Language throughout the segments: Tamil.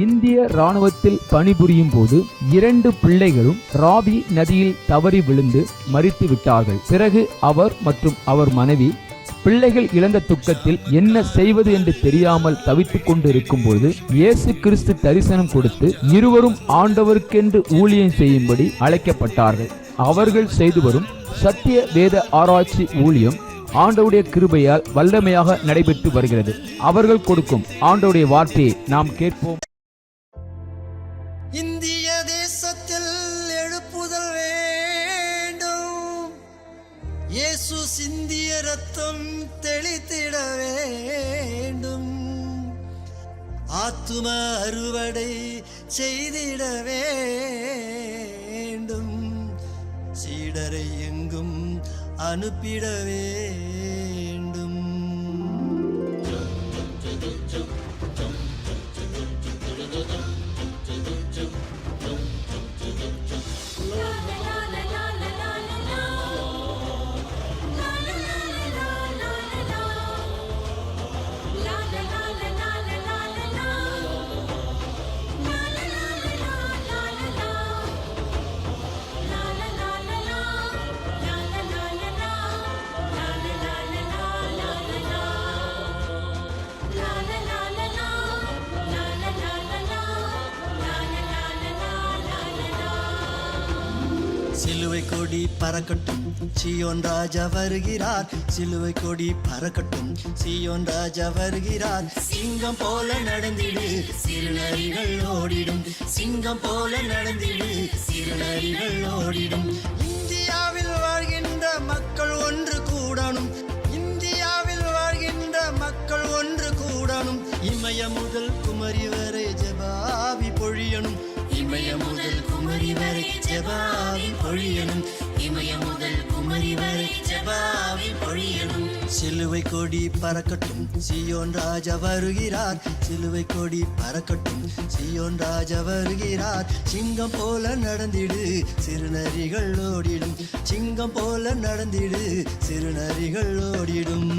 இந்திய ராணுவத்தில் பணிபுரியும் போது 2 பிள்ளைகளும் ராவி நதியில் தவறி விழுந்து மரித்து விட்டார்கள். பிறகு அவர் மற்றும் அவர் மனைவி பிள்ளைகள் இழந்த துக்கத்தில் என்ன செய்வது என்று தெரியாமல் தவித்துக் கொண்டு இருக்கும் போது இயேசு கிறிஸ்து தரிசனம் கொடுத்து இருவரும் ஆண்டவருக்கென்று ஊழியம் செய்யும்படி அழைக்கப்பட்டார்கள். அவர்கள் செய்து வரும் சத்திய வேத ஆராய்ச்சி ஊழியம் ஆண்டவருடைய கிருபையால் வல்லமையாக நடைபெற்று வருகிறது. அவர்கள் கொடுக்கும் ஆண்டவருடைய வார்த்தையை நாம் கேட்போம். இந்திய தேசத்தில் எழுப்புதல் வேண்டும், இயேசு சிந்திய ரத்தம் தெளித்திட வேண்டும், ஆத்தும அறுவடை செய்திட வேண்டும், சீடரை எங்கும் அனுப்பிட வேண்டும். சிலுவை கொடி பறக்கட்டும், சீயோன் ராஜா வருகிறார். சிலுவை கொடி பறக்கட்டும், சீயோன் ராஜா வருகிறார். சிங்கம் போல நடந்திடு, சிறுநரிகள் ஓடிடும். சிங்கம் போல நடந்திடு, சிறுநரிகள் ஓடிடும். இந்தியாவில் வாழ்கின்ற மக்கள் ஒன்று கூடணும், இந்தியாவில் வாழ்கின்ற மக்கள் ஒன்று கூடணும். இமய முதல் குமரி வரை ஜெபாவி பொழியணும், இமய முதல் குமரி வரை ஜெபாவி பொழியணும், இமய முதல் குமரி வரை ஜெபாவி பொழியணும். சிலுவை கொடி பறக்கட்டும், சீயோன் ராஜா வருகிறார். சிலுவை கொடி பறக்கட்டும், சீயோன் ராஜா வருகிறார். சிங்கம் போல நடந்திடு, சிறுநரிகள் ஓடிடும். சிங்கம் போல நடந்திடு, சிறுநரிகள் ஓடிடும்.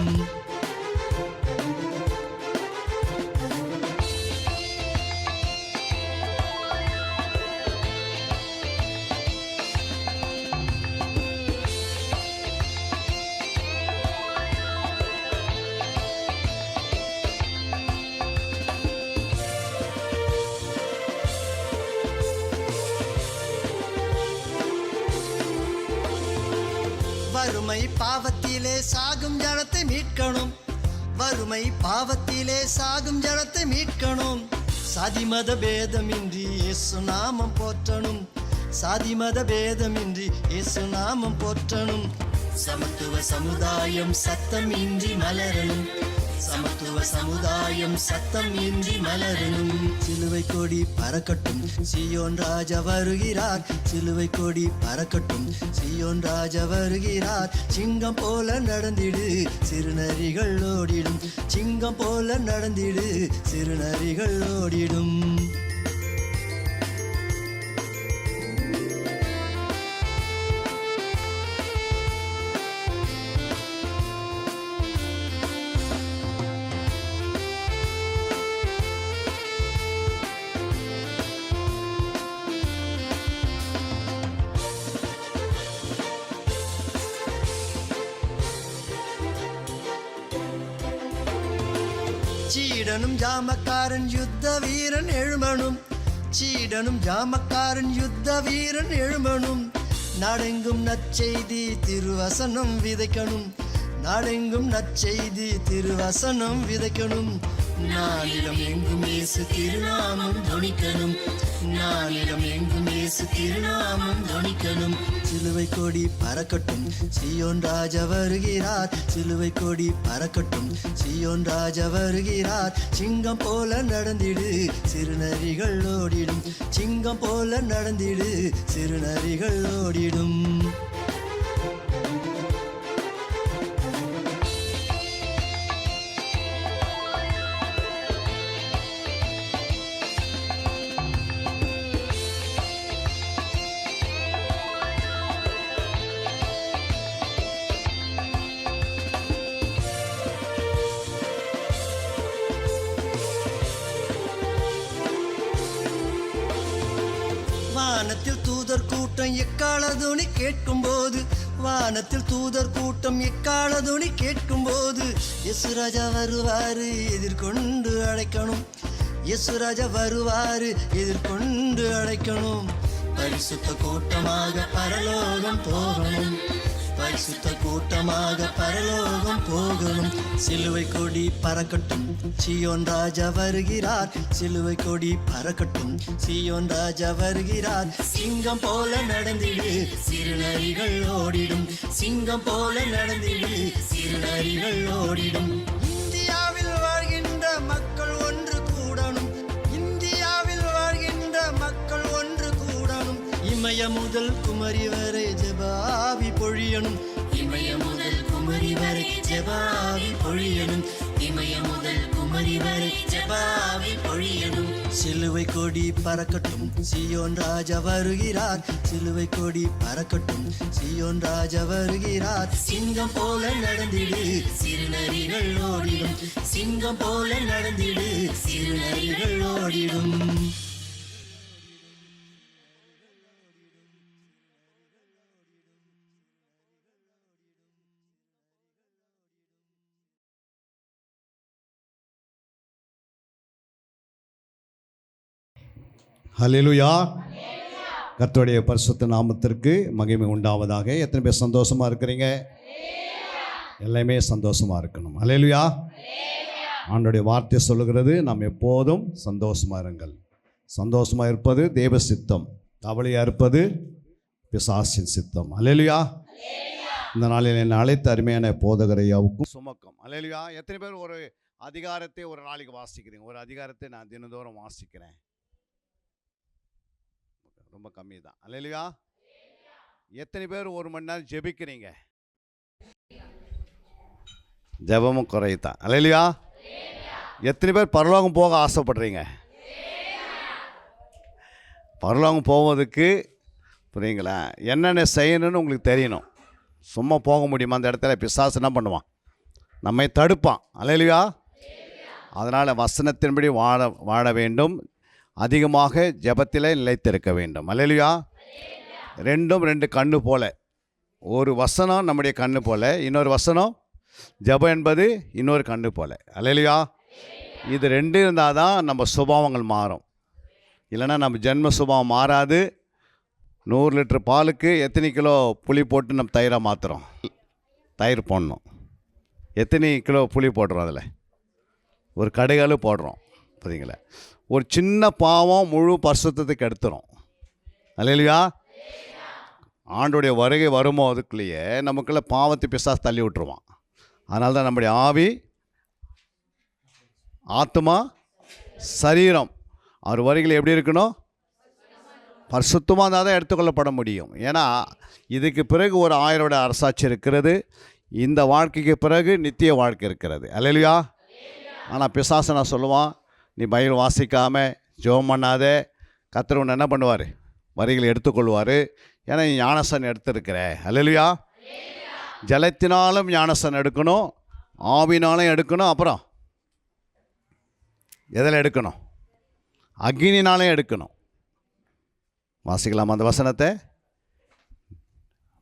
வறுமை பாவத்திலே சாகும் ஜனத்தை மீட்கணும், வறுமை பாவத்திலே சாகும் ஜனத்தை மீட்கணும். சாதி மத பேதமின்றி இயேசு நாமம் போற்றணும், சாதி மத பேதமின்றி இயேசு நாமம் போற்றணும். சமத்துவ சமுதாயம் சத்தம் இன்றி மலரணும், சமத்துவ சமுதாயம் சத்தம் இன்றி மலரணும். சிலுவை கொடி பறக்கட்டும், சீயோன் ராஜா வருகிறார். சிலுவை கொடி பறக்கட்டும், சீயோன் ராஜா வருகிறார். சிங்கம் போல நடந்திடு, சிறுநரிகள் ஓடிடும். சிங்கம் போல நடந்திடு, சிறுநரிகள் ஓடிடும். சீடனும் ஜாமக்காரன் யுத்த வீரன் எழுமனும், சீடனும் ஜாமக்காரன் யுத்த வீரன் எழுமனும். நாடெங்கும் நற்செய்தி திருவசனம் விதைக்கணும், நாடெங்கும் நற்செய்தி திருவசனம் விதைக்கணும். நாளிடம் எங்கும் இயேசு திருநாமம் தொனிக்கணும், நாளிடம் எங்கும் இயேசு திருநாமம் தொனிக்கணும். சிலுவை கொடி பறக்கட்டும், சீயோன் ராஜா வருகிறார். சிலுவை கொடி பறக்கட்டும், சீயோன் ராஜா வருகிறார். சிங்கம் போல நடந்திடு, சிறுநரிகள் ஓடிடும். சிங்கம் போல நடந்திடு, சிறுநரிகள் ஓடிடும். கேட்கும்போது, வானத்தில் தூதர் கூட்டம் எக்கால துணி கேட்கும்போது, இயேசு ராஜா வருவாரு எதிர்கொண்டு அழைக்கணும், இயேசு ராஜா வருவாரு எதிர்கொண்டு அழைக்கணும். பரிசுத்த கூட்டமாக பரலோகம் போகணும், பரிசுத்த கூட்டமாக பரலோகம் போகணும். சிலுவை கொடி பறக்கட்டும், சீயோன் ராஜா வருகிறார், சிலுவை கொடி பறக்கட்டும், சீயோன் ராஜா வருகிறார். சிங்கம் போல நடந்திடு, சிறுநரிகள் ஓடிடும், சிங்கம் போல நடந்திடு, சிறுநரிகள் ஓடிடும். இந்தியாவில் வாழ்கின்ற மக்கள் ஒன்று கூடணும், இந்தியாவில் வாழ்கின்ற மக்கள் ஒன்று கூடணும். இமய முதல் குமரி வரை ஜெபாவி பொழியணும், இமய முதல் குமரி வரை ஜெபாவி பொழியணும், இமய முதல் குமரி வரை ஜெபாவி பொழியணும். சிலுவை கொடி பறக்கட்டும், சீயோன் ராஜா வருகிறார், சிலுவை கொடி பறக்கட்டும், சீயோன் ராஜா வருகிறார். சிங்கம் போல நடந்திடு, சிறுநரிகள் ஓடிடும், சிங்கம் போல நடந்திடு, சிறுநரிகள் ஓடிடும். ஹல்லேலூயா. கர்த்தருடைய பரிசுத்த நாமத்திற்கு மகிமை உண்டாவதாக. எத்தனை பேர் சந்தோஷமாக இருக்கிறீங்க? எல்லாமே சந்தோஷமாக இருக்கணும். ஹல்லேலூயா. ஆண்டவருடைய வார்த்தை சொல்லுகிறது, நாம் எப்போதும் சந்தோஷமாக இருங்கள். சந்தோஷமாக இருப்பது தேவ சித்தம், கவலையாக இருப்பது பிசாசின் சித்தம். ஹல்லேலூயா. இந்த நாளில் என்னை அழைத்த அருமையான போதகரையாவுக்கும் சுமக்கம். ஹல்லேலூயா. எத்தனை பேர் ஒரு அதிகாரத்தை ஒரு நாளைக்கு வாசிக்கிறீங்க? ஒரு அதிகாரத்தை நான் தினந்தோறும் வாசிக்கிறேன். ரொம்ப கம்மி தான். அல்லேலூயா. எத்தனை பேர் ஒரு மணி நேரம் ஜெபிக்கிறீங்க? ஜெபமும் குறையுதான். அல்லேலூயா. எத்தனை பேர் பரலோகம் போக ஆசைப்படுறீங்க? பரலோகம் போவதுக்கு புரியுங்களா, என்னென்ன செய்யணும்னு உங்களுக்கு தெரியணும். சும்மா போக முடியுமா? அந்த இடத்துல பிசாசு என்ன பண்ணுவான்? நம்மை தடுப்பான். அல்லேலூயா. அதனால் வசனத்தின்படி வாழ வேண்டும். அதிகமாக ஜெபத்திலே நிலைத்திருக்க வேண்டும். அல்லேலூயா. ரெண்டு கண்ணு போல. ஒரு வசனம் நம்முடைய கண்ணு போல, இன்னொரு வசனம் ஜெபம் என்பது இன்னொரு கண்ணு போல. அல்லேலூயா. இது ரெண்டு இருந்தால் தான் நம்ம சுபாவங்கள் மாறும். இல்லைன்னா நம்ம ஜென்ம சுபாவம் மாறாது. 100 லிட்டர் பாலுக்கு எத்தனை கிலோ புளி போட்டு நம்ம தயிராக மாற்றுறோம்? தயிர் போடணும். எத்தனை கிலோ புளி போடுறோம்? அதில் ஒரு கடுகளவு போடுறோம். புரியுங்களா? ஒரு சின்ன பாவம் முழு பரிசுத்தத்துக்கு எடுத்துரும். அல்லேலூயா. ஆண்டோடைய வருகை வரும்போதுக்குள்ளேயே நமக்குள்ள பாவத்தை பிசாசு தள்ளி விட்டுருவான். அதனால தான் நம்முடைய ஆவி, ஆத்மா, சரீரம் அவர் வருகையில் எப்படி இருக்கணும்? பரிசுத்தமாக இருந்தால் தான் எடுத்துக்கொள்ளப்பட முடியும். ஏன்னா இதுக்கு பிறகு ஒரு 1000 வருட அரசாட்சி இருக்கிறது. இந்த வாழ்க்கைக்கு பிறகு நித்திய வாழ்க்கை இருக்கிறது. அல்லேலூயா. ஆனால் பிசாசு நான் சொல்லுவான், நீ பைபிள் வாசிக்காமல் ஜெபம் பண்ணாதே, கர்த்தர் உன்னை என்ன பண்ணுவார்? வரிகளை எடுத்துக்கொள்வார். ஏன்னா நீ ஞானஸ்தானம் எடுத்திருக்கிற. அல்லேலூயா. ஜலத்தினாலும் ஞானஸ்தானம் எடுக்கணும், ஆவினாலும் எடுக்கணும். அப்புறம் எதில் எடுக்கணும்? அக்னினாலும் எடுக்கணும். வாசிக்கலாம் அந்த வசனத்தை.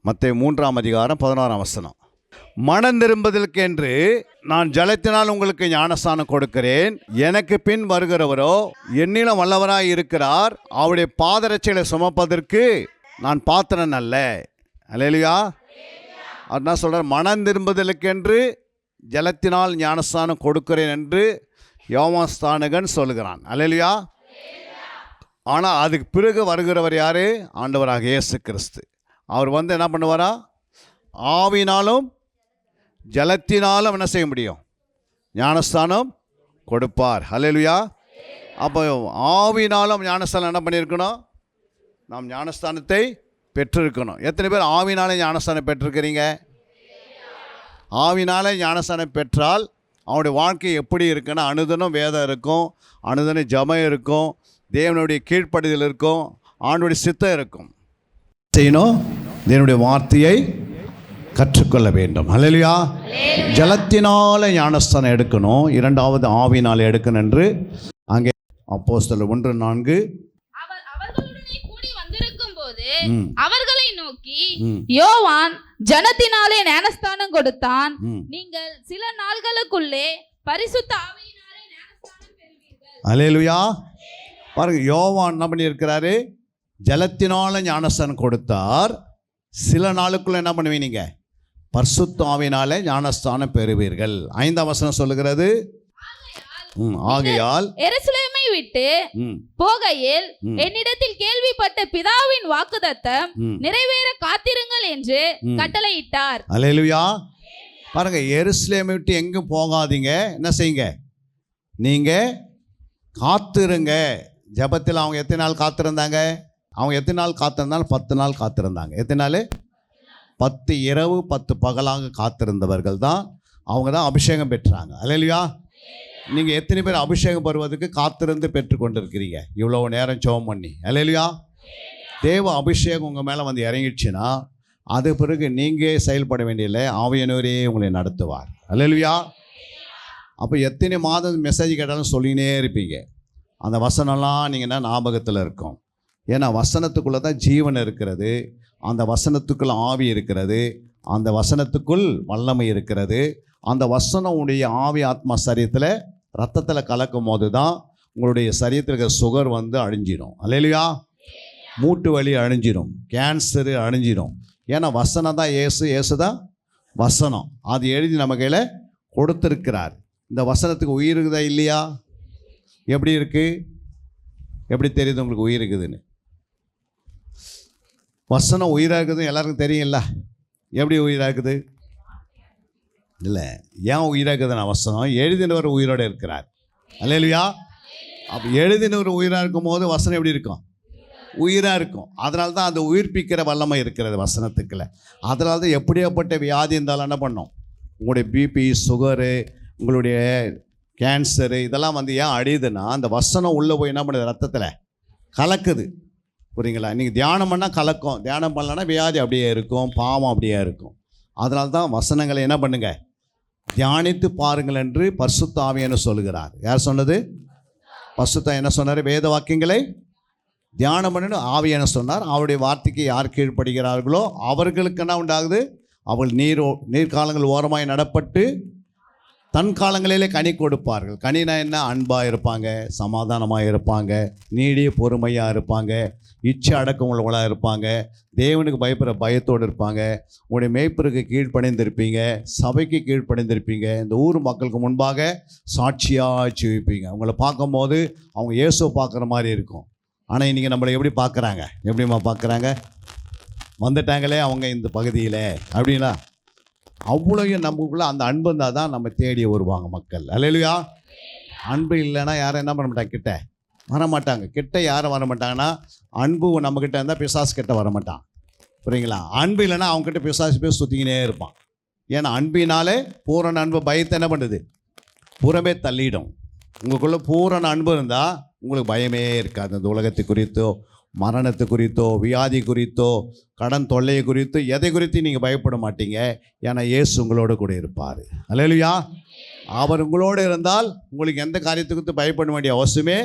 மத்தேயு 3ஆம் அதிகாரம் 11ஆம் வசனம். மனம் திரும்புதலுக்கென்று நான் ஜலத்தினால் உங்களுக்கு ஞானஸ்தானம் கொடுக்கிறேன், எனக்கு பின் வருகிறவரோ என்னிலும் வல்லவராய் இருக்கிறார், அவருடைய பாதரட்சைகளை சுமப்பதற்கு நான் பாத்திரன் அல்ல. அல்லேலூயா. அவர் என்ன சொல்கிறார்? மனம் திரும்புதலுக்கென்று ஜலத்தினால் ஞானஸ்தானம் கொடுக்கிறேன் என்று யோவான் ஸ்நானகன் சொல்கிறான். அல்லேலூயா. ஆனால் அதுக்கு பிறகு வருகிறவர் யார்? ஆண்டவராக இயேசு கிறிஸ்து. அவர் வந்து என்ன பண்ணுவாரா? ஆவினாலும் ஜலத்தினாலும் என்ன செய்ய முடியும்? ஞானஸ்தானம் கொடுப்பார். அல்லேலூயா. அப்போ ஆவினாலும் ஞானஸ்தானம் என்ன பண்ணியிருக்கணும்? நாம் ஞானஸ்தானத்தை பெற்றிருக்கணும். எத்தனை பேர் ஆவினாலே ஞானஸ்தானம் பெற்றிருக்கிறீங்க? ஆவினாலே ஞானஸ்தானம் பெற்றால் அவனுடைய வாழ்க்கை எப்படி இருக்குன்னா, அனுதினம் வேதம் இருக்கும், அனுதினம் ஜெபம் இருக்கும், தேவனுடைய கீழ்ப்படிதல் இருக்கும், ஆண்டவருடைய சித்தம் இருக்கும். செய்யணும், தேவனுடைய வார்த்தையை கற்றுக்கொள்ள வேண்டும். அல்லேலூயா. ஜலத்தினால ஞானஸ்தானம் எடுக்கணும், இரண்டாவது ஆவினால் எடுக்கணும் என்று அங்கே அப்போஸ்தலர் 1:4 அவர்களுடனே கூடி வந்திருக்கும் போது ம். அவர்களை நோக்கி, ம். யோவான் ஜனத்தினாலே ஞானஸ்தானம் கொடுத்தான். ம். நீங்கள் சில நாள்களுக்குள்ளே பரிசுத்த ஆவியினாலே ஞானஸ்தானம் பெறுவீர்கள். அல்லேலூயா. பாருங்க, யோவான் என்ன பண்ணியிருக்கிறாரு? ஜலத்தினால ஞானஸ்தானம் கொடுத்தார். சில நாளுக்குள்ள என்ன பண்ணுவீங்க நீங்க? பரிசுத்த ஆவியினாலே ஞானஸ்தானம் பெறுவீர்கள். 5ஆம் வசனம் சொல்லுகிறது, ஆகையால் எருசலேமை விட்டு ம், போகையில் ம். என்னிடத்தில் கேள்விப்பட்ட பிதாவின் வாக்குத்தத்தம் ம். நிறைவேற காத்திருங்கள் என்று ம். கட்டளையிட்டார். அல்லேலூயா. பாருங்க, எருசலேமை விட்டு எங்கும் போகாதீங்க. என்ன செய்யுங்க? நீங்க காத்திருங்க. ஜெபத்தில் அவங்க எத்தனை நாள் காத்திருந்தாங்க? அவங்க எத்தனை நாள் காத்திருந்தாலும் 10 நாள் காத்திருந்தாங்க. எத்தனை நாள்? 10 இரவு 10 பகலாக காத்திருந்தவர்கள் தான் அவங்க தான் அபிஷேகம் பெற்றாங்க. அல்லேலூயா. நீங்கள் எத்தனை பேர் அபிஷேகம் பெறுவதற்கு காத்திருந்து பெற்றுக்கொண்டிருக்கிறீங்க இவ்வளோ நேரம் ஜெபம் பண்ணி? அல்லேலூயா. தேவ அபிஷேகம் உங்கள் மேலே வந்து இறங்கிடுச்சுன்னா அது பிறகு நீங்கள் செயல்பட வேண்டியதில்லை, ஆவியானவரே உங்களை நடத்துவார். அல்லேலூயா. அப்போ எத்தனை மாதம் மெசேஜ் கேட்டாலும் சொல்லினே இருப்பீங்க. அந்த வசனம்லாம் நீங்கள் ஞாபகத்தில் இருக்கும். ஏன்னா வசனத்துக்குள்ளே தான் ஜீவன் இருக்கிறது, அந்த வசனத்துக்குள்ள ஆவி இருக்கிறது, அந்த வசனத்துக்குள் வல்லமை இருக்கிறது. அந்த வசனம் உடைய ஆவி ஆத்மா சரீரத்தில் ரத்தத்தில் கலக்கும் போது தான் உங்களுடைய சரீரத்தில் இருக்கிற சுகர் வந்து அழிஞ்சிடும். அல்லேலூயா. மூட்டு வலி அழிஞ்சிடும், கேன்சரு அழிஞ்சிடும். ஏன்னா வசனம் தான் இயேசு, இயேசு தான் வசனம். அது எழுதி நம்ம கையில் கொடுத்துருக்கிறார். இந்த வசனத்துக்கு உயிர் இருக்குதா இல்லையா? எப்படி இருக்குது? எப்படி தெரியுது உங்களுக்கு உயிர் இருக்குதுன்னு? வசனம் உயிராக இருக்குதுன்னு எல்லாருக்கும் தெரியும்ல. எப்படி உயிராக இருக்குது? இல்லை, ஏன் உயிராக இருக்குதுன்னா வசனம் எழுதினவர் உயிரோடு இருக்கிறார். அல்லேலூயா. அப்போ எழுதினவர் உயிராக இருக்கும் போது வசனம் எப்படி இருக்கும்? உயிராக இருக்கும். அதனால தான் அது உயிர்ப்பிக்கிற வல்லமை இருக்கிறது வசனத்துக்குள்ள. அதனால தான் எப்படியாப்பட்ட வியாதி இருந்தாலும் என்ன பண்ணோம்? உங்களுடைய பிபி, சுகரு, உங்களுடைய கேன்சரு இதெல்லாம் வந்து ஏன் அழியுதுன்னா அந்த வசனம் உள்ளே போய் என்ன பண்ணுது? ரத்தத்தில் கலக்குது. புரியுங்களா? நீங்கள் தியானம் பண்ணால் கலக்கும், தியானம் பண்ணலன்னா வியாதி அப்படியே இருக்கும், பாவம் அப்படியே இருக்கும். அதனால தான் வசனங்களை என்ன பண்ணுங்க? தியானித்து பாருங்கள் என்று பரிசுத்த ஆவியானவர் சொல்கிறார். யார் சொன்னது? பரிசுத்த என்ன சொன்னார்? வேத வாக்கியங்களை தியானம் பண்ணு ஆவியானவர் சொன்னார். அவருடைய வார்த்தைக்கு யார் கீழ்ப்படுகிறார்களோ அவர்களுக்கு என்ன உண்டாகுது? அவள் நீர்காலங்கள் ஓரமாய் நடப்பட்டு தன் காலங்களிலே கனி கொடுப்பார்கள். கனினா என்ன? அன்பாக இருப்பாங்க, சமாதானமாக இருப்பாங்க, நீடிய பொறுமையாக இருப்பாங்க, இச்சை அடக்கம் உள்ளவங்களாக இருப்பாங்க, தேவனுக்கு பயப்படுற பயத்தோடு இருப்பாங்க, உங்களுடைய மேய்ப்பருக்கு கீழ்ப்படைந்திருப்பீங்க, சபைக்கு கீழ்ப்படைந்திருப்பீங்க, இந்த ஊர் மக்களுக்கு முன்பாக சாட்சியாக ஜீவிப்பீங்க. அவங்கள பார்க்கும்போது அவங்க இயேசுவை பார்க்குற மாதிரி இருக்கும். ஆனால் இன்றைக்கி நம்மளை எப்படி பார்க்குறாங்க? எப்படிம்மா பார்க்குறாங்க? வந்துட்டாங்களே அவங்க இந்த பகுதியில் அப்படின்னா அவ்வளோயும் நமக்குள்ளே அந்த அன்பு இருந்தால் தான் நம்ம தேடி வருவாங்க மக்கள். அல்லேலூயா. அன்பு இல்லைன்னா யாரும் என்ன பண்ண மாட்டாங்க? கிட்ட வரமாட்டாங்க. கிட்ட யாரும் வரமாட்டாங்கன்னா அன்பு நம்மக்கிட்ட இருந்தால் பிசாசு கிட்ட வரமாட்டான். புரியுங்களா? அன்பு இல்லைன்னா அவங்ககிட்ட பிசாசு போய் சுற்றிக்கினே இருப்பான். ஏன்னா அன்பினாலே பூரண அன்பு பயத்தை என்ன பண்ணுது? புறமே தள்ளிடும். உங்களுக்குள்ளே பூரண அன்பு இருந்தால் உங்களுக்கு பயமே இருக்காது. அந்த உலகத்தை குறித்தோ, மரணத்தை குறித்தோ, வியாதி குறித்தோ, கடன் தொல்லையை குறித்தோ, எதை குறித்து நீங்கள் பயப்பட மாட்டீங்க. ஏன்னா இயேசு உங்களோடு கூட இருப்பார். அல்லேலூயா. அவர் உங்களோடு இருந்தால் உங்களுக்கு எந்த காரியத்தை குறித்து பயப்பட வேண்டிய அவசியமே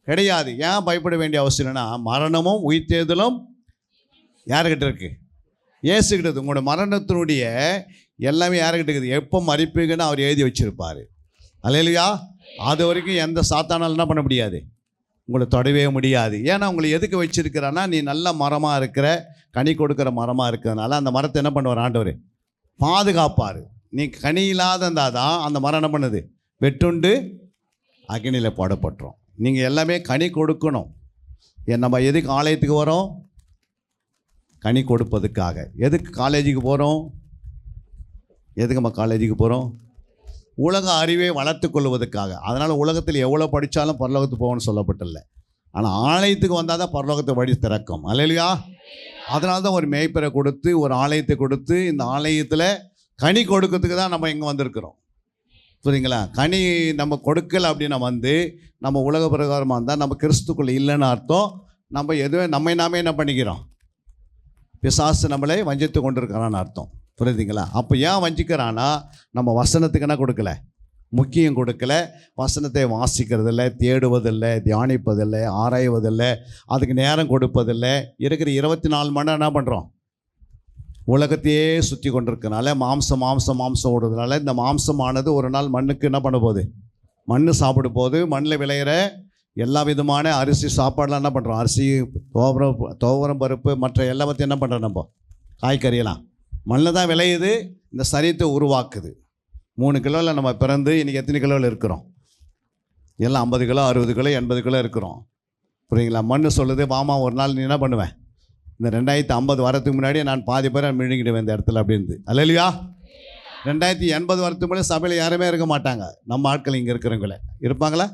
கிடையாது. ஏன் பயப்பட வேண்டிய அவசியம் இல்லைன்னா மரணமும் உயிர்த்தேதலும் யாருக்கிட்ட இருக்குது? இயேசுக்கிட்ட இருக்குது. உங்களோட மரணத்தினுடைய எல்லாமே யாருக்கிட்ட இருக்குது? எப்போ மறிப்பீங்கன்னு அவர் எழுதி வச்சுருப்பார். அல்லேலூயா. அது வரைக்கும் எந்த சாத்தானாலும் என்ன பண்ண முடியாது? உங்களை தொடவே முடியாது. ஏன்னா உங்களை எதுக்கு வச்சுருக்கிறான்னா நீ நல்ல மரமாக இருக்கிற, கனி கொடுக்குற மரமாக இருக்கிறதுனால அந்த மரத்தை என்ன பண்ணுவார்? ஆண்டவர் பாதுகாப்பார். நீ கனி இல்லாத இருந்தால் தான் அந்த மரம் என்ன பண்ணுது? வெட்டுண்டு அக்னியில் போடப்பட்டுரும். நீங்கள் எல்லாமே கனி கொடுக்கணும். நம்ம எதுக்கு ஆலயத்துக்கு வரோம்? கனி கொடுப்பதுக்காக. எதுக்கு காலேஜுக்கு போகிறோம்? எதுக்கு நம்ம காலேஜுக்கு போகிறோம்? உலக அறிவை வளர்த்து கொள்வதற்காக. அதனால் உலகத்தில் எவ்வளோ படித்தாலும் பரலோகத்துக்கு போகணும்னு சொல்லப்பட்டில்ல. ஆனால் ஆலயத்துக்கு வந்தால் தான் பரலோகத்தை வழி திறக்கும். அல்லேலூயா. அதனால தான் ஒரு மேய்ப்பரை கொடுத்து ஒரு ஆலயத்தை கொடுத்து இந்த ஆலயத்தில் கனி கொடுக்கறதுக்கு தான் நம்ம இங்கே வந்திருக்கிறோம். புரியுங்களா? கனி நம்ம கொடுக்கல அப்படின்னா வந்து நம்ம உலக பிரகாரமாக இருந்தால் நம்ம கிறிஸ்துக்குள்ளே இல்லைன்னு அர்த்தம். நம்ம எதுவே நம்மை நாமே என்ன பண்ணிக்கிறோம்? பிசாசு நம்மளை வஞ்சித்து கொண்டிருக்கிறான்னு அர்த்தம். புரியுதுங்களா? அப்போ ஏன் வஞ்சிக்கிறான்னா நம்ம வசனத்துக்கு என்ன கொடுக்கல? முக்கியம் கொடுக்கல. வசனத்தை வாசிக்கிறதில்ல, தேடுவதில்லை, தியானிப்பதில்லை, ஆராய்வதில்லை, அதுக்கு நேரம் கொடுப்பதில்லை. இருக்கிற 24 மணி நேரம் என்ன பண்ணுறோம்? உலகத்தையே சுற்றி கொண்டிருக்கனால மாம்சம் ஓடுறதுனால இந்த மாம்சமானது ஒரு நாள் மண்ணுக்கு என்ன பண்ண போகுது? மண் சாப்பிட போகுது. மண்ணில் விளையிற எல்லா விதமான அரிசி சாப்பாடெலாம் என்ன பண்ணுறோம்? அரிசி, துவரம் பருப்பு, மற்ற எல்லாத்தையும் என்ன பண்ணுறோம்? நம்ம காய்கறியெல்லாம் மண்ணில் தான் விளையுது. இந்த சரீரத்தை உருவாக்குது. 3 கிலோவில் நம்ம பிறந்து இன்றைக்கி எத்தனை கிலோவில் இருக்கிறோம்? எல்லாம் 50 கிலோ, 60 கிலோ, 80 கிலோ இருக்கிறோம். புரியுங்களா? மண் சொல்லுது, மாமா ஒரு நாள் நீ என்ன பண்ணுவேன்? இந்த 2050 வரத்துக்கு முன்னாடியே நான் பாதி பேரை மிழுங்கிடுவேன் இந்த இடத்துல அப்படின்னு. அல்லேலூயா. 2080 வரத்துக்கு முன்னாடி சபையில் யாருமே இருக்க மாட்டாங்க. நம்ம ஆட்கள் இங்கே இருக்கிறவங்கள இருப்பாங்களா?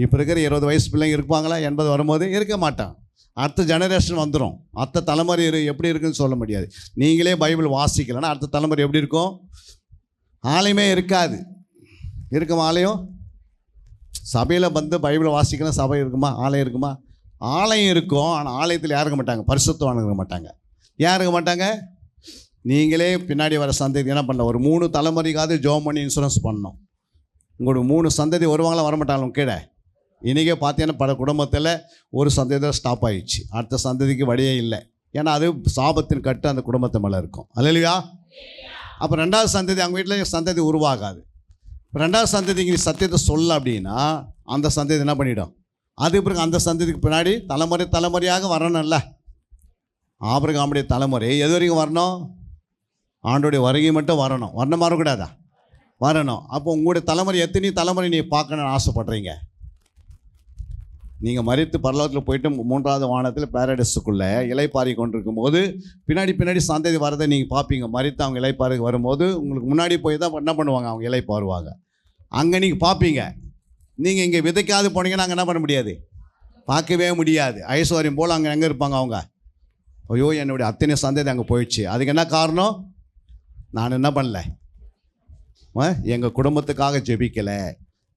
இப்போ இருக்கிற 20 வயசு பிள்ளைங்க இருப்பாங்களா? 80 வரும்போது இருக்க மாட்டாங்க. அடுத்த ஜெனரேஷன் வந்துடும். அடுத்த தலைமுறை எப்படி இருக்குன்னு சொல்ல முடியாது. நீங்களே பைபிள் வாசிக்கலைன்னா அடுத்த தலைமுறை எப்படி இருக்கும்? ஆலயமே இருக்காது. இருக்கும் ஆலயம்? சபையில் வந்து பைபிள் வாசிக்கலாம் சபை இருக்குமா? ஆலயம் இருக்குமா? ஆலயம் இருக்கும். ஆனால் ஆலயத்தில் யார் இருக்க மாட்டாங்க? பரிசுத்தவான் இருக்க மாட்டாங்க. யார் இருக்க மாட்டாங்க? நீங்களே பின்னாடி வர சந்ததி என்ன பண்ணல, ஒரு 3 தலைமுறைக்காவது ஜோம் பண்ணி இன்சூரன்ஸ் பண்ணணும். உங்களுக்கு 3 சந்ததி வருவாங்களா? வரமாட்டாங்க கீழே. இன்றைக்கே பார்த்தீங்கன்னா பல குடும்பத்தில் ஒரு சந்ததியில் ஸ்டாப் ஆகிடுச்சு. அடுத்த சந்ததிக்கு வழியே இல்லை. ஏன்னா அது சாபத்தின் கட்டு அந்த குடும்பத்தை மேலே இருக்கும். அல்லேலூயா. அப்போ 2வது சந்ததி அவங்க வீட்டில் சந்ததி உருவாகாது. 2வது சந்ததிக்கு நீ சத்தியத்தை சொல்ல அப்படின்னா அந்த சந்ததி என்ன பண்ணிடும்? அது பிறகு அந்த சந்ததிக்கு பின்னாடி தலைமுறையாக வரணும்ல. ஆபிரகாமுடைய தலைமுறை எது வரைக்கும் வரணும்? ஆண்டோடைய வருகை மட்டும் வரணும். வரக்கூடாதா? வரணும். அப்போ உங்களுடைய தலைமுறை எத்தனை தலைமுறை நீ பார்க்கணுன்னு ஆசைப்படுறீங்க? நீங்கள் மரித்து பரலோகத்தில் போயிட்டு 3வது வானத்தில் பேரடைஸுக்குள்ளே இலைப்பாரி கொண்டிருக்கும் போது பின்னாடி சந்ததி வரதை நீங்கள் பார்ப்பீங்க. மரித்து அவங்க இலைப்பாருக்கு வரும்போது உங்களுக்கு முன்னாடி போய் தான் என்ன பண்ணுவாங்க? அவங்க இலைப்பாருவாங்க. அங்கே நீங்கள் பார்ப்பீங்க. நீங்கள் இங்கே விதைக்காது போனீங்கன்னா அங்கே என்ன பண்ண முடியாது? பார்க்கவே முடியாது. ஐஸ்வர்யம் போல் அங்கே எங்கே இருப்பாங்க அவங்க? ஐயோ, என்னுடைய அத்தனை சந்ததி அங்கே போயிடுச்சு. அதுக்கு என்ன காரணம்? நான் என்ன பண்ணல? எங்கள் குடும்பத்துக்காக ஜெபிக்கலை.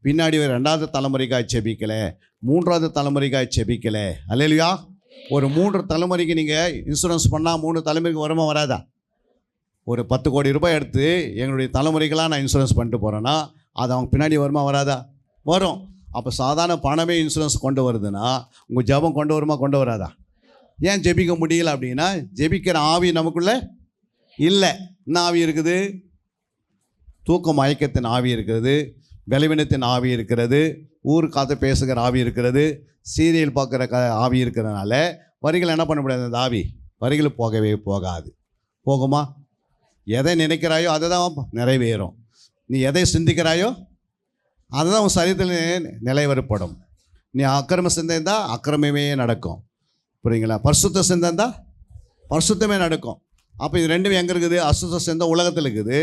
பின்னாடி 2வது தலைமுறைக்காக ஜெபிக்கலை. 3வது தலைமுறைக்காக ஜெபிக்கலை. அல்லேலூயா. ஒரு 3 தலைமுறைக்கு நீங்கள் இன்சூரன்ஸ் பண்ணால் 3 தலைமுறைக்கு வருமா வராதா? ஒரு 10 கோடி ரூபாய் எடுத்து எங்களுடைய தலைமுறைக்கெல்லாம் நான் இன்சூரன்ஸ் பண்ணிட்டு போகிறேன்னா அது அவங்க பின்னாடி வருமா வராதா? வரும். அப்போ சாதாரண பணமே இன்சூரன்ஸ் கொண்டு வருதுன்னா உங்கள் ஜெபம் கொண்டு வருமா? கொண்டு வராதா? ஏன் ஜெபிக்க முடியல அப்படின்னா ஜெபிக்கிற ஆவி நமக்குள்ளே இல்லை. என்ன ஆவி இருக்குது? தூக்க மயக்கத்தின் ஆவி இருக்கிறது, பலவீனத்தின் ஆவி இருக்கிறது, ஊர் காத்து பேசுகிற ஆவி இருக்கிறது, சீரியல் பார்க்குற ஆவி இருக்கிறதுனால வரிகள் என்ன பண்ண முடியாது? அந்த ஆவி வரிகள் போகவே போகாது. போகுமா? எதை நினைக்கிறாயோ அதை தான் நிறைவேறும். நீ எதை சிந்திக்கிறாயோ அதுதான் உன் சரீரத்தில் நிலைவரப்படும். நீ அக்கிரம சிந்தைந்தால் அக்கிரமமே நடக்கும். புரியுங்களா? பரிசுத்த சிந்தைந்தால் பரிசுத்தமே நடக்கும். அப்போ இது ரெண்டுமே எங்கே இருக்குது? அசுத்த சிந்தை உலகத்தில் இருக்குது,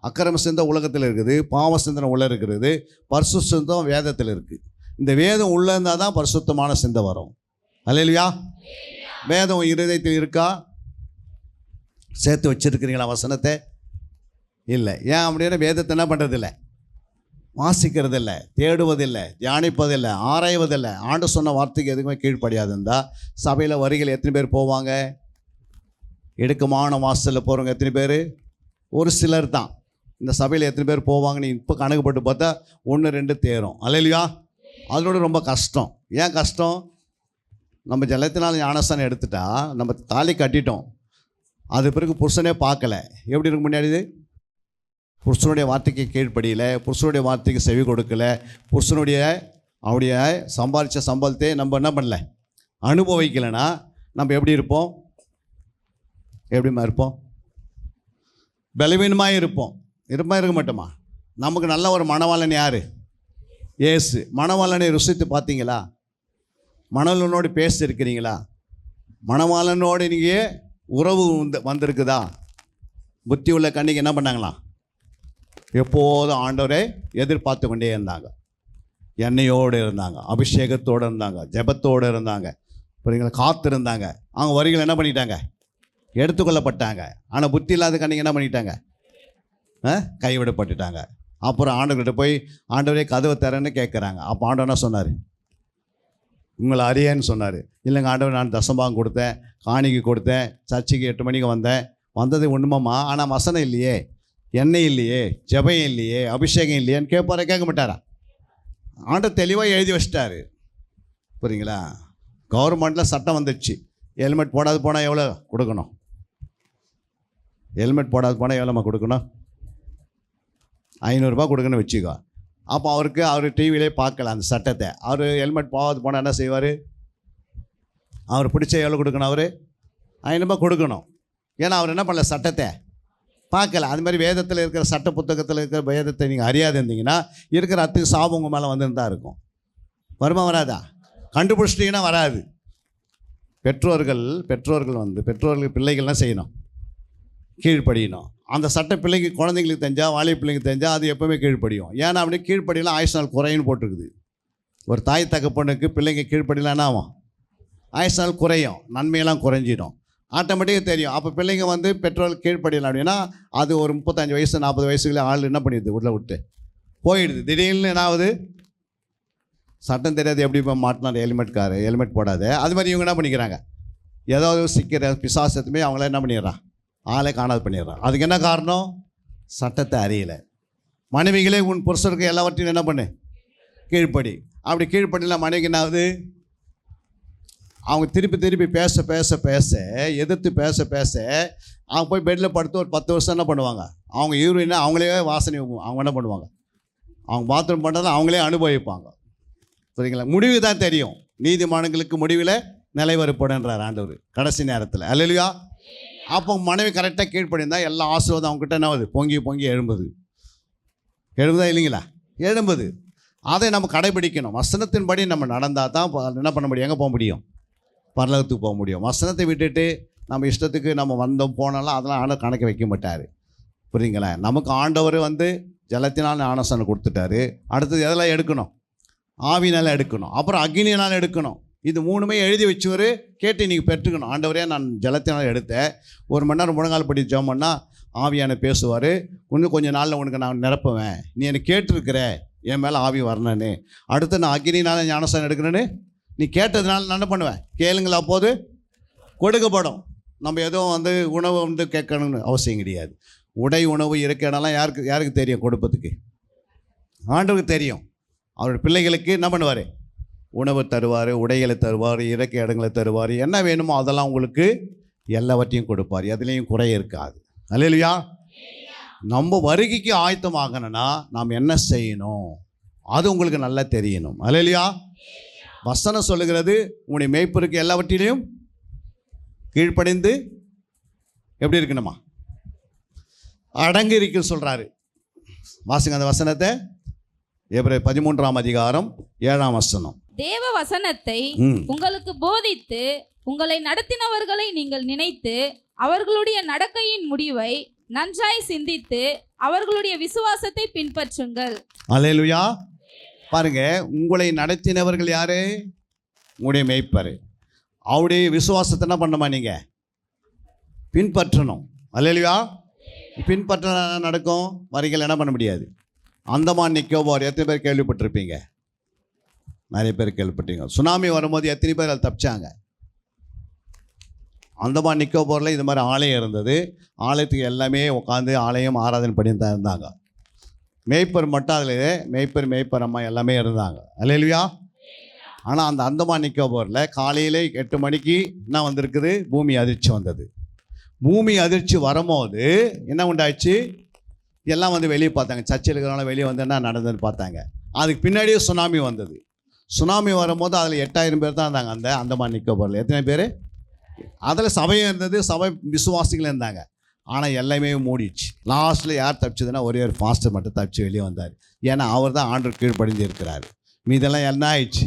அக்கிரம சிந்தை உலகத்தில் இருக்குது, பாவ சிந்தனை உள்ள இருக்கிறது, பரிசுத்த சிந்தம் வேதத்தில் இருக்குது. இந்த வேதம் உள்ளே இருந்தால் தான் பரிசுத்தமான சிந்தை வரும். அல்லேலூயா. வேதம் இருதயத்தில் இருக்கா? சேர்த்து வச்சுருக்கிறீங்களா வசனத்தை? இல்லை. ஏன் அப்படின்னா வேதத்தை என்ன பண்ணுறதில்லை? வாசிக்கிறதில்லை, தேடுவதில்லை, தியானிப்பதில்லை, ஆராய்வதில்லை. ஆண்டு சொன்ன வார்த்தைக்கு எதுக்குமே கீழ்ப்படியாது இருந்தால் சபையில் வரிகள் எத்தனை பேர் போவாங்க? எடுக்கமான வாசலில் போகிறவங்க எத்தனை பேர்? ஒரு சிலர் தான். இந்த சபையில் எத்தனை பேர் போவாங்கன்னு இப்போ கணக்கு போட்டு பார்த்தா 1 2 தேரும். அல்லேலூயா. அதோட ரொம்ப கஷ்டம். ஏன் கஷ்டம்? நம்ம ஜலத்தினால் ஞானஸ்தானம் எடுத்துட்டா நம்ம தாலி கட்டிட்டோம். அது பிறகு புருஷனே பார்க்கல. எப்படி இருக்க முன்னாடி? புருஷனுடைய வார்த்தைக்கு கீழ்ப்படியலை, புருஷனுடைய வார்த்தைக்கு செவி கொடுக்கல, அவருடைய சம்பாதிச்ச சம்பளத்தை நம்ம என்ன பண்ணல, அனுபவிக்கலைன்னா நம்ம எப்படி இருப்போம்? எப்படிமா இருப்போம்? பலவீனமாக இருப்போம். இருக்க மாட்டோமா? நமக்கு நல்ல ஒரு மணவாளன் யார்? இயேசு. மணவாளனை ருசித்து பார்த்தீங்களா? மணவாளனோடு பேசியிருக்கிறீங்களா? மணவாளனோடு நீங்கள் உறவு வந்திருக்குதா? புத்தி உள்ள கண்ணிக்கு என்ன பண்ணாங்களாம்? எப்போதும் ஆண்டவரை எதிர்பார்த்து கொண்டே இருந்தாங்க. எண்ணெயோடு இருந்தாங்க, அபிஷேகத்தோடு இருந்தாங்க, ஜெபத்தோடு இருந்தாங்க. புரியுங்களா? காத்திருந்தாங்க. அவங்க வரிகள் என்ன பண்ணிட்டாங்க? எடுத்துக்கொள்ளப்பட்டாங்க. ஆனால் புத்தி இல்லாத கண்ணிங்க என்ன பண்ணிட்டாங்க? கைவிடப்பட்டுட்டாங்க. அப்புறம் ஆண்டவர்கிட்ட போய் ஆண்டவரே கதவை தரேன்னு கேட்குறாங்க. அப்போ ஆண்டவர் என்ன சொன்னார்? உங்களை அறியேன்னு சொன்னார். இல்லைங்க ஆண்டவர், நான் தசம்பாகம் கொடுத்தேன், காணிக்கை கொடுத்தேன், சர்ச்சைக்கு 8 மணிக்கு வந்தது ஒன்றுமாம்மா, ஆனால் வசனம் இல்லையே. எண்ணெய் இல்லையே, ஜெபம் இல்லையே, அபிஷேகம் இல்லையேன்னு கேட்பாரா கேட்க மாட்டாரா? ஆண்டவர் தெளிவாக எழுதி வச்சிட்டாரு. புரியுங்களா? கவர்மெண்ட்டில் சட்டம் வந்துடுச்சு, ஹெல்மெட் போடாது போனால் எவ்வளோ கொடுக்கணும்? ஹெல்மெட் போடாது போனால் எவ்வளோம்மா கொடுக்கணும்? 500 ரூபா கொடுக்கணும்னு வச்சுக்கோ. அப்போ அவர் டிவிலே பார்க்கல அந்த சட்டத்தை. அவர் ஹெல்மெட் போகாது போனால் என்ன செய்வார்? அவர் பிடிச்ச எவ்வளோ கொடுக்கணும்? அவர் 500 ரூபா கொடுக்கணும். ஏன்னா அவர் என்ன பண்ணல, சட்டத்தை பார்க்கல. அது மாதிரி வேதத்தில் இருக்கிற சட்ட புத்தகத்தில் இருக்கிற வேதத்தை நீங்கள் அறியாது இருந்தீங்கன்னா இருக்கிற அத்துக்கு சாபம் உங்கள் மேலே வந்துன்னு தான் இருக்கும். வருமா வராதா? கண்டுபிடிச்சிட்டிங்கன்னா வராது. பெற்றோர்கள் பிள்ளைகள்லாம் செய்யணும், கீழ்ப்படியணும். அந்த சட்ட பிள்ளைக்கு குழந்தைங்களுக்கு தெரிஞ்சால், வாலிப பிள்ளைங்க தெரிஞ்சால் அது எப்போவுமே கீழ்ப்படியும். ஏன்னா அப்படி கீழ்ப்படியெல்லாம் ஆயுசு நாள் குறையுன்னு போட்டிருக்குது. ஒரு தாய் தகப்பனுக்கு பிள்ளைங்க கீழ்ப்படியலாம் என்ன ஆகும்? ஆயுசு நாள் குறையும், நன்மையெல்லாம் குறைஞ்சிடும். ஆட்டோமேட்டிக்காக தெரியும். அப்போ பிள்ளைங்க பெற்றோர்கள் கீழ்ப்படியலாம் அப்படின்னா அது ஒரு 35 வயசு 40 வயசுக்குள்ளே ஆள் என்ன பண்ணிடுது, உள்ளே விட்டு போயிடுது. திடீர்னு என்ன ஆகுது? சட்டம் தெரியாது, எப்படி இப்போ மாட்டினார் ஹெல்மெட் போடாது. அது மாதிரி இவங்க என்ன பண்ணிக்கிறாங்க, ஏதாவது சிக்கிற பிசாசத்துமே அவங்கள என்ன பண்ணிடுறான், ஆளே காணாது பண்ணிடுறான். அதுக்கு என்ன காரணம்? சட்டத்தை அறியலை. மனைவிகளே உன் புருஷருக்கு எல்லாவற்றையும் என்ன பண்ணு, கீழ்ப்படி. அப்படி கீழ்ப்படிலாம் மனைவிக்கு என்ன ஆகுது? அவங்க திருப்பி பேச எதிர்த்து பேச அவங்க போய் பெட்டில் படுத்து ஒரு 10 வருஷம் என்ன பண்ணுவாங்க, அவங்க யூரினா அவங்களே வாசனை, அவங்க என்ன பண்ணுவாங்க, அவங்க பாத்ரூம் பண்ணுறதை அவங்களே அனுபவிப்பாங்க. சரிங்களா? முடிவு தான் தெரியும். நீதிமான்களுக்கு முடிவில் நிலைவரப்படுன்றார் ஆண்டவர் கடைசி நேரத்தில். அல்லேலூயா. அப்போ மனைவி கரெக்டாக கீழ்ப்படிந்தால் எல்லா ஆசீர்வாதம் அவங்ககிட்ட என்ன ஆகுது, பொங்கி எழும்புதா இல்லைங்களா? எழும்புது. அதை நம்ம கடைபிடிக்கணும். வசனத்தின்படி நம்ம நடந்தால் தான் என்ன பண்ண முடியும், எங்கே போக முடியும், பரலோகத்துக்கு போக முடியும். வசனத்தை விட்டுட்டு நம்ம இஷ்டத்துக்கு நம்ம வந்தோம் போனாலும் அதெல்லாம் ஆண்டவர் கணக்கு வைக்க மாட்டார். புரியுங்களா? நமக்கு ஆண்டவர் ஜலத்தினால் ஞானஸ்நானம் கொடுத்துட்டாரு. அடுத்தது எதெல்லாம் எடுக்கணும்? ஆவினால் எடுக்கணும், அப்புறம் அக்னியினால் எடுக்கணும். இது 3மே எழுதி வச்சுவர் கேட்டு நீங்கள் பெற்றுக்கணும். ஆண்டவரே, நான் ஜலத்தினால் எடுத்தேன், 1 மணி நேரம் முழங்கால் படி ஜெபம் பண்ணால் ஆவியான பேசுவார், இன்னும் கொஞ்சம் நாளில் உனக்கு நான் நிரப்புவேன், நீ என்னை கேட்டிருக்கிற, என் மேலே ஆவி வரணுன்னு. அடுத்து நான் அக்னியினால் ஞானஸ்நானம் எடுக்கணுன்னு நீ கேட்டதுனால நான் என்ன பண்ணுவேன், கேளுங்களா, அப்போது கொடுக்கப்படும். நம்ம எதுவும் உணவு கேட்கணும்னு அவசியம் கிடையாது. உடை, உணவு, இருக்க இடம்லாம் யாருக்கு தெரியும்? கொடுப்பதுக்கு ஆண்டவருக்கு தெரியும். அவருடைய பிள்ளைகளுக்கு என்ன பண்ணுவார், உணவு தருவார், உடைகளை தருவார், இறக்க இடங்களை தருவார், என்ன வேணுமோ அதெல்லாம் உங்களுக்கு எல்லாவற்றையும் கொடுப்பார். எதுலேயும் குறை இருக்காது. அல்லேலூயா. நம்ம வருகைக்கு ஆயத்தமாகணும்னா நாம் என்ன செய்யணும், அது உங்களுக்கு நல்லா தெரியணும். அல்லேலூயா. வசனம் சொல்லுகிறது, உன்னுடைய மேய்ப்பருக்கு எல்லாவற்றிலையும் கீழ்ப்படிந்து எப்படி இருக்கணுமா, அடங்கி இருக்கு சொல்கிறாரு. வாசிங்க அந்த வசனத்தை. எபிரேயர் 13ஆம் அதிகாரம் 7ஆம் வசனம். தேவ வசனத்தை உங்களுக்கு போதித்து உங்களை நடத்தினவர்களை நீங்கள் நினைத்து அவர்களுடைய நடக்கையின் முடிவை நன்றாய் சிந்தித்து அவர்களுடைய விசுவாசத்தை பின்பற்றுங்கள். அல்லேலூயா. பாருங்க, உங்களை நடத்தினவர்கள் யாரு? உங்களுடைய மேய்ப்பர். அவருடைய விசுவாசத்தை என்ன பண்ணணுமா, நீங்கள் பின்பற்றணும். அல்லேலூயா. பின்பற்ற நடக்கும் வரிகள் என்ன பண்ண முடியாது. அந்தமான் நிக்கோபார் எத்தனை பேர் கேள்விப்பட்டிருப்பீங்க? நிறைய பேர் கேள்விப்பட்டீங்க. சுனாமி வரும்போது எத்தனை பேர் அதில் தப்பிச்சாங்க? அந்தமான் நிக்கோபாரில் இது மாதிரி ஆலயம் இருந்தது. ஆலயத்துக்கு எல்லாமே உட்காந்து ஆலயம் ஆராதனை பண்ணி தான் இருந்தாங்க. மேய்ப்பர் மட்டும் அதில் மேய்ப்பர் அம்மா எல்லாமே இருந்தாங்க. அல்லேலூயா. ஆனால் அந்த அந்தமான் நிக்கோபாரில் காலையில் 8 மணிக்கு என்ன வந்திருக்குது, பூமி அதிர்ச்சி வந்தது. பூமி அதிர்ச்சி வரும்போது என்ன உண்டாச்சு, எல்லாம் வெளியே பார்த்தாங்க. சர்ச்சில் இருக்கிறனால வெளியே என்ன நடந்ததுன்னு பார்த்தாங்க. அதுக்கு பின்னாடியே சுனாமி வந்தது. சுனாமி வரும்போது அதில் 8000 பேர் தான் இருந்தாங்க அந்த அந்தமான் நிக்கோபாரில். எத்தனை பேர்? அதில் சபையும் இருந்தது, சபை விசுவாசிகளும் இருந்தாங்க. ஆனால் எல்லாமே மூடிச்சு. லாஸ்ட்டில் யார் தப்பிச்சதுன்னா ஒரே ஒரு ஃபாஸ்டர் மட்டும் தப்பிச்சு வெளியே வந்தார். ஏன்னா அவர் தான் ஆண்டவர் கீழ்ப்படிந்து இருக்கிறார். மீதெல்லாம் என்ன ஆயிடுச்சு.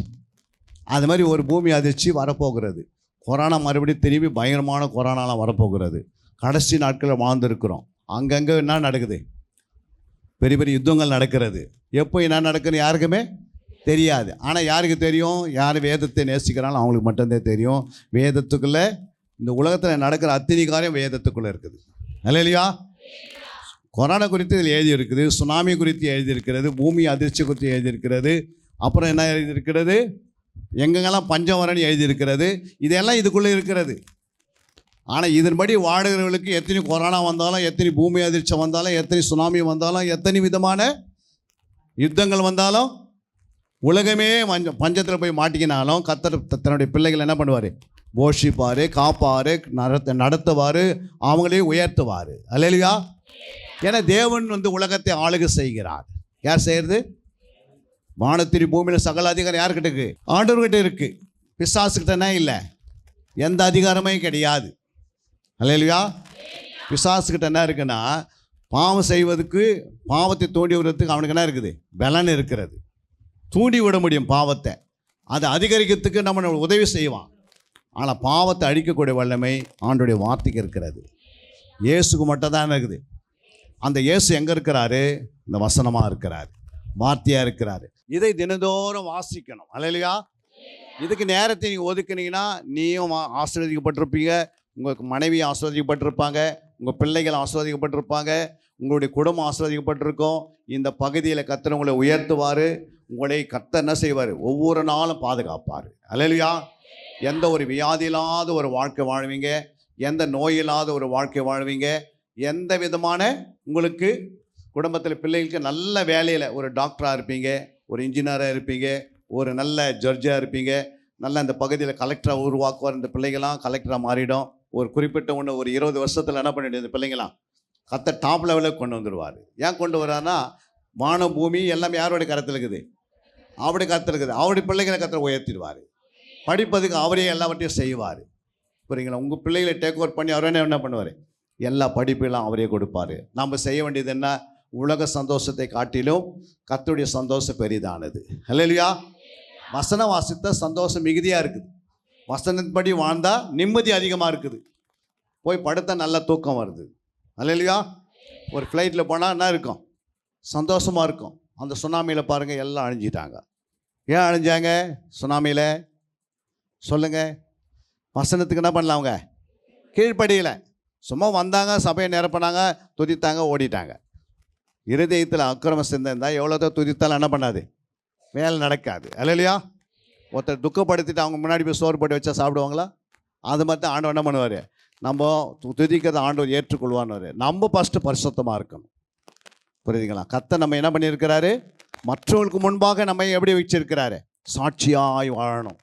அது மாதிரி ஒரு பூமி அதிர்ச்சி வரப்போகிறது. கொரோனா மறுபடியும் திரும்பி பயங்கரமான கொரோனாலாம் வரப்போகிறது. கடைசி நாட்களில் வாழ்ந்துருக்கிறோம். அங்கங்கே என்ன நடக்குது, பெரிய பெரிய யுத்தங்கள் நடக்கிறது. எப்போ என்ன நடக்குன்னு யாருக்குமே தெரியாது. ஆனால் யாருக்கு தெரியும்? யார் வேதத்தை நேசிக்கிறாலும் அவங்களுக்கு மட்டும்தான் தெரியும். வேதத்துக்குள்ளே இந்த உலகத்தில் நடக்கிற அத்தனை காரியம் வேதத்துக்குள்ளே இருக்குது. அல்லேலூயா. கொரோனா குறித்து இதில் எழுதியிருக்குது, சுனாமி குறித்து எழுதியிருக்கிறது, பூமி அதிர்ச்சி குறித்து எழுதியிருக்கிறது, அப்புறம் என்ன எழுதியிருக்கிறது, எங்கெங்கெல்லாம் பஞ்சம் வரன்னு எழுதியிருக்கிறது. இதெல்லாம் இதுக்குள்ளே இருக்கிறது. ஆனால் இதன்படி வாடுகிறவர்களுக்கு எத்தனை கொரோனா வந்தாலும், எத்தனை பூமி அதிர்ச்சி வந்தாலும், எத்தனை சுனாமி வந்தாலும், எத்தனை விதமான யுத்தங்கள் வந்தாலும், உலகமே பஞ்சத்தில் போய் மாட்டிக்கினாலும் கர்த்தர் தன்னுடைய பிள்ளைகள் என்ன பண்ணுவார்? போஷிப்பார், காப்பார், நடத்துவார், அவங்களையும் உயர்த்துவார். அல்லேலூயா. ஏன்னா தேவன் உலகத்தை ஆளுகை செய்கிறார். யார் செய்கிறது? வானத்திரி பூமியில் சகல அதிகாரம் யாருக்கிட்ட இருக்கு? ஆண்டவர்கிட்ட இருக்கு. பிசாசுக்கிட்டனா இல்லை, எந்த அதிகாரமே கிடையாது. அல்லேலூயா. பிசாசுக்கிட்ட என்ன இருக்குன்னா, பாவம் செய்வதற்கு, பாவத்தை தூண்டி விடுறதுக்கு அவனுக்கு என்ன இருக்குது? பலன் இருக்கிறது. தூண்டி விட முடியும் பாவத்தை, அதை அதிகரிக்கிறதுக்கு நம்ம உதவி செய்வான். ஆனால் பாவத்தை அழிக்கக்கூடிய வல்லமை ஆண்டோடைய வார்த்தைக்கு இருக்கிறது. இயேசுக்கு மட்டும் தான் இருக்குது. அந்த இயேசு எங்கே இருக்கிறாரு? இந்த வசனமாக இருக்கிறார், வார்த்தையாக இருக்கிறாரு. இதை தினந்தோறும் வாசிக்கணும். அல்லேலூயா. இதுக்கு நேரத்தை நீங்கள் ஒதுக்குனீங்கன்னா நீயும் ஆசீர்வதிக்கப்பட்டிருப்பீங்க, உங்கள் மனைவி ஆசீர்வதிக்கப்பட்டிருப்பாங்க, உங்கள் பிள்ளைகள் ஆசீர்வதிக்கப்பட்டிருப்பாங்க, உங்களுடைய குடும்பம் ஆசீர்வதிக்கப்பட்டிருக்கும். இந்த பகுதியில் கர்த்தர் உங்களை உயர்த்துவார். உங்களை கர்த்தர் என்ன செய்வார்? ஒவ்வொரு நாளும் பாதுகாப்பார். அல்லேலூயா. எந்த ஒரு வியாதி இல்லாத ஒரு வாழ்க்கை வாழ்வீங்க, எந்த நோய் இல்லாத ஒரு வாழ்க்கை வாழ்வீங்க, எந்த விதமான உங்களுக்கு குடும்பத்தில் பிள்ளைகளுக்கு நல்ல வேலையில் ஒரு டாக்டராக இருப்பீங்க, ஒரு இன்ஜினியராக இருப்பீங்க, ஒரு நல்ல ஜட்ஜாக இருப்பீங்க, நல்ல இந்த பகுதியில் கலெக்டராக உருவாக்குவார். இந்த பிள்ளைகளாம் கலெக்டராக மாறிடும். ஒரு குறிப்பிட்ட ஒரு 20 வருஷத்தில் என்ன பண்ணிவிடும்? இந்த பிள்ளைங்களாம் கர்த்தர் டாப் லெவலுக்கு கொண்டு வந்துடுவார். ஏன் கொண்டு வர்றாருன்னா, வானம் பூமி எல்லாமே யாரோடைய கருத்தில் இருக்குது? அவருடைய கருத்தில் இருக்குது. அவருடைய பிள்ளைகளை கர்த்தர் உயர்த்திடுவார். படிப்பதுக்கு அவரே எல்லாவற்றையும் செய்வார். புரியுங்களா? உங்கள் பிள்ளைகளை டேக் ஓவர் பண்ணி அவரே என்ன பண்ணுவார்? எல்லா படிப்பெல்லாம் அவரே கொடுப்பார். நம்ம செய்ய வேண்டியது என்ன? உலக சந்தோஷத்தை காட்டிலும் கர்த்தருடைய சந்தோஷம் பெரிதானது. அல்லேலூயா. வசனம் வாசித்த சந்தோஷம் மிகுதியாக இருக்குது. வசனத்தின்படி வாழ்ந்தால் நிம்மதி அதிகமாக இருக்குது. போய் படுத்த நல்ல தூக்கம் வருது. அல்லேலூயா. ஒரு ஃப்ளைட்டில் போனால் என்ன இருக்கும்? சந்தோஷமாக இருக்கும். அந்த சுனாமியில் பாருங்கள், எல்லாம் அழிஞ்சிட்டாங்க. ஏன் அழிஞ்சாங்க சுனாமியில்? சொல்லுங்கள். வசனத்துக்கு என்ன பண்ணல? அவங்க கீழ்ப்படியில் சும்மா வந்தாங்க, சபையை நிரப்பினாங்க, துதித்தாங்க, ஓடிட்டாங்க. இருதயத்தில் அக்கிரமம் செஞ்சிருந்தால் எவ்வளோதான் துதித்தாலும் என்ன பண்ணாது? வேலை நடக்காது. அல்லேலூயா. ஒருத்தர் துக்கப்படுத்திட்டு அவங்க முன்னாடி போய் சோறு போட்டு வச்சா சாப்பிடுவாங்களா? அது மாதிரி தான் ஆண்டவர் என்ன பண்ணுவார்? நம்ம துதிக்கிறத ஆண்டவர் ஏற்றுக்கொள்வான்னு. நம்ம ஃபஸ்ட்டு பரிசுத்தமாக இருக்கணும். புரியுதுங்களா? கர்த்தர் நம்ம என்ன பண்ணியிருக்கிறாரு? மற்றவங்களுக்கு முன்பாக நம்ம எப்படி வச்சிருக்கிறாரு? சாட்சியாய் வாழணும்.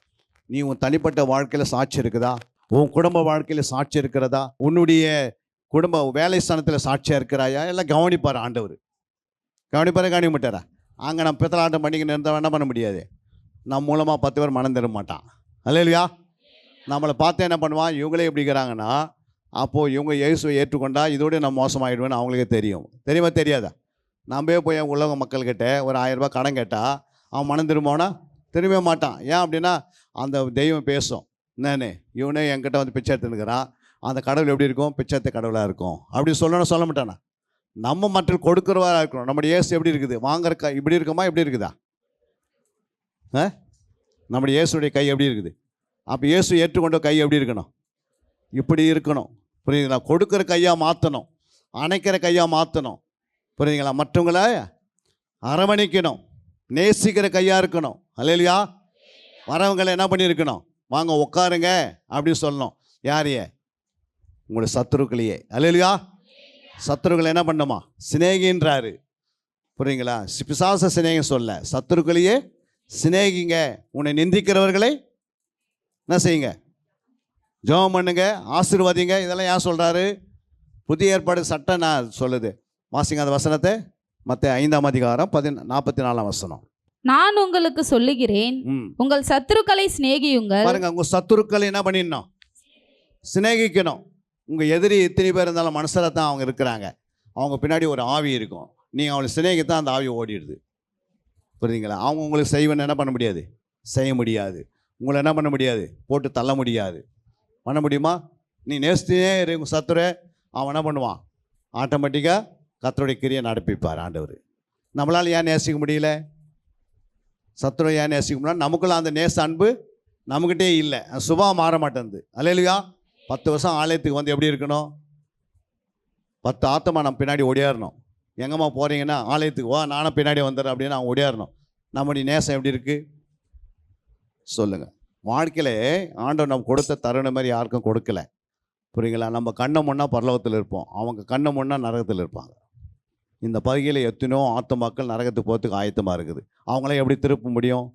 நீ உன் தனிப்பட்ட வாழ்க்கையில் சாட்சி இருக்குதா? உன் குடும்ப வாழ்க்கையில் சாட்சி இருக்கிறதா? உன்னுடைய குடும்ப வேலை ஸ்தானத்தில் சாட்சியாக இருக்கிறாயா? எல்லாம் கவனிப்பார் ஆண்டவர். கவனிக்க மாட்டாரா? அங்கே நம்ம பித்தலாட்டம் பண்ணிக்கின்னு இருந்தால் என்ன பண்ண முடியாது? நம்ம மூலமாக 10 பேர் மனம் தர மாட்டான். அல்லேலூயா. நம்மளை பார்த்து என்ன பண்ணுவான்? இவங்களே எப்படி இருக்கிறாங்கன்னா, அப்போது இவங்க இயேசுவை ஏற்றுக்கொண்டா இதோட நம்ம மோசமாகிடுவேன்னு அவங்களுக்கே தெரியும். தெரியுமா? தெரியாதா? நம்ம போய் உலக மக்கள்கிட்ட ஒரு 1000 ரூபாய் கடன் கேட்டால் அவன் மனம் திரும்புவானா? திரும்பவே மாட்டான். ஏன் அப்படின்னா, அந்த தெய்வம் பேசும். என்னன்னு இவனே என்கிட்ட பிச்சை எடுத்துனுக்கிறான், அந்த கடவுள் எப்படி இருக்கும்? பிச்சைத்த கடவுளாக இருக்கும் அப்படி சொல்லணும். சொல்ல மாட்டானா? நம்ம மற்ற கொடுக்குறவராக இருக்கணும். நம்முடைய இயேசு எப்படி இருக்குது? வாங்குற இப்படி இருக்குமா? எப்படி இருக்குதா? நம்முடைய இயேசுடைய கை எப்படி இருக்குது? அப்போ இயேசு ஏற்றுக்கொண்ட கை எப்படி இருக்கணும்? இப்படி இருக்கணும். புரியுதுங்களா? கொடுக்குற கையாக மாற்றணும், அணைக்கிற கையாக மாற்றணும். புரியுதுங்களா? மற்றவங்களை அரவணைக்கணும், நேசிக்கிற கையாக இருக்கணும். அல்லேலூயா. வரவங்களை என்ன பண்ணியிருக்கணும்? வாங்க உட்காருங்க அப்படின்னு சொல்லணும். யாரையே? உங்களுடைய சத்துருக்களையே. அல்லேலூயா. சத்துருக்களை என்ன பண்ணுமா? சிநேகின்றாரு. புரியுங்களா? பிசாச சிநேகம் சொல்ல, சத்துருக்களையே சிநேகிங்க. உன்னை நிந்திக்கிறவர்களை என்ன செய்யுங்க? ஜெபம் பண்ணுங்க, ஆசீர்வதிங்க. இதெல்லாம் யார் சொல்கிறாரு? புதிய ஏற்பாடு சட்டம் நான் சொல்லுது. வாசிங்க அந்த வசனத்தை. மத்தேயு 5ஆம் அதிகாரம் 44ஆம் வசனம். நான் உங்களுக்கு சொல்லுகிறேன், உங்கள் சத்துருக்களை சிநேகியுங்கள். பாருங்க, உங்க சத்துருக்களை என்ன பண்ணிடணும்? சிநேகிக்கணும். உங்கள் எதிரி எத்தனை பேர் இருந்தாலும் மனுஷராக தான் அவங்க இருக்கிறாங்க. அவங்க பின்னாடி ஒரு ஆவி இருக்கும். நீங்கள் அவங்களை சிநேகித்தான் அந்த ஆவி ஓடிடுது. புரியுதுங்களா? அவங்க உங்களுக்கு செய்வேன்னு என்ன பண்ண முடியாது? செய்ய முடியாது. உங்களை என்ன பண்ண முடியாது? போட்டு தள்ள முடியாது. பண்ண முடியுமா? நீ நேசித்தே இரு உங்கள் சத்துரை, அவன் என்ன பண்ணுவான்? ஆட்டோமேட்டிக்காக கர்த்தருடைய கிரியை நடப்பிப்பார் ஆண்டவர். நம்மளால் ஏன் நேசிக்க முடியல? சத்துரை ஏன் நேசிக்க முடியல? நமக்குள்ள அந்த நேச அன்பு நம்மக்கிட்டே இல்லை. சுபாவம் மாற மாட்டேங்குது. அல்லேலூயா. 10 வருஷம் ஆலயத்துக்கு வந்து எப்படி இருக்கணும்? 10 ஆத்தமா நம்ம பின்னாடி ஓடியாரணும். எங்கம்மா போகிறீங்கன்னா ஆலயத்துக்கு வா, நானும் பின்னாடி வந்துடுறேன் அப்படின்னு அவன் ஓடியாரணும். நம்முடைய நேசம் எப்படி இருக்குது சொல்லுங்கள்? வாழ்க்கையில் ஆண்டவர் நம்ம கொடுத்த தருணம் மாதிரி யாருக்கும் கொடுக்கல. புரியுங்களா? நம்ம கண்ணை முன்னா பரலோகத்தில் இருப்போம், அவங்க கண்ணை முன்னா நரகத்தில் இருப்பாங்க. இந்த பகுதியில் எத்தனையோ ஆத்துமாக்கள் நரகத்துக்கு போகிறதுக்கு ஆயத்தமாக இருக்குது. அவங்கள எப்படி திருப்ப முடியும்?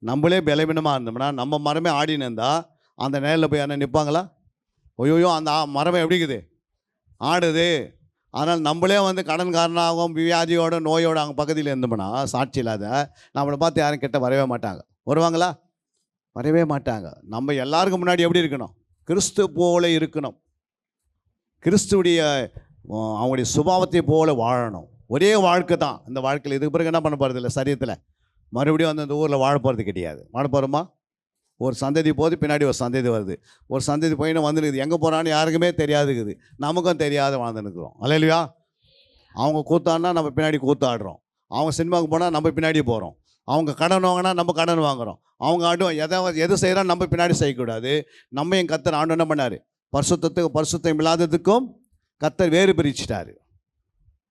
நம்மளே பலவீனமாக இருந்தோம்னா, நம்ம மரமே ஆடின்னு இருந்தால் அந்த நேரில் போய் யாரும் நிற்பாங்களா? ஐயோயோ அந்த மரமே எப்படி இருக்குது, ஆடுது. அதனால் நம்மளே வந்து கடன்காரனாகவும் வியாதியோட நோயோட அவங்க பக்கத்தில் இருந்தோம்னா, சாட்சி இல்லாத, நம்மளை பார்த்து யாரும் கிட்ட வரவே மாட்டாங்க. வருவாங்களா? வரவே மாட்டாங்க. நம்ம எல்லாருக்கும் முன்னாடி எப்படி இருக்கணும்? கிறிஸ்து போல இருக்கணும். கிறிஸ்துடைய அவங்களுடைய சுபாவத்தை போல வாழணும். ஒரே வாழ்க்கை தான் இந்த வாழ்க்கையில். இதுக்கு பிறகு என்ன பண்ண போகிறது இல்லை, சரீரத்தில் மறுபடியும் வந்து அந்த ஊரில் வாழ போகிறது கிடையாது. வாழ போகிறோமா? ஒரு சந்ததி போது, பின்னாடி ஒரு சந்ததி வருது, ஒரு சந்ததி போயின்னு வந்துருக்குது. எங்கே போகிறான்னு யாருக்குமே தெரியாதுக்குது, நமக்கும் தெரியாத வாழ்ந்துருக்குறோம். அல்லையா? அவங்க கூத்தாடினா நம்ம பின்னாடி கூத்தாடுறோம், அவங்க சினிமாவுக்கு போனால் நம்ம பின்னாடி போகிறோம், அவங்க கடன் வாங்கினா நம்ம கடன் வாங்குகிறோம், அவங்க எது செய்கிறோம் நம்ம பின்னாடி செய்யக்கூடாது. நம்ம என் கர்த்தர் ஆண்டு என்ன பண்ணார்? பரிசுத்தத்துக்கும் பரிசுத்தம் இல்லாததுக்கும் கர்த்தர் வேறு பிரிச்சிட்டாரு.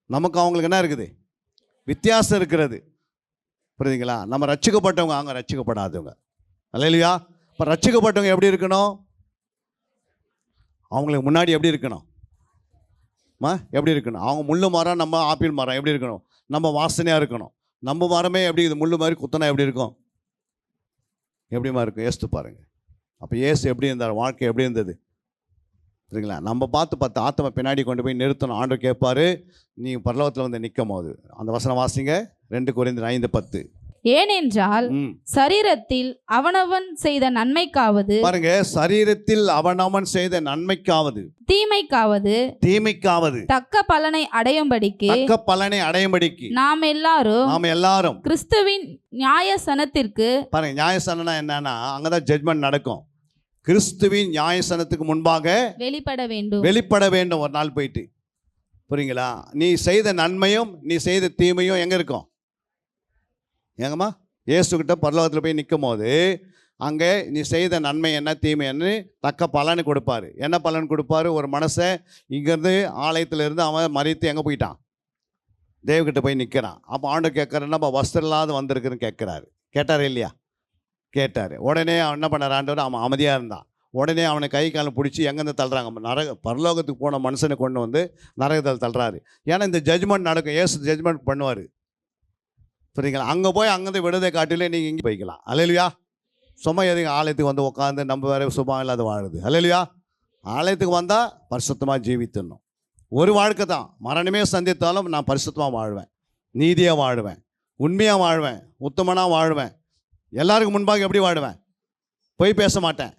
நமக்கு அவங்களுக்கு என்ன இருக்குது? வித்தியாசம் இருக்கிறது. புரியுதுங்களா? நம்ம ரட்சிக்கப்பட்டவங்க, அவங்க ரட்சிக்கப்படாதவங்க. அல்லையா? இப்போ ரட்சிக்கப்பட்டவங்க எப்படி இருக்கணும்? அவங்களுக்கு முன்னாடி எப்படி இருக்கணும்? எப்படி இருக்கணும்? அவங்க முள்ளு மரம், நம்ம ஆப்பிள் மரம் எப்படி இருக்கணும்? நம்ம வாசனையாக இருக்கணும். நம்ம மரமே எப்படி இது முள்ளு மாதிரி குத்தனா எப்படி இருக்கும்? எப்படிமா இருக்கும்? ஏசு பாருங்கள். அப்போ ஏசு எப்படி இருந்தார்? வாழ்க்கை எப்படி இருந்தது? சரிங்களா? நம்ம பார்த்து 10 ஆத்மா பின்னாடி கொண்டு போய் நிறுத்தணும். ஆண்டவர் கேட்பாரு, நீ பரலோகத்தில் வந்து நிற்கும் போது. அந்த வசனம் வாசிங்க, 2 கொரிந்தியர் 5:10. ஏனென்றால் சரீரத்தில் அவனவன் செய்த நன்மைக்காவது, பாருங்க, சரீரத்தில் அவனவன் செய்த நன்மைக்காவது தீமைக்காவது தக்க பலனை அடையும்படிக்கு நாம் எல்லாரும் கிறிஸ்துவின் நியாயசனத்திற்கு, பாருங்க, நியாயசனம்னா என்னன்னா அங்கதான் ஜட்ஜ்மெண்ட் நடக்கும். கிறிஸ்துவின் நியாயசனத்துக்கு முன்பாக வெளிப்பட வேண்டும் ஒரு நாள் போயிட்டு. புரியுங்களா? நீ செய்த நன்மையும் நீ செய்த தீமையும் எங்க இருக்கும்? ஏங்கம்மா, இயேசுக்கிட்ட பரலோகத்தில் போய் நிற்கும் போது அங்கே நீ செய்த நன்மை என்ன தீமை என்ன தக்க பலன் கொடுப்பாரு. என்ன பலன் கொடுப்பாரு? ஒரு மனுஷன் இங்கேருந்து ஆலயத்தில் இருந்து அவன் மறித்து எங்கே போயிட்டான்? தேவகிட்ட போய் நிற்கிறான். அப்போ ஆண்டு கேட்குறேன், நம்ம வஸ்திரம் இல்லாத வந்திருக்குன்னு கேட்குறாரு. கேட்டார் இல்லையா? கேட்டார். உடனே அவன் என்ன பண்ணார்? ஆண்டவர் அவன் அமைதியாக இருந்தான். உடனே அவனை கை காலம் பிடிச்சி எங்கேருந்து தள்ளுறாங்க? பரலோகத்துக்கு போன மனுஷனை கொண்டு வந்து நரகத்தில் தள்ளுறாரு. ஏன்னா இந்த ஜட்ஜ்மெண்ட் நடக்கும், ஏசு ஜட்ஜ்மெண்ட் பண்ணுவார். சரிங்களா? அங்கே போய் அங்கேருந்து விடுதலை காட்டிலே நீங்கள் இங்கே போய்க்கலாம். அல்லையா? சும்மா எதுங்க ஆலயத்துக்கு வந்து உட்காந்து நம்ம வேறு சுபம் இல்லாத வாழுது. அல்லையா? ஆலயத்துக்கு வந்தால் பரிசுத்தமாக ஜீவித்துடணும். ஒரு வாழ்க்கை தான், மரணமே சந்தித்தாலும் நான் பரிசுத்தமாக வாழ்வேன், நீதியாக வாழ்வேன், உண்மையாக வாழ்வேன், உத்தமனாக வாழ்வேன். எல்லாருக்கும் முன்பாக எப்படி வாழ்வேன்? போய் பேச மாட்டேன்.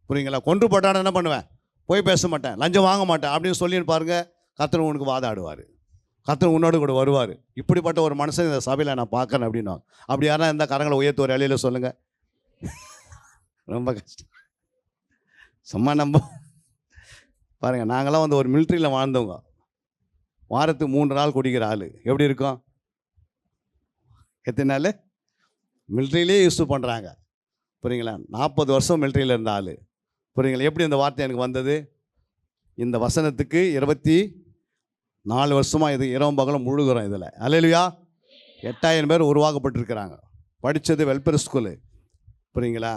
புரியுங்களா? கொன்று போட்டாட என்ன பண்ணுவேன்? போய் பேச மாட்டேன், லஞ்சம் வாங்க மாட்டேன் அப்படின்னு சொல்லின்னு பாருங்கள், கர்த்தர் உனக்கு வாதாடுவார், கர்த்தர் உன்னோடு கூட வருவார். இப்படிப்பட்ட ஒரு மனுஷன் இந்த சபையில் நான் பார்க்கறேன் அப்படின்னா, அப்படி யாரா இருந்தால் கரங்களை உயர்த்து ஒரு இலையில சொல்லுங்கள். ரொம்ப கஷ்டம். சும்மா நம்ம பாருங்கள், நாங்களாம் வந்து ஒரு மிலிட்ரியில் வாழ்ந்தவங்க. வாரத்துக்கு 3 நாள் குடிக்கிற ஆள் எப்படி இருக்கும்? எத்தனை நாள் மிலிட்ரியிலே யூஸ் பண்ணுறாங்க. புரியுங்களா? 40 வருஷம் மிலிட்ரியில் இருந்த ஆள். புரியுங்களா? எப்படி இந்த வார்த்தை எனக்கு வந்தது? இந்த வசனத்துக்கு 24 வருஷமாக இது இரவும் பகலும் முழுகிறோம் இதில். அல்லேலூயா. 8000 பேர் உருவாக்கப்பட்டிருக்கிறாங்க. படித்தது வெல்ஃபேர் ஸ்கூலு. புரியுங்களா?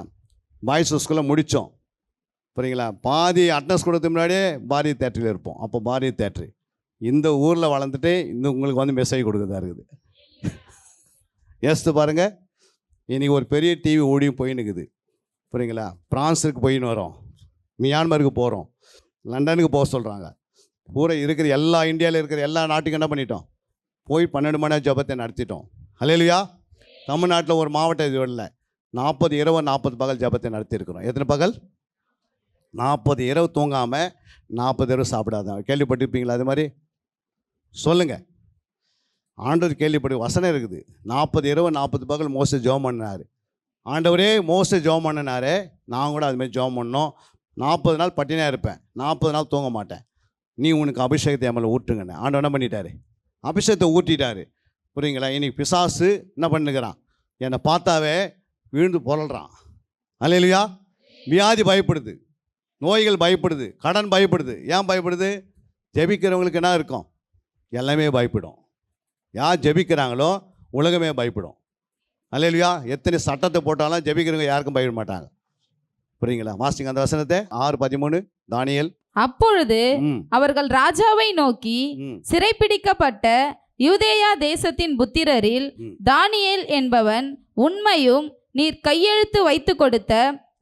பாய்ஸ் ஸ்கூலில் முடித்தோம். புரியுங்களா? பாதி அட்னஸ் கொடுத்த முன்னாடியே பாரதி தேட்டரில் இருப்போம். அப்போ பாரதி தேட்டரு இந்த ஊரில் வளர்ந்துட்டு இந்த உங்களுக்கு வந்து மெசேஜ் கொடுக்குறதா இருக்குது. யோசித்து பாருங்கள். இன்றைக்கி ஒரு பெரிய டிவி ஓடியும் போயின்னுக்குது. புரியுங்களா? பிரான்ஸுக்கு போயின்னு வரோம், மியான்மருக்கு போகிறோம், லண்டனுக்கு போக சொல்கிறாங்க. பூரா இருக்கிற எல்லா இந்தியாவில் இருக்கிற எல்லா நாட்டுக்கும் என்ன பண்ணிட்டோம்? போய் 12 மணி நேரம் ஜபத்தை நடத்திட்டோம். அல்லேலூயா. தமிழ்நாட்டில் ஒரு மாவட்டம் இது இல்லை, 40 இரவு 40 பகல் ஜபத்தை நடத்தியிருக்கிறோம். எத்தனை பகல்? 40 இரவு தூங்காமல் 40 இரவு சாப்பிடாதான். கேள்விப்பட்டிருப்பீங்களா? அது மாதிரி சொல்லுங்கள். ஆண்டவர் கேள்விப்பட்டு வசனம் இருக்குது. 40 இரவு 40 பகல் மோசே ஜெபம் பண்ணினார். ஆண்டவரே மோசே ஜெபம் பண்ணினாரே, நான் கூட அதுமாதிரி ஜெபம் பண்ணோம். 40 நாள் பட்டினியாக இருப்பேன், 40 நாள் தூங்க மாட்டேன், நீ உனக்கு அபிஷேகத்தை எம்எல்ஏ ஊட்டுங்கண்ணே. ஆண்டவர் என்ன பண்ணிட்டாரு? அபிஷேகத்தை ஊட்டிட்டாரு. புரியுங்களா? இன்னைக்கு பிசாசு என்ன பண்ணுகிறான்? என்னை பார்த்தாவே விழுந்து புரள்றான். அல்லேலூயா. வியாதி பயப்படுது, நோய்கள் பயப்படுது, கடன் பயப்படுது. ஏன் பயப்படுது? ஜெபிக்கிறவங்களுக்கு என்ன இருக்கும்? எல்லாமே பயப்படும். யார் ஜெபிக்கிறாங்களோ உலகமே பயப்படும். அல்லேலூயா. எத்தனை சட்டத்தை போட்டாலும் ஜெபிக்கிறவங்க யாருக்கும் பயப்பட மாட்டாங்க. புரியுங்களா? வாசிங்க அந்த வசனத்தை. 6:13 தானியேல். அப்பொழுது ம், அவர்கள் ராஜாவை நோக்கி, ம், சிறைப்பிடிக்கப்பட்ட யூதேயா தேசத்தின் புத்திரரில் ம். தானியேல் என்பவன் உண்மையும் நீர் கையெழுத்து வைத்து கொடுத்த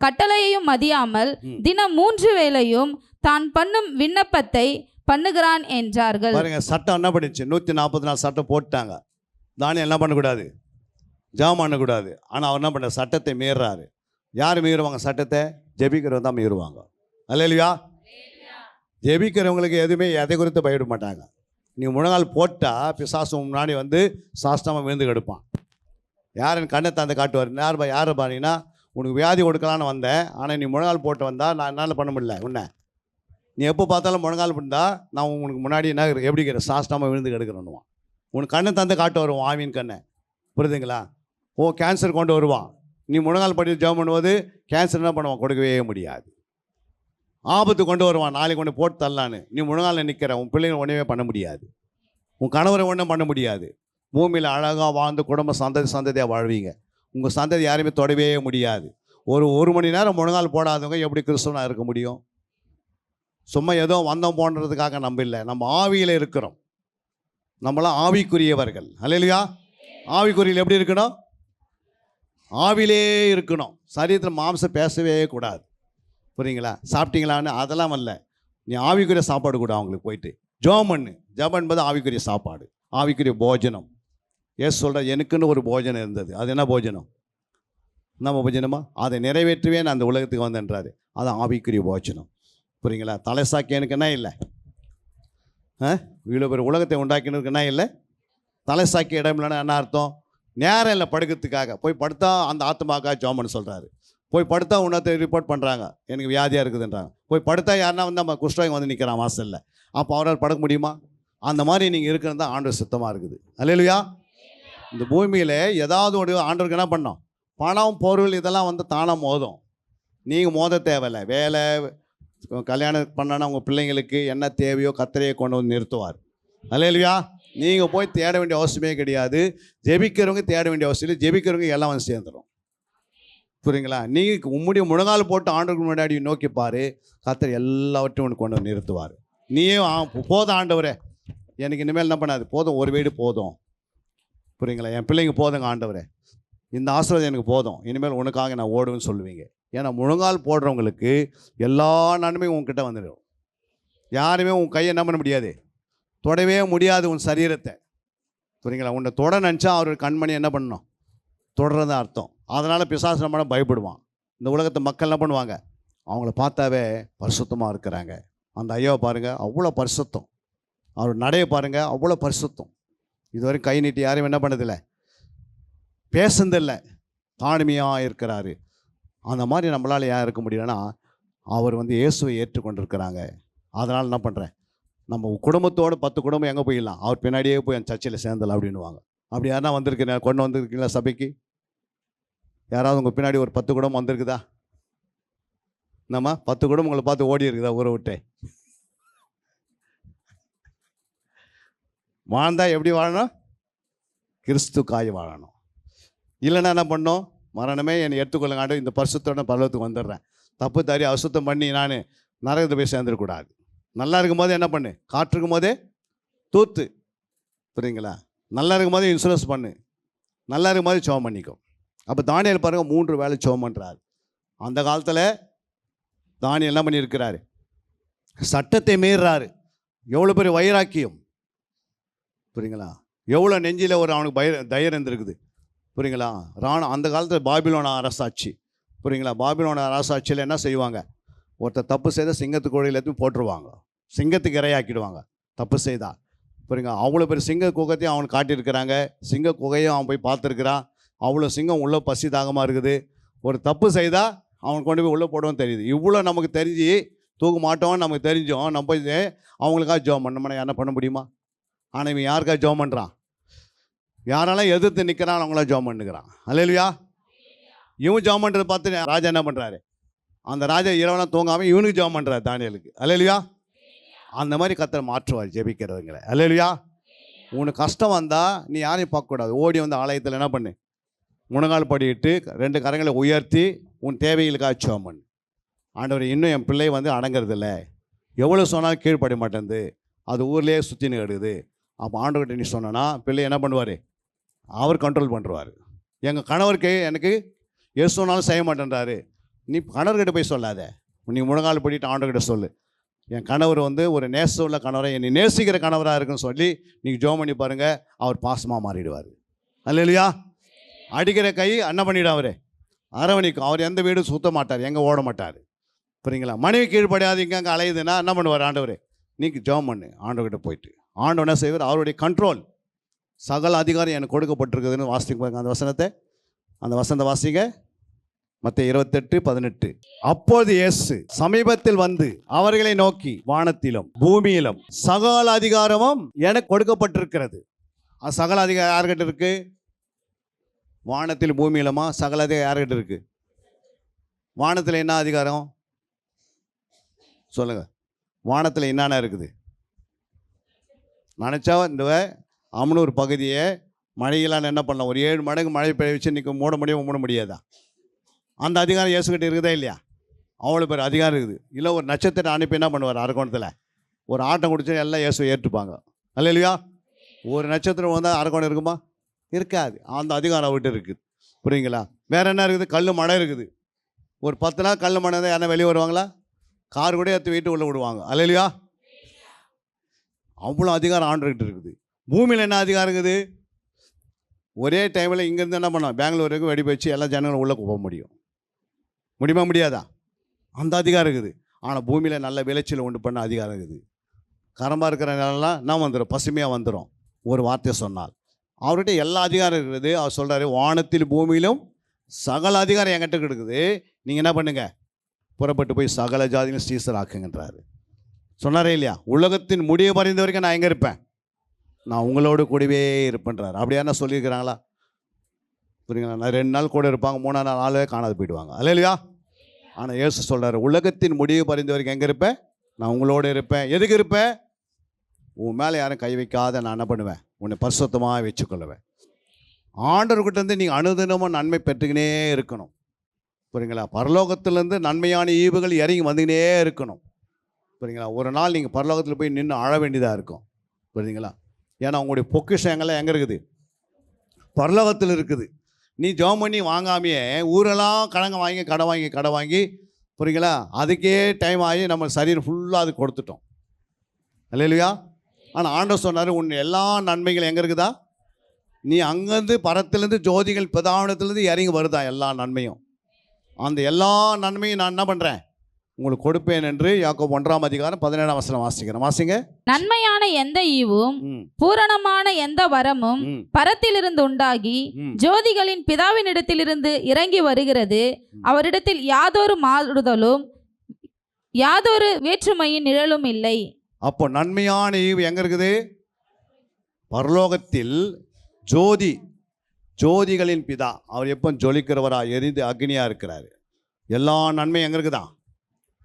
கட்டளையையும் மதியாமல் ம். தினம் 3 வேளையும் தான் பண்ணும் விண்ணப்பத்தை பண்ணுகிறான் என்றார்கள். பாருங்க, சட்டம் என்ன பண்ணிச்சு? 144 சட்டம் போட்டாங்க. தானியேல் என்ன பண்ணக்கூடாது? ஜெபம் பண்ணக்கூடாது. ஆனால் அவர் என்ன பண்ண? சட்டத்தை மீறாரு. யார் மீறுவாங்க சட்டத்தை? ஜெபிக்கிறவங்க தான் மீறுவாங்க. அல்லேலூயா. ஜெபிக்கிறவங்களுக்கு எதுவுமே எதை குறித்து பயப்பட மாட்டாங்க. நீ முழங்கால் போட்டால் பிசாசு முன்னாடி வந்து சாஸ்திரமாக விழுந்து கெடுப்பான். யாருன்னு கண்ணை தந்து காட்டுவார். யார் பாருங்கன்னா, உனக்கு வியாதி கொடுக்கலான்னு வந்தேன், ஆனால் நீ முழங்கால் போட்டு வந்தால் நான் என்னால் பண்ண முடியல. உன்னை நீ எப்போ பார்த்தாலும் முழங்கால் பண்ணா நான் உனக்கு முன்னாடி என்ன எப்படி இருக்கிற சாஸ்திரமாக விழுந்து கெடுக்கிறேன்னுவான். உனக்கு கண்ணை தந்து காட்டு வருவான், ஆமீன் கண்ணை. புரியுதுங்களா? கேன்சர் கொண்டு வருவான். நீ முழங்கால் படி ஜெபம் பண்ணும்போது கேன்சர் என்ன பண்ணுவான்? கொடுக்கவே முடியாது. ஆபத்து கொண்டு வருவான், நாளைக்கு கொண்டு போட்டு தரலான்னு. நீ முழங்காலில் நிற்கிற, உன் பிள்ளைங்க ஒன்றுமே பண்ண முடியாது. உன் கணவரை ஒன்றும் பண்ண முடியாது. பூமியில் அழகாக வாழ்ந்து குடும்ப சந்ததியாக வாழ்வீங்க. உங்கள் சந்ததி யாருமே தொடவே முடியாது. ஒரு மணி நேரம் முழங்கால் போடாதவங்க எப்படி கிறிஸ்தவனாக இருக்க முடியும்? சும்மா ஏதோ வந்தோம் போன்றதுக்காக நம்ம இல்லை, நம்ம ஆவியில் இருக்கிறோம். நம்மளாம் ஆவிக்குரியவர்கள். அல்லேலூயா. ஆவிக்குரியில் எப்படி இருக்கணும்? ஆவிலே இருக்கணும். சரீரத்தில் மாம்சம் பேசவே கூடாது. புரியுங்களா? சாப்பிட்டீங்களான்னு அதெல்லாம் வரல. நீ ஆவிக்குரிய சாப்பாடு கூட அவங்களுக்கு போயிட்டு ஜெபம் பண்ணு. ஜெபம் என்பது ஆவிக்குரிய சாப்பாடு, ஆவிக்குரிய போஜனம். சொல்கிற எனக்குன்னு ஒரு போஜனம் இருந்தது. அது என்ன போஜனம்? நம்ம போஜனமா? அதை நிறைவேற்றுவே நான் அந்த உலகத்துக்கு வந்தேன்றாரு. அது ஆவிக்குரிய போஜனம். புரியுங்களா? தலை சாக்கி எனக்கு என்ன இல்லை? இவ்வளோ பேர் உலகத்தை உண்டாக்கினதுக்கு என்ன இல்லை? தலை சாக்கி இடம் இல்லைன்னா என்ன அர்த்தம்? நேரம் இல்லை படுக்கிறதுக்காக. போய் படுத்தா அந்த ஆத்மாக்காக ஜெபம்னு சொல்கிறாரு. போய் படுத்தா உன்னத்தை ரிப்போர்ட் பண்ணுறாங்க, எனக்கு வியாதியாக இருக்குதுன்றாங்க. போய் படுத்தா யாருன்னா வந்து நம்ம குஷ்டரோகி வந்து நிற்கிறான் வாசலில். அப்போ அவரால் படுக்க முடியுமா? அந்த மாதிரி நீங்கள் இருக்கிறது தான் ஆண்டவர் சுத்தமாக இருக்குது. அல்லேலூயா. இந்த பூமியில் ஏதாவது ஒரு ஆண்டவருக்கு என்ன பண்ணோம்? பணம், பொருள் இதெல்லாம் வந்து தானாக மோதும். நீங்கள் மோத தேவையில்லை. வேலை, கல்யாணம் பண்ணனா உங்கள் பிள்ளைங்களுக்கு என்ன தேவையோ கர்த்தரையே கொண்டு வந்து நிறுத்துவார். அல்லேலூயா. நீங்கள் போய் தேட வேண்டிய அவசியமே கிடையாது. ஜெபிக்கிறவங்க தேட வேண்டிய அவசியம் இல்லை. ஜெபிக்கிறவங்க எல்லாம் வந்து சேர்ந்துடும். புரியுங்களா? நீங்கள் உம்முடைய முழங்கால் போட்டு ஆண்டவருக்கு முன்னாடி நோக்கி பாரு, கர்த்தர் எல்லாவற்றையும் உனக்கு கொண்டு வந்து நிறுத்துவார். நீயே போதும் ஆண்டவரே, எனக்கு இனிமேல் என்ன பண்ணாது, போதும், ஒரு வீடு போதும். புரியுங்களா? என் பிள்ளைங்க போதுங்க ஆண்டவரே, இந்த ஆசீர்வாதம் எனக்கு போதும், இனிமேல் உனக்காக நான் ஓடுவேன்னு சொல்லுவீங்க. ஏன்னா முழங்கால் போடுறவங்களுக்கு எல்லா நன்மையும் உன்கிட்ட வந்துடும். யாருமே உன் கையை என்ன பண்ண முடியாது, தொடவே முடியாது உன் சரீரத்தை. புரியுங்களா? உன்னை தொட நினச்சா அவர் கண்மணி என்ன பண்ணணும்? தொடர்றது அர்த்தம். அதனால் பிசாசு நம்ம பயப்படுவான். இந்த உலகத்து மக்கள் என்ன பண்ணுவாங்க? அவங்கள பார்த்தாவே பரிசுத்தமாக இருக்கிறாங்க. அந்த ஐயாவை பாருங்கள், அவ்வளோ பரிசுத்தம். அவர் நடைய பாருங்கள், அவ்வளோ பரிசுத்தம். இதுவரைக்கும் கை நீட்டி யாரும் என்ன பண்ணதில்லை, பேசுனதில்லை, தாழ்மையாக இருக்கிறாரு. அந்த மாதிரி நம்மளால் ஏன் இருக்க முடியலன்னா, அவர் வந்து இயேசுவை ஏற்றுக்கொண்டிருக்கிறாங்க. அதனால் என்ன பண்ணுறேன், நம்ம குடும்பத்தோடு 10 குடும்பம் எங்கே போயிடலாம், அவர் பின்னாடியே போய் அந்த சர்ச்சையில் சேர்ந்தலாம் அப்படின்னுவாங்க. அப்படி யாருன்னா வந்திருக்கேன் கொண்டு வந்திருக்கீங்களா சபைக்கு? யாராவது உங்கள் பின்னாடி ஒரு 10 குடும்பம் வந்திருக்குதா? நம்ம 10 குடும்பம் உங்களை பார்த்து ஓடி இருக்குதா ஊரை விட்டு? வாழ்ந்தா எப்படி வாழணும்? கிறிஸ்துக்காய் வாழணும். இல்லைன்னா என்ன பண்ணோம்? மரணமே என்னை எடுத்துக்கொள்ளுங்க, இந்த பரிசுத்தோட பரலோகத்துக்கு வந்துடுறேன். தப்பு தாரி அசுத்தம் பண்ணி நான் நரகத்தை போய் சேர்ந்துடக்கூடாது. நல்லா இருக்கும் போதே என்ன பண்ணு, காற்றிருக்கும் போதே தூத்து. புரியுங்களா? நல்லா இருக்கும் போதே இன்சூரன்ஸ் பண்ணு, நல்லா இருக்கும் போதே சோம் பண்ணிக்கும். அப்போ தானியேல் பாருங்கள், 3 வேளை சோம் பண்ணுறாரு. அந்த காலத்தில் தானியேல் என்ன பண்ணியிருக்கிறாரு? சட்டத்தை மீறாரு. எவ்வளோ பெரிய வைராக்கியம்! புரியுங்களா? எவ்வளோ நெஞ்சில் ஒரு அவனுக்கு தைரியம் இருந்திருக்குது. புரியுங்களா? அந்த காலத்தில் பாபிலோன அரசாட்சி. புரியுங்களா? பாபிலோன அரசாட்சியில் என்ன செய்வாங்க? ஒருத்தர் தப்பு செய்தால் சிங்கத்து கோழியில் எடுத்து போட்டுருவாங்க, சிங்கத்துக்கு இரையாக்கிடுவாங்க தப்பு செய்தால். புரியுங்க? அவ்வளோ பெரிய சிங்க குகைத்தையும் அவனுக்கு காட்டியிருக்கிறாங்க. சிங்க குகையும் அவன் போய் பார்த்துருக்குறான். அவ்வளோ சிங்கம் உள்ளே பசி தாகமாக இருக்குது. ஒரு தப்பு செய்தால் அவன் கொண்டு போய் உள்ளே போடுவோன்னு தெரியுது. இவ்வளோ நமக்கு தெரிஞ்சு தூக்க மாட்டோம்னு நமக்கு தெரிஞ்சோம். நம்ம போய் அவங்களுக்காக ஜெபம் பண்ண என்ன பண்ண முடியுமா? ஆனால் இவன் யாருக்காக ஜெபம் பண்ணுறான்? யாரெல்லாம் எதிர்த்து நிற்கிறான் அவங்களாம் ஜெபம் பண்ணுகிறான். அல்லேலூயா. இவன் ஜெபம் பண்ணுறதை பார்த்து ராஜா என்ன பண்ணுறாரு? அந்த ராஜா இரவெல்லாம் தூங்காமல் இவனுக்கு ஜெபம் பண்ணுறாரு தானியேலுக்கு. அல்லேலூயா. அந்த மாதிரி கர்த்தர் மாற்றுவார் ஜெபிக்கிறவங்களை. அல்லேலூயா. உனக்கு கஷ்டம் வந்தால் நீ யாரையும் பார்க்கக்கூடாது, ஓடி வந்து ஆலயத்தில் என்ன பண்ணு, முழங்கால் படிட்டு 2 கரங்களை உயர்த்தி உன் தேவைகளுக்காக ஜெபம் பண்ணு. ஆண்டவர், இன்னும் என் பிள்ளை வந்து அடங்கிறதில்ல, எவ்வளோ சொன்னாலும் கீழ்ப்பட மாட்டேங்குது, அது ஊர்லேயே சுற்றின்னு கிடக்குது. அப்போ ஆண்டவர்கிட்ட நீ சொன்னனா பிள்ளை என்ன பண்ணுவார்? அவர் கண்ட்ரோல் பண்ணுவார். எங்கள் கணவருக்கு எனக்கு எது சொன்னாலும் செய்ய மாட்டேன்றாரு. நீ கணவர்கிட்ட போய் சொல்லாத, நீ முழங்கால் படிட்டு ஆண்டவர்கிட்ட சொல்லு. என் கணவர் ஒரு நேசம் உள்ள கணவரை, என்னை நேசிக்கிற கணவராக இருக்குன்னு சொல்லி நீங்கள் ஜெபம் பண்ணி பாருங்கள், அவர் பாசமாக மாறிடுவார். அல்லேலூயா. அடிக்கிற கை என்ன பண்ணிவிடும்? அவர் அரவணைக்கும். அவர் எந்த வீடும் சுத்த மாட்டார், எங்கே ஓட மாட்டார். புரியுங்களா? மனைவி கீழ்ப்படியாது இங்கே அலையுதுன்னா என்ன பண்ணுவார் ஆண்டவர்? நீங்கள் ஜெபம் பண்ணு ஆண்டவர்கிட்ட போயிட்டு. ஆண்டவர் என்ன செய்வார்? அவருடைய கண்ட்ரோல், சகல அதிகாரம் எனக்கு கொடுக்கப்பட்டிருக்குதுன்னு வாசிக்க பாருங்க அந்த வசனத்தை. அந்த வசனத்தை வாசிங்க. மத்தேயு 28:18. அப்பொழுது இயேசு சமீபத்தில் வந்து அவர்களை நோக்கி, வானத்திலும் பூமியிலும் சகல அதிகாரமும் எனக்கு கொடுக்கப்பட்டிருக்கிறது. அது சகல அதிகாரம் யார்கிட்ட இருக்கு? வானத்தில் பூமியிலுமா? சகல அதிகாரம் யார்கிட்ட இருக்கு? வானத்தில் என்ன அதிகாரம் சொல்லுங்க? வானத்தில் என்னென்ன இருக்குது? நினச்சா இந்த அம்னூர் பகுதியை மழையெல்லாம் என்ன பண்ணலாம்? ஒரு 7 மடங்கு மழை பெய்ய வச்சு இன்றைக்கி மூட முடியாதா? அந்த அதிகாரம் இயேசுகிட்ட இருக்குதா இல்லையா? அவ்வளோ பேர் அதிகாரம் இருக்குது. இல்லை ஒரு நட்சத்திரத்தை அனுப்பி என்ன பண்ணுவார்? அரக்கோணத்தில் ஒரு ஆட்டம் குடிச்சு எல்லாம் இயேசுவை ஏற்றுப்பாங்க. அல்லேலூயா. ஒரு நட்சத்திரம் வந்தால் அரக்கோணம் இருக்குமா? இருக்காது. அந்த அதிகாரம் அவர்கிட்ட இருக்குது. புரியுங்களா? வேறு என்ன இருக்குது? கல் மழை இருக்குது. ஒரு 10 நாள் கல் மழை தான் யாரும் வெளியே வருவாங்களா? கார் கூட எடுத்து வீட்டு உள்ளே விடுவாங்க. அல்லேலூயா. அவ்வளோ அதிகாரம் ஆண்டவர்கிட்ட இருக்குது. பூமியில் என்ன அதிகாரம் இருக்குது? ஒரே டைமில் இங்கேருந்து என்ன பண்ணோம்? பெங்களூர் வரைக்கும் வெடி வச்சு எல்லா ஜனங்களும் உள்ளே போக முடியுமா? முடியாதா? அந்த அதிகாரம் இருக்குது. ஆனால் பூமியில் நல்ல விளைச்சல் உண்டு பண்ண அதிகாரம் இருக்குது. கரமாக இருக்கிற நிலம்லாம் என்ன வந்துடும்? பசுமையாக வந்துடும் ஒரு வார்த்தை சொன்னால். அவர்கிட்ட எல்லா அதிகாரம் இருக்குது. அவர் சொல்கிறாரு, வானத்தில் பூமியிலும் சகல அதிகாரம் என்கிட்ட இருக்குது. நீங்கள் என்ன பண்ணுங்க? புறப்பட்டு போய் சகல ஜாதியிலும் ஸ்ரீசர் ஆக்குங்கன்றாரு. சொன்னாரே இல்லையா? உலகத்தின் முடிவு பறிந்த வரைக்கும் நான் எங்கே இருப்பேன்? நான் உங்களோடு கூடவே இருப்பேன்றார். அப்படியான சொல்லியிருக்கிறாங்களா? புரியுங்களா? நான் 2 நாள் கூட இருப்பாங்க, 3ஆம் நாள் நாளே காணாது போயிடுவாங்க. அல்லேலூயா. ஆனால் இயேசு சொல்கிறார், உலகத்தின் முடிவு பறிந்த வரைக்கும் எங்கே இருப்பேன்? நான் உங்களோடு இருப்பேன். எதுக்கு இருப்பேன்? உன் மேலே யாரும் கை வைக்காத நான் என்ன பண்ணுவேன்? உன்னை பரிசுத்தமாக வச்சுக்கொள்ளுவேன். ஆண்டவர்கிட்டேருந்து நீங்கள் அனுதினமும் நன்மை பெற்றுக்கினே இருக்கணும். புரியுங்களா? பரலோகத்திலேருந்து நன்மையான ஈவுகள் இறங்கி வந்துக்கினே இருக்கணும். புரியுங்களா? ஒரு நாள் நீங்கள் பரலோகத்தில் போய் நின்று அழ வேண்டியதாக இருக்கும். புரியுதுங்களா? ஏன்னா உங்களுடைய பொக்கிஷங்கள்லாம் எங்கே இருக்குது? பரலோகத்தில் இருக்குது. நீ ஜெபம் பண்ணி வாங்காமையே ஊரெல்லாம் கடை வாங்கி புரியுங்களா? அதுக்கே டைம் ஆகி நம்ம சரீரம் ஃபுல்லாக அது கொடுத்துட்டோம். அல்லேலூயா. ஆனால் ஆண்டவர் சொன்னார், உன் எல்லா நன்மைகள் எங்கே இருக்குதா? நீ அங்கேருந்து பரத்துலேருந்து ஜோதிகள் பிரதானத்துலேருந்து இறங்கி வருதா எல்லா நன்மையும். அந்த எல்லா நன்மையும் நான் என்ன பண்ணுறேன்? உங்களுக்கு கொடுப்பேன் என்று யாக்கோபு 1:17 வசனம் வாசிக்கிறேன். வாசிங்க. நன்மையான எந்த ஈவும் பூரணமான எந்த வரமும் பரத்திலிருந்து உண்டாகி ஜோதிகளின் பிதாவினிடத்திலிருந்து இறங்கி வருகிறது. அவரிடத்தில் யாதொரு மாறுதலும் யாதொரு வேற்றுமையின் நிழலும் இல்லை. அப்போ நன்மையான ஈவு எங்க இருக்குது? பரலோகத்தில். ஜோதிகளின் பிதா, அவர் எப்போ ஜொலிக்கிறவரா எரிந்து அக்னியா இருக்கிறாரு. எல்லா நன்மையும் எங்க இருக்குதா?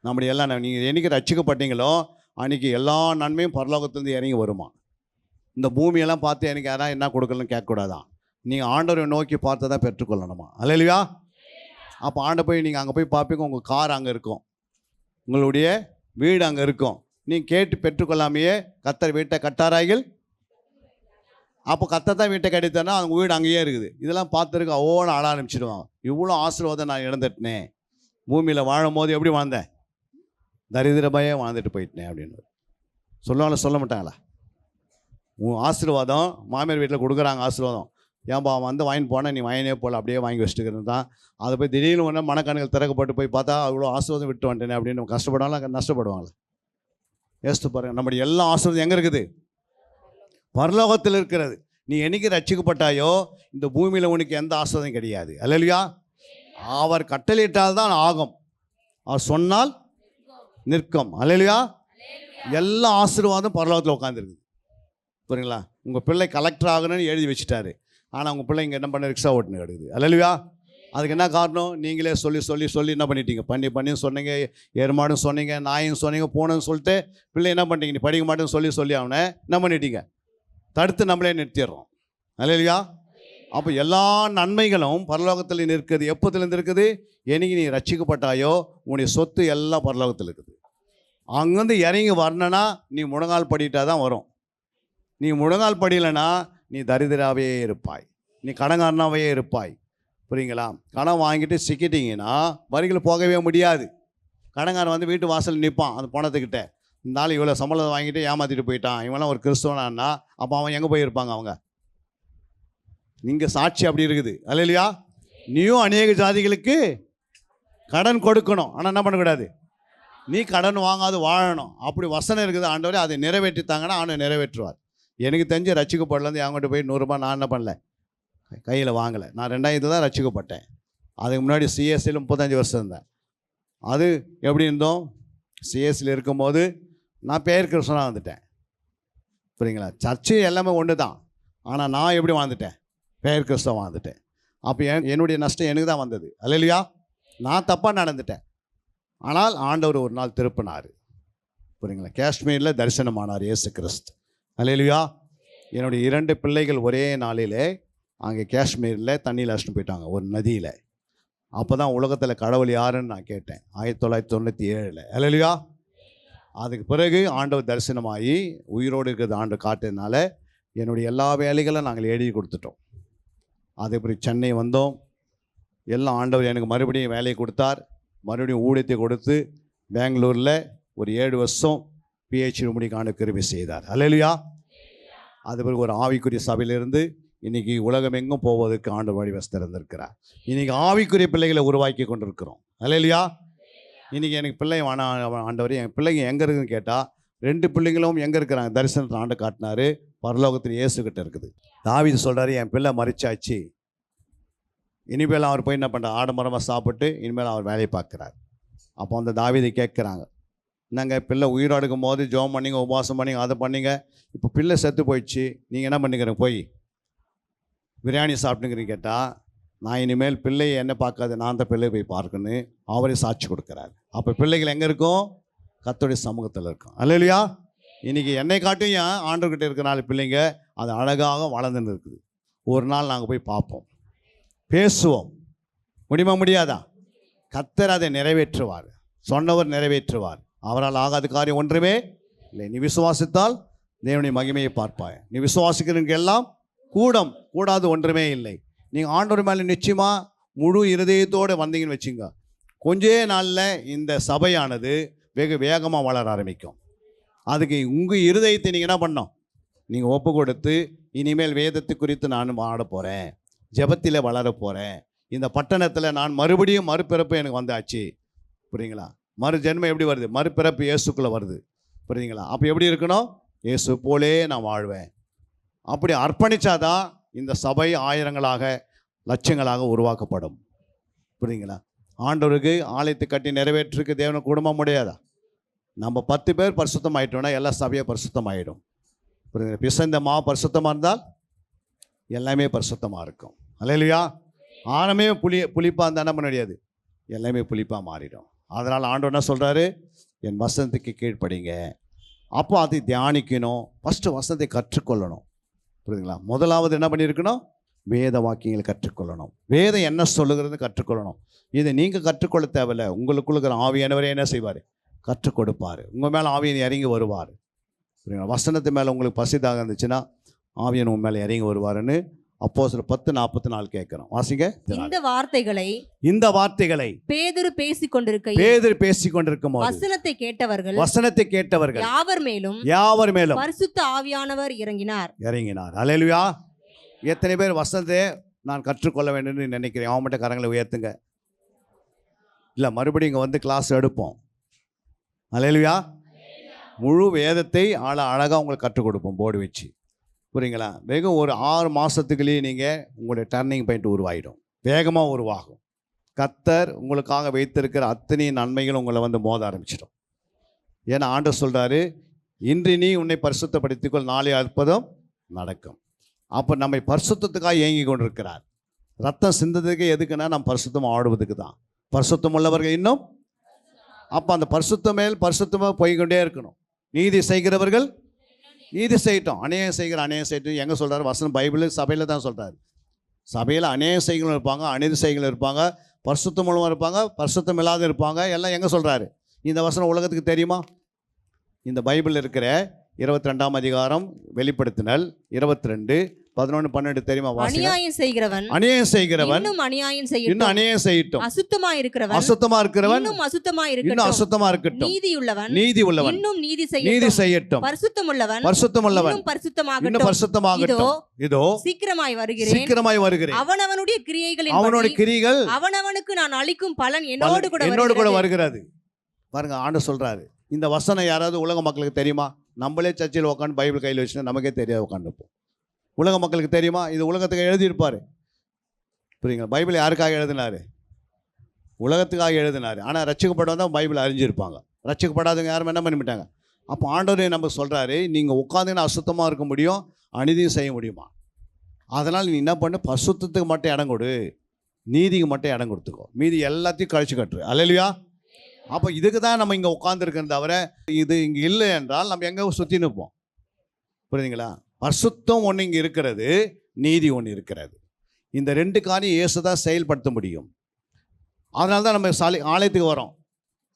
நம்முடைய எல்லா நீங்கள் என்னைக்கு ரட்சிக்கப்பட்டீங்களோ அன்றைக்கி எல்லா நன்மையும் பரலோகத்துலேருந்து இறங்கி வருமா. இந்த பூமியெல்லாம் பார்த்து எனக்கு யாராவது என்ன கொடுக்கலன்னு கேட்கக்கூடாதான். நீங்கள் ஆண்டவரை நோக்கி பார்த்து தான் பெற்றுக்கொள்ளணுமா. அல்லேலூயா. அப்போ போய் நீங்கள் அங்கே போய் பார்ப்பீங்க, உங்கள் கார் அங்கே இருக்கும், உங்களுடைய வீடு அங்கே இருக்கும். நீங்கள் கேட்டு பெற்றுக்கொள்ளாமையே கர்த்தர் வீட்டை கட்டாராய்கள். அப்போ கர்த்தர் தான் வீட்டை கட்டித்தனா அவங்க வீடு அங்கேயே இருக்குது. இதெல்லாம் பார்த்துருக்கு அவ்வளோ ஆள ஆரம்பிச்சிடுவாங்க. இவ்வளோ ஆசீர்வாதம் நான் இழந்துட்டேனே, பூமியில் வாழும் போது எப்படி வாழ்ந்தேன்? தரித்திரமாயே வாழ்ந்துட்டு போயிட்டேன் அப்படின்னு சொல்லுவாங்களா? சொல்ல மாட்டாங்களா? உன் ஆசீர்வாதம் மாமியார் வீட்டில் கொடுக்குறாங்க ஆசீர்வாதம். ஏன்பா வந்து வாங்கிட்டு போனால் நீ வாங்கினே போகல, அப்படியே வாங்கி வச்சுட்டுக்கிறது தான். அதை போய் திடீர்னு ஒன்று மனக்கண்கள் திறக்கப்பட்டு போய் பார்த்தா அவ்வளோ ஆசீர்வாதம் விட்டு வந்துட்டேனே அப்படின்னு கஷ்டப்படுவாங்களா? நஷ்டப்படுவாங்களா? யோசித்து பாருங்கள். நம்முடைய எல்லா ஆசீர்வாதம் எங்கே இருக்குது? பரலோகத்தில் இருக்கிறது. நீ என்னைக்கு ரட்சிக்கப்பட்டாயோ இந்த பூமியில் உனக்கு எந்த ஆசீர்வாதம் கிடையாது. அல்லேலூயா. அவர் கட்டளையிட்டால் தான் ஆகும், அவர் சொன்னால் நிற்கும். அல்லேலூயா. எல்லா ஆசீர்வாதம் பரலோகத்தில் உட்காந்துருக்குது. புரியுங்களா? உங்கள் பிள்ளை கலெக்டர் ஆகணும்னு எழுதி வச்சுட்டாரு, ஆனால் உங்கள் பிள்ளை இங்கே என்ன பண்ண ரிக்ஷா ஓட்டுன்னு கிடக்குது. அல்லேலூயா. அதுக்கு என்ன காரணம்? நீங்களே சொல்லி என்ன பண்ணிட்டீங்க? பண்ணி சொன்னீங்க, எருமாடும் சொன்னீங்க, நாயும் சொன்னீங்க, பூனைன்னு சொல்லிட்டு பிள்ளை என்ன பண்ணிட்டீங்க? நீ படிக்க மாட்டேன்னு சொல்லி அவனை என்ன பண்ணிட்டீங்க? தடுத்து நம்மளே நிறுத்திடுறோம். அல்லேலூயா. அப்போ எல்லா நன்மைகளும் பரலோகத்தில் இருக்குது. எப்போதுலேருந்து இருக்குது? என்னைக்கு நீ ரட்சிக்கப்பட்டாயோ உன்னுடைய சொத்து எல்லாம் பரலோகத்தில் இருக்குது. அங்கேருந்து இறங்கி வரணுன்னா நீ முழங்கால் படிட்டா தான் வரும். நீ முழங்கால் படியலைன்னா நீ தரித்திராவே இருப்பாய், நீ கடங்காரனாவே இருப்பாய். புரியுங்களா? கடன் வாங்கிட்டு சிக்கிட்டீங்கன்னா வரிகள் போகவே முடியாது. கடங்காரன் வந்து வீட்டு வாசல் நிற்பான் அந்த பணத்துக்கிட்ட. இந்த ஆள் இவ்வளோ சம்பளம் வாங்கிட்டு ஏமாற்றிட்டு போயிட்டான், இவெல்லாம் ஒரு கிறிஸ்தவனான்னா அப்போ அவன் எங்கே போயிருப்பாங்க? அவங்க நீங்கள் சாட்சி அப்படி இருக்குது. அல்லையா? நீயும் அநேக ஜாதிகளுக்கு கடன் கொடுக்கணும், ஆனால் என்ன பண்ணக்கூடாது? நீ கடன் வாங்காது வாழணும். அப்படி வசனம் இருக்குது. ஆண்டவரே அதை நிறைவேற்றித்தாங்கன்னா ஆண்டு நிறைவேற்றுவார். எனக்கு தெரிஞ்சு ரட்சிக்கப்படலேருந்து என்கிட்ட போய் 100 ரூபாய் நான் என்ன பண்ணல, கையில் வாங்கலை. நான் 2000 தான் ரட்சிக்கப்பட்டேன். அதுக்கு முன்னாடி சிஎஸ்சியில் 35 வருஷம் இருந்தேன். அது எப்படி இருந்தோம்? சிஎஸ்சியில் இருக்கும்போது நான் பேர் கிறிஸ்தவனாக வந்துட்டேன். புரியுங்களா? சர்ச்சு எல்லாமே ஒன்று தான், ஆனால் நான் எப்படி வாழ்ந்துட்டேன்? பேர் கிறிஸ்தவம் வாழ்ந்துட்டேன். அப்போ என்னுடைய நஷ்டம் எனக்கு தான் வந்தது. அல்லையா? நான் தப்பாக நடந்துட்டேன். ஆனால் ஆண்டவர் ஒரு நாள் திருப்பினார். புரியுங்களா? காஷ்மீரில் தரிசனமானார் இயேசு கிறிஸ்து. அல்லேலூயா. என்னுடைய 2 பிள்ளைகள் ஒரே நாளிலே அங்கே காஷ்மீரில் தண்ணியில் அழைச்சிட்டு போயிட்டாங்க, ஒரு நதியில். அப்போ தான் உலகத்தில் கடவுள் யாருன்னு நான் கேட்டேன், 1997. அல்லேலூயா. அதுக்கு பிறகு ஆண்டவர் தரிசனமாகி உயிரோடு இருக்கிறது ஆண்டு காட்டுறதுனால என்னுடைய எல்லா வேலைகளும் நாங்கள் எழுதி கொடுத்துட்டோம். அதே பிறகு சென்னை வந்தோம். எல்லாம் ஆண்டவர் எனக்கு மறுபடியும் வேலையை கொடுத்தார். மறுபடியும் ஊழியத்தை கொடுத்து பெங்களூரில் ஒரு 7 வருஷம் பிஹெச்டி முடிக்கான கிருபை செய்தார். அல்லேலூயா. அது பிறகு ஒரு ஆவிக்குரிய சபையிலிருந்து இன்றைக்கி உலகம் எங்கும் போவதற்கு ஆண்டவர் வழி திறந்திருக்கிறார். இன்றைக்கி ஆவிக்குரிய பிள்ளைகளை உருவாக்கி கொண்டிருக்கிறோம். அல்லேலூயா. இன்றைக்கி எனக்கு பிள்ளை ஆண்டவர் என் பிள்ளைங்க எங்கே இருக்குதுன்னு கேட்டால் 2 பிள்ளைங்களும் எங்கே இருக்கிறாங்க? தரிசனத்தில் ஆண்டு காட்டினார், பரலோகத்தில் இயேசுக்கிட்ட இருக்குது. தாவீது சொல்கிறாரு, என் பிள்ளை மறிச்சாச்சு, இனிமேல் அவர் போய் என்ன பண்ணுறார்? ஆடம்பரமாக சாப்பிட்டு இனிமேல் அவர் வேலையை பார்க்குறார். அப்போ அந்த தாவீதை கேட்குறாங்க, என்னங்க பிள்ளை உயிரோடுக்கும் போது ஜோம் பண்ணிங்க, உபவாசம் பண்ணிங்க, அதை பண்ணிங்க, இப்போ பிள்ளை செத்து போயிடுச்சு, நீங்கள் என்ன பண்ணிக்கிறீங்க? போய் பிரியாணி சாப்பிட்டுங்கிறீங்க கேட்டால், நான் இனிமேல் பிள்ளையை என்ன பார்க்காது, நான் தான் பிள்ளையை போய் பார்க்கணுன்னு அவரே சாட்சி கொடுக்குறாரு. அப்போ பிள்ளைகள் எங்கே இருக்கும்? கர்த்தருடைய சமூகத்தில் இருக்கும். அல்லேலூயா. இன்றைக்கி என்னை காட்டும் ஏன் ஆண்டவர்கிட்ட இருக்கிற 4 பிள்ளைங்க அது அழகாக வளர்ந்துன்னு இருக்குது. ஒரு நாள் நாங்கள் போய் பார்ப்போம், பேசுவோம். முடியுமா? முடியாதா? கர்த்தர் அதை நிறைவேற்றுவார். சொன்னவர் நிறைவேற்றுவார். அவரால் ஆகாத காரியம் ஒன்றுமே இல்லை. நீ விசுவாசித்தால் தேவனுடைய மகிமையை பார்ப்பாய். நீ விசுவாசிக்கிறவங்க எல்லாம் கூடாது ஒன்றுமே இல்லை. நீங்கள் ஆண்டவர் மேலே நிச்சயமாக முழு இருதயத்தோடு வந்தீங்கன்னு வச்சுங்க, கொஞ்சே நாளில் இந்த சபையானது வெகு வேகமாக வளர ஆரம்பிக்கும். அதுக்கு உங்கள் இருதயத்தை நீங்கள் என்ன பண்ணோம்? நீங்கள் ஒப்பு கொடுத்து இனிமேல் வேதத்தை குறித்து நான் ஆட போகிறேன், ஜெபத்தில் வளர போகிறேன், இந்த பட்டணத்தில் நான் மறுபடியும் மறுபிறப்பு எனக்கு வந்தாச்சு. புரியுங்களா? மறு ஜென்மம் எப்படி வருது? மறுபிறப்பு இயேசுக்குள்ளே வருது. புரியுங்களா? அப்போ எப்படி இருக்கணும்? இயேசு போலே நான் வாழ்வேன். அப்படி அர்ப்பணித்தாதான் இந்த சபை ஆயிரங்களாக லட்சங்களாக உருவாக்கப்படும். புரியுங்களா? ஆண்டவருக்கு ஆலயத்தை கட்டி நிறைவேற்றுக்கு தேவனை குடும்பம் முடியாதா? நம்ம 10 பேர் பரிசுத்தம் ஆகிட்டோம்னா எல்லா சபையும் பரிசுத்தம் ஆகிடும். புரியுங்க? பிசைந்த மாவு பரிசுத்தமாக இருந்தால் எல்லாமே பரிசுத்தமாக இருக்கும். அல்லேலூயா. ஆரமே புளிப்பாக இருந்தால் என்ன பண்ண முடியாது? எல்லாமே புளிப்பாக மாறிடும். அதனால் ஆண்டவர் என்ன சொல்கிறாரு? என் வசனத்துக்கு கீழ்ப்படிங்க. அப்போ அதை தியானிக்கணும். ஃபஸ்ட்டு வசனத்தை கற்றுக்கொள்ளணும். புரியுதுங்களா? முதலாவது என்ன பண்ணியிருக்கணும்? வேத வாக்கியங்களை கற்றுக்கொள்ளணும். வேதம் என்ன சொல்லுகிறது கற்றுக்கொள்ளணும். இதை நீங்கள் கற்றுக்கொள்ள தேவையில்லை. உங்களுக்குள்ள இருக்கிற ஆவியானவரே என்ன செய்வார்? கற்றுக் கொடுப்பார். உங்கள் மேலே ஆவியன் இறங்கி வருவார். புரியுங்களா? வசனத்து மேலே உங்களுக்கு பசிதாக இருந்துச்சுன்னா ஆவியன் உங்கள் மேலே இறங்கி வருவாருன்னு அப்போஸ்தலர் 10:44 கேட்கிறோம். வாசிங்க. இந்த வார்த்தைகளை பேதுரு பேசிக் கொண்டிருக்கும் வசனத்தை கேட்டவர்கள் யாவர் மேலும் பரிசுத்த ஆவியானவர் இறங்கினார். அல்லேலூயா. எத்தனை பேர் வசனத்தை நான் கற்றுக்கொள்ள வேண்டும் நினைக்கிறேன்? அவன் மட்டும் கரங்களை உயர்த்துங்க. இல்லை, மறுபடியும் இங்கே வந்து கிளாஸ் எடுப்போம். அல்லேலூயா. முழு வேதத்தை அழகாக உங்களுக்கு கற்றுக் கொடுப்போம் போர்டு வச்சு. புரியுங்களா? வெறும் ஒரு 6 மாதத்துக்குள்ளேயே நீங்கள் உங்களுடைய டர்னிங் பாயிண்ட் உருவாகிடும், வேகமாக உருவாகும். கர்த்தர் உங்களுக்காக வைத்திருக்கிற அத்தனை நன்மைகளும் உங்களை வந்து மோத ஆரம்பிச்சிடும். ஏன்னா ஆண்டவர் சொல்கிறாரு, இன்று நீ உன்னை பரிசுத்தப்படுத்திக்கொள், நாளை அற்புதம் நடக்கும். அப்போ நம்மை பரிசுத்தத்துக்காக ஏங்கி கொண்டிருக்கிறார். ரத்தம் சிந்ததுக்கு எதுக்குன்னா நம்ம பரிசுத்தம் ஆடுவதுக்கு தான். பரிசுத்தம் உள்ளவர்கள் இன்னும், அப்போ அந்த பரிசுத்தம் மேல் பரிசுத்தமாக போய்கொண்டே இருக்கணும். நீதி செய்கிறவர்கள் நீதி செய்யட்டும், அநேகம் செய்யட்டும். எங்கே சொல்கிறார் வசனம்? பைபிள் சபையில் தான் சொல்கிறார். சபையில் அநேக செய்களும் இருப்பாங்க, அநீதி செய்களும் இருப்பாங்க, பரிசுத்தம் மூலமாக இருப்பாங்க, பரிசுத்தம் இல்லாத இருப்பாங்க. எல்லாம் எங்கே சொல்கிறாரு? இந்த வசனம் உலகத்துக்கு தெரியுமா? இந்த பைபிள் இருக்கிற 22ஆம் அதிகாரம் வெளிப்படுத்தினல் 22 11 12 தெரியுமா? வாசிங்க. அநியாயம் செய்கிறவன் அநியாயம் செய்கிறவன் இன்னும் அநியாயம் இன்னும் செய்யட்டும். அநியாயம் செய்யட்டும். அசுத்தமா இருக்கிறவன் அசுத்தமா இருக்கிறவன் இன்னும் அசுத்தமா இன்னும் இருக்கட்டும். அசுத்தமா இருக்கட்டும். நீதியுள்ளவன் நீதி உள்ளவன் இன்னும் நீதி நீதி செய்யட்டும். செய்யட்டும். பரிசுத்தமுள்ளவன் பரிசுத்தமுள்ளவன் இன்னும் இன்னும் பரிசுத்தமாகட்டும். பரிசுத்தமாகட்டும். இதோ சீக்கிரமாய் வருகிறேன். சீக்கிரமாய் வருகிறேன். அவனவனுடைய கிரியைகளின் அவனோட கிரிகள் அவனவனுக்கு நான் அளிக்கும் பலன் என்னோடு கூட என்னோடு கூட வருகிறது. வருகிறது. பாருங்க, ஆண்டவர் சொல்றாரு. இந்த வசனம் யாராவது உலக மக்களுக்கு தெரியுமா? நம்மளே சர்ச்சில் உட்காந்து பைபிள் கையில் வச்சுன்னா நமக்கே தெரியாது உட்காந்துப்போம். உலக மக்களுக்கு தெரியுமா? இது உலகத்துக்கு எழுதியிருப்பார். புரியுங்களா? பைபிள் யாருக்காக எழுதினாரு? உலகத்துக்காக எழுதினார். ஆனால் ரட்சிக்கப்பட்டவங்க தான் பைபிள் அறிஞ்சிருப்பாங்க. ரட்சிக்கப்படாதவங்க யாரும் என்ன பண்ணிவிட்டாங்க. அப்போ ஆண்டவரே நம்ம சொல்கிறாரு, நீங்கள் உட்காந்துன்னு அசுத்தமாக இருக்க முடியும், அநீதியும் செய்ய முடியுமா? அதனால் நீ என்ன பண்ணு, பசுத்தத்துக்கு மட்டும் இடம் கொடு, நீதிக்கு மட்டும் இடம் கொடுத்துக்கோ, மீதி எல்லாத்தையும் கழிச்சு கட்டுரு. அல்லேலூயா. அப்போ இதுக்கு தான் நம்ம இங்கே உட்காந்துருக்கிறது தவிர இது இங்கே இல்லை என்றால் நம்ம எங்கே சுற்றி நிற்போம். புரியுதுங்களா? பரிசுத்தம் ஒன்று இங்கே இருக்கிறது, நீதி ஒன்று இருக்கிறது. இந்த ரெண்டு காரியம் இயேசு தான் செயல்படுத்த முடியும். அதனால தான் நம்ம ஆலயத்துக்கு வரோம்.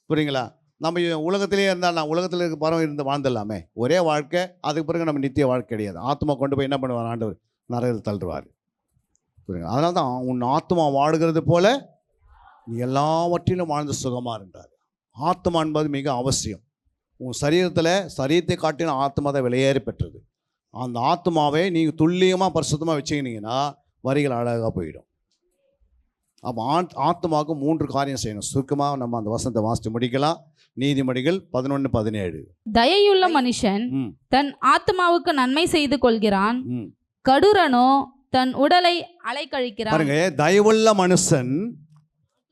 புரியுங்களா? நம்ம உலகத்திலே இருந்தால் நான் உலகத்தில் இருக்க பரம் இருந்து வாழ்ந்துடலாமே, ஒரே வாழ்க்கை. அதுக்கு பிறகு நம்ம நித்திய வாழ்க்கை கிடையாது. ஆத்மா கொண்டு போய் என்ன பண்ணுவார் ஆண்டவர்? நரகத்தில் தள்ளுவார். புரியுங்க? அதனால தான் உன் ஆத்மா வாடுகிறது போல நீ எல்லாவற்றிலும் வாழ்ந்து சுகமாக இருந்தார். ஆத்மா என்பது மிக அவசியம். உன் சரீரத்தை காட்டிலும் ஆத்மா தான் விலையேறி பெற்றது. அந்த ஆத்மாவை நீங்கள் துல்லியமாக பரிசுத்தமாக வச்சுக்கினீங்கன்னா வரிகள் அழகாக போயிடும். அப்போ ஆத்மாவுக்கு 3 காரியம் செய்யணும். சுருக்கமாக நம்ம அந்த வசனத்தை வாசித்து முடிக்கலாம். நீதிமொழிகள் 11:17. தயையுள்ள மனுஷன் தன் ஆத்மாவுக்கு நன்மை செய்து கொள்கிறான், கடுரனோ தன் உடலை அலைக்கழிக்கிறான். பாருங்க, தயவுள்ள மனுஷன்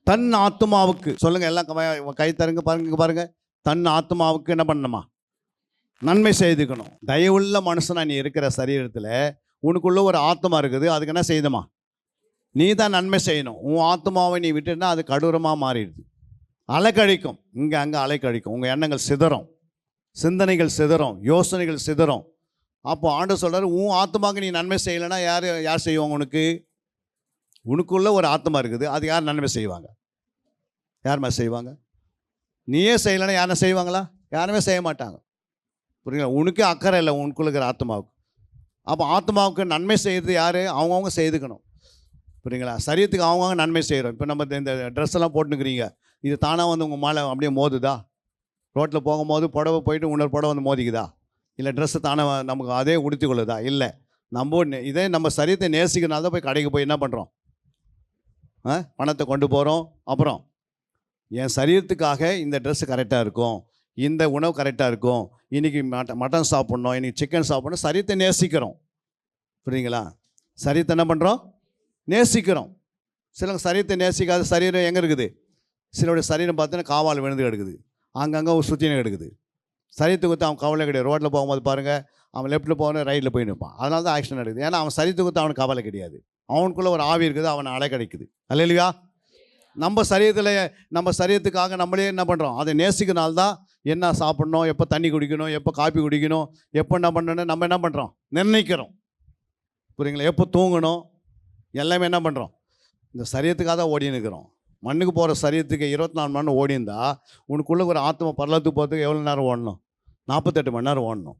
தன் ஆத்மாவுக்கு, சொல்லுங்க எல்லாம் கை தருங்க, பாருங்க, தன் ஆத்மாவுக்கு என்ன பண்ணணுமா? நன்மை செய்துக்கணும். தயவுள்ள மனுஷனா நீ இருக்கிற சரீரத்தில் உனக்குள்ள ஒரு ஆத்மா இருக்குது. அதுக்கு என்ன செய்யுதுமா? நீ தான் நன்மை செய்யணும். உன் ஆத்மாவை நீ விட்டுனா அது கடூரமாக மாறிடுது, அலைக்கழிக்கும். இங்கே அங்கே அலைக்கழிக்கும். உங்கள் எண்ணங்கள் சிதறும், சிந்தனைகள் சிதறும், யோசனைகள் சிதறும். அப்போ ஆண்டவர் சொல்கிறார், உன் ஆத்மாவுக்கு நீ நன்மை செய்யலைன்னா யார் செய்வாங்க? உனக்குள்ள ஒரு ஆத்மா இருக்குது. அது யார் நன்மை செய்வாங்க? யாருமே செய்வாங்க? நீயே செய்யலைன்னா யாரும் செய்வாங்களா? யாருமே செய்ய மாட்டாங்க. புரியுங்களா? உனக்கே அக்கறை இல்லை உனக்குள்ள இருக்கிற ஆத்மாவுக்கு. அப்போ ஆத்மாவுக்கு நன்மை செய்கிறது யார்? அவங்கவுங்க செய்துக்கணும். புரியுங்களா? சரீரத்துக்கு அவங்கவுங்க நன்மை செய்கிறோம். இப்போ நம்ம இந்த ட்ரெஸ் எல்லாம் போட்டுக்கிறீங்க, இது தானாக வந்து உங்கள் மேலே அப்படியே மோதுதா? ரோட்டில் போகும்போது புடவை போயிட்டு இன்னொரு புடவை வந்து மோதிக்குதா? இல்லை ட்ரெஸ்ஸு தானே நமக்கு அதே உடுத்தி கொள்ளுதா? இல்லை. இதே நம்ம சரீரத்தை நேசிக்கிறனால தான் போய் கடைக்கு போய் என்ன பண்ணுறோம்? பணத்தை கொண்டு போகிறோம். அப்புறம் என் சரீரத்துக்காக இந்த ட்ரெஸ்ஸு கரெக்டாக இருக்கும், இந்த உணவு கரெக்டாக இருக்கும், இன்றைக்கி மட்டன் சாப்பிட்ணும், இன்றைக்கி சிக்கன் சாப்பிட்ணும். சரீரத்தை நேசிக்கிறோம். புரியுங்களா? சரீரத்தை என்ன பண்ணுறோம்? நேசிக்கிறோம். சிலவங்க சரீரத்தை நேசிக்காத சரீரம் எங்கே இருக்குது? சிலருடைய சரீரம் பார்த்தீங்கன்னா காவால் விழுந்து கிடக்குது, அங்கங்கே ஒரு சுற்றினு கிடக்குது. சரீரத்தை கொடுத்து அவன் கவலை கிடையாது. ரோட்டில் போகும்போது பாருங்கள், அவன் லெஃப்ட்டில் போகணும், ரைட்டில் போய் நிற்பான். அதனால தான் ஆக்சிடென்ட் நடக்குது. ஏன்னா அவன் சரீரத்தை கொடுத்து அவனுக்கு கவலை கிடையாது. அவனுக்குள்ளே ஒரு ஆவி இருக்குது, அவனை அலை கிடைக்குது. அல்லேலூயா. நம்ம சரீரத்துக்காக நம்மளே என்ன பண்ணுறோம்? அதை நேசிக்கிறனால்தான் என்ன சாப்பிட்ணும், எப்போ தண்ணி குடிக்கணும், எப்போ காப்பி குடிக்கணும், எப்போ என்ன பண்ணணும்னு நம்ம என்ன பண்ணுறோம்? நிர்ணயிக்கிறோம். புரியுங்களா? எப்போ தூங்கணும், எல்லாமே என்ன பண்ணுறோம்? இந்த சரீரத்துக்காக தான் ஓடின்னு இருக்கிறோம். மண்ணுக்கு போகிற சரீரத்துக்கு 24 மணி நேரம் ஓடிந்தா உனக்குள்ளே ஒரு ஆத்மா பரலத்துக்கு போகிறதுக்கு எவ்வளோ நேரம் ஓடணும்? 48 மணி நேரம் ஓடணும்.